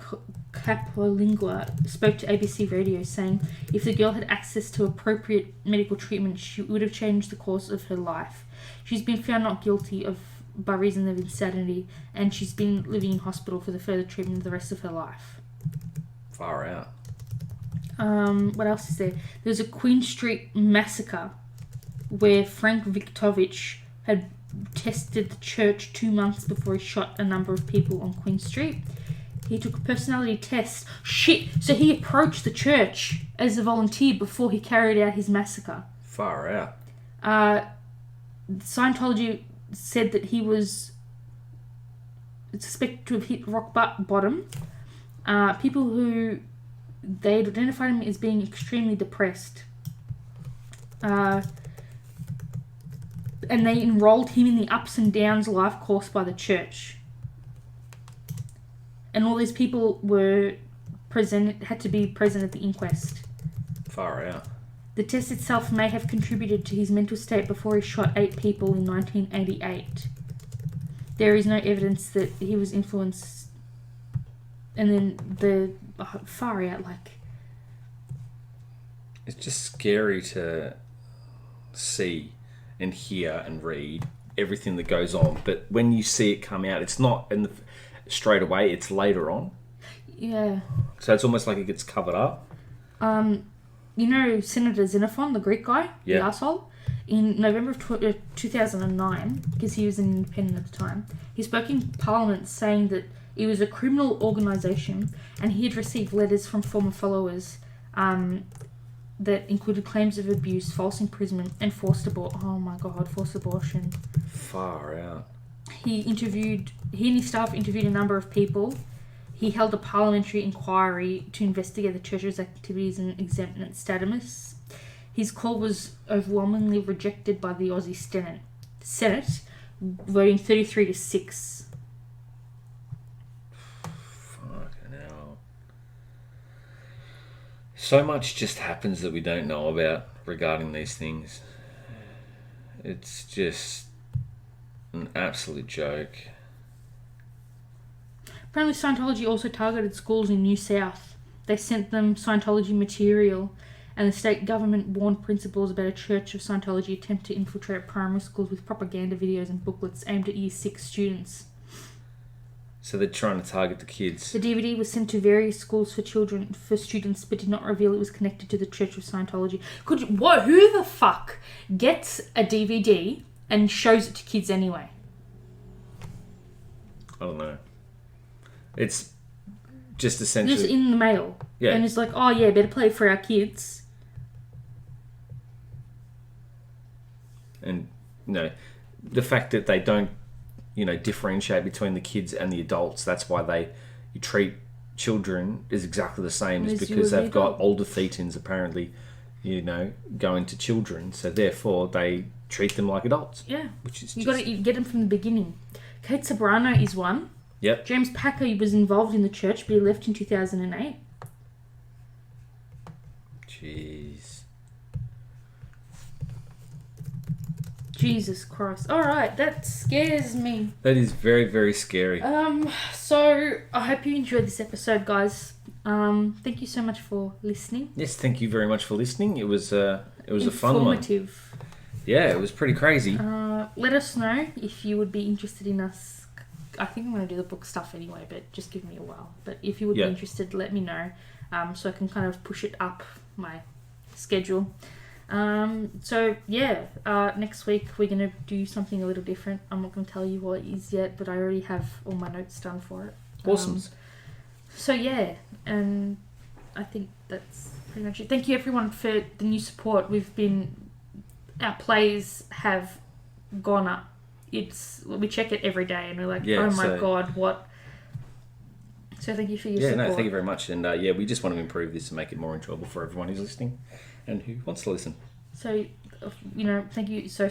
S1: Capolingua spoke to ABC Radio, saying if the girl had access to appropriate medical treatment, she would have changed the course of her life. She's been found not guilty by reason of insanity, and she's been living in hospital for the further treatment of the rest of her life.
S2: Far out.
S1: What else is there? There's a Queen Street massacre where Frank Viktovich had tested the church 2 months before he shot a number of people on Queen Street. He took a personality test. So he approached the church as a volunteer before he carried out his massacre.
S2: Far out.
S1: Scientology said that he was suspected to have hit rock bottom. People who they identified him as being extremely depressed. And they enrolled him in the ups and downs life course by the church. And all these people had to be present at the inquest.
S2: Far out.
S1: The test itself may have contributed to his mental state before he shot 8 people in 1988. there is no evidence that he was influenced. And then far out, like...
S2: It's just scary to see and hear and read everything that goes on. But when you see it come out, it's not straight away, it's later on.
S1: Yeah.
S2: So it's almost like it gets covered up.
S1: You know Senator Xenophon, the Greek guy?
S2: Yeah.
S1: The arsehole? In November of 2009, because he was an independent at the time, he spoke in Parliament saying that it was a criminal organisation and he had received letters from former followers that included claims of abuse, false imprisonment, and forced abortion.
S2: Far out.
S1: He and his staff interviewed a number of people. He held a parliamentary inquiry to investigate the church's activities and exempt its status. His call was overwhelmingly rejected by the Aussie Senate, voting 33-6.
S2: Fucking hell. So much just happens that we don't know about regarding these things. It's just an absolute joke.
S1: Apparently Scientology also targeted schools in New South. They sent them Scientology material, and the state government warned principals about a Church of Scientology attempt to infiltrate primary schools with propaganda videos and booklets aimed at Year 6 students.
S2: So they're trying to target the kids.
S1: The DVD was sent to various schools for students, but did not reveal it was connected to the Church of Scientology. Who the fuck gets a DVD and shows it to kids anyway?
S2: I don't know. It's just essentially...
S1: Just in the mail.
S2: Yeah.
S1: And it's like, oh yeah, better play it for our kids.
S2: And, the fact that they don't, differentiate between the kids and the adults, that's why you treat children is exactly the same, is because they've got older thetans apparently, going to children, so therefore they treat them like adults.
S1: Yeah.
S2: Which is
S1: you got to get them from the beginning. Kate Sobrano is one.
S2: Yep.
S1: James Packer was involved in the church, but he left in 2008.
S2: Jeez.
S1: Jesus Christ. Alright, that scares me.
S2: That is very, very scary.
S1: So I hope you enjoyed this episode, guys. Thank you so much for listening.
S2: Yes, thank you very much for listening. It was a fun one.
S1: Informative.
S2: Yeah, it was pretty crazy.
S1: Let us know if you would be interested in us. I think I'm going to do the book stuff anyway, but just give me a while. But if you would be interested, let me know, so I can kind of push it up my schedule. Next week we're going to do something a little different. I'm not going to tell you what it is yet, but I already have all my notes done for it.
S2: Awesome.
S1: And I think that's pretty much it. Thank you everyone for the new support. Our plays have gone up. We check it every day and we're like, God, what? So thank you for your support.
S2: Thank you very much. And we just want to improve this and make it more enjoyable for everyone who's listening and who wants to listen.
S1: So, thank you so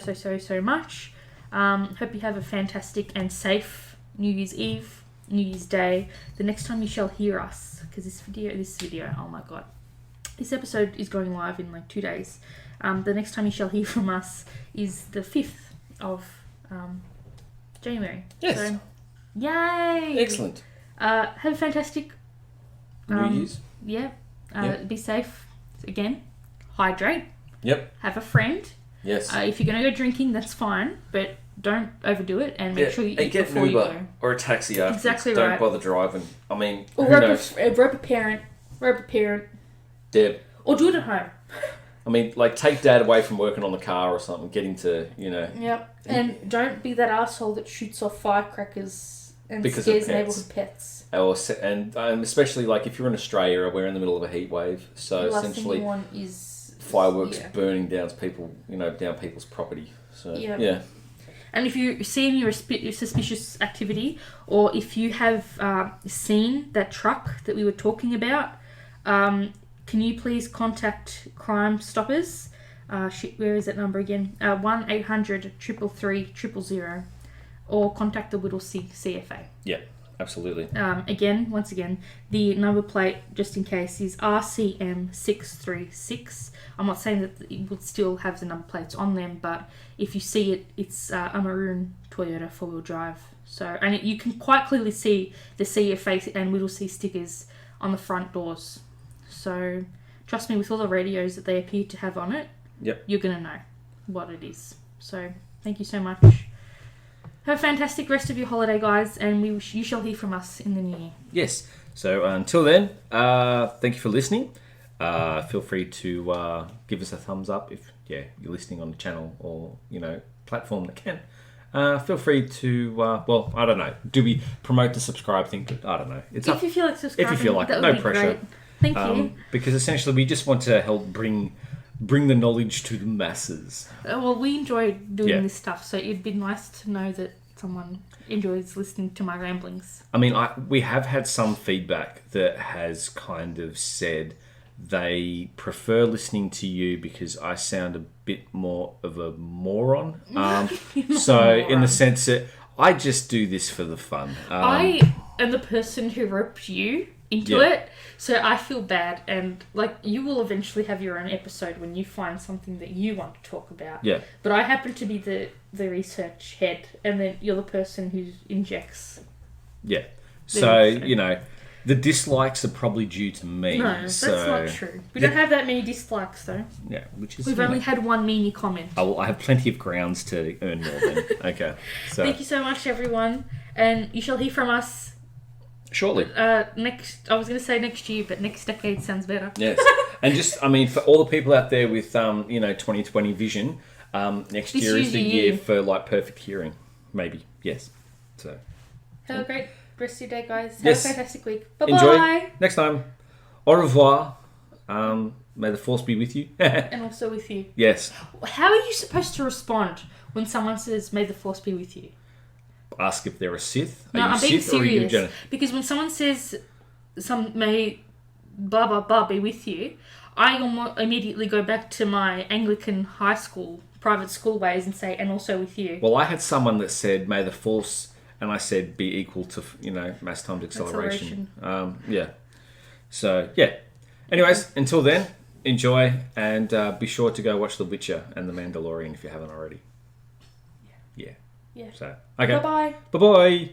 S1: much. Hope you have a fantastic and safe New Year's Eve, New Year's Day. The next time you shall hear us, because this video, oh my God, this episode is going live in like 2 days. The next time you shall hear from us is the 5th of January.
S2: Yes.
S1: So, yay!
S2: Excellent.
S1: Have a fantastic
S2: New Year's.
S1: Yeah. Be safe. Again, hydrate.
S2: Yep.
S1: Have a friend.
S2: Yes.
S1: If you're going to go drinking, that's fine, but don't overdo it and make sure you eat
S2: get
S1: before
S2: an Uber
S1: you go.
S2: or a taxi afterwards.
S1: Exactly
S2: Don't
S1: right.
S2: bother driving. I mean,
S1: Or
S2: who knows?
S1: rope a parent.
S2: Deb.
S1: Or do it at home.
S2: I mean, like, take Dad away from working on the car or something. Get him to,
S1: Yep. And don't be that asshole that shoots off firecrackers and scares neighbourhood pets.
S2: And especially, like, if you're in Australia, we're in the middle of a heat wave. So
S1: the last
S2: essentially,
S1: thing you want is
S2: fireworks burning down people's property. So, yeah.
S1: And if you see any suspicious activity, or if you have seen that truck that we were talking about, can you please contact Crime Stoppers? Where is that number again? 1-800-333-000, or contact the Whittlesea CFA.
S2: Yeah, absolutely.
S1: Once again, the number plate, just in case, is RCM636. I'm not saying that it would still have the number plates on them, but if you see it, it's a maroon Toyota 4-wheel drive. So, and you can quite clearly see the See Your Face and We'll See stickers on the front doors. So, trust me, with all the radios that they appear to have on it,
S2: Yep.
S1: you're going to know what it is. So, thank you so much. Have a fantastic rest of your holiday, guys, and you shall hear from us in the new year.
S2: Yes. So until then, thank you for listening. Feel free to give us a thumbs up if you're listening on the channel or platform that can. Feel free to I don't know. Do we promote the subscribe thing? I don't know. It's
S1: if you feel like subscribing,
S2: if you feel like
S1: that
S2: no
S1: would be
S2: pressure.
S1: great. Thank you.
S2: Because essentially we just want to help bring the knowledge to the masses.
S1: Well, we enjoy doing
S2: Yeah.
S1: this stuff, so it'd be nice to know that someone enjoys listening to my ramblings.
S2: I mean, we have had some feedback that has kind of said they prefer listening to you because I sound a bit more of a moron. So in the sense that I just do this for the fun.
S1: I am the person who roped you into
S2: Yeah.
S1: it, so I feel bad, and you will eventually have your own episode when you find something that you want to talk about.
S2: Yeah.
S1: But I happen to be the research head, and then you're the person who injects.
S2: Yeah. So, the dislikes are probably due to me.
S1: No, that's not true. We don't have that many dislikes, though.
S2: Yeah, which is...
S1: We've only had one meanie comment.
S2: I have plenty of grounds to earn more then. Okay. So
S1: Thank you so much, everyone, and you shall hear from us
S2: shortly.
S1: next. I was going to say next year, but next decade sounds better.
S2: Yes. And just, for all the people out there with, 20/20 vision, next
S1: This
S2: year is
S1: year's
S2: the
S1: your
S2: year
S1: year.
S2: for, perfect hearing. Maybe. Yes. So...
S1: Have a great rest of your day, guys. Have
S2: Yes.
S1: a fantastic week. Bye-bye.
S2: Enjoy. Next time. Au revoir. May the force be with you.
S1: And also with you.
S2: Yes.
S1: How are you supposed to respond when someone says, "May the force be with you"?
S2: Ask if they're a Sith.
S1: No,
S2: Are you
S1: I'm being
S2: Sith or are you
S1: serious. Because when someone says, "May blah blah blah be with you," I immediately go back to my Anglican high school, private school ways and say, "And also with you."
S2: Well, I had someone that said, "May the force," and I said, "be equal to mass times acceleration." Yeah. So yeah. Anyways, until then, enjoy and be sure to go watch The Witcher and The Mandalorian if you haven't already. Yeah.
S1: Yeah.
S2: So okay.
S1: Bye bye.
S2: Bye bye.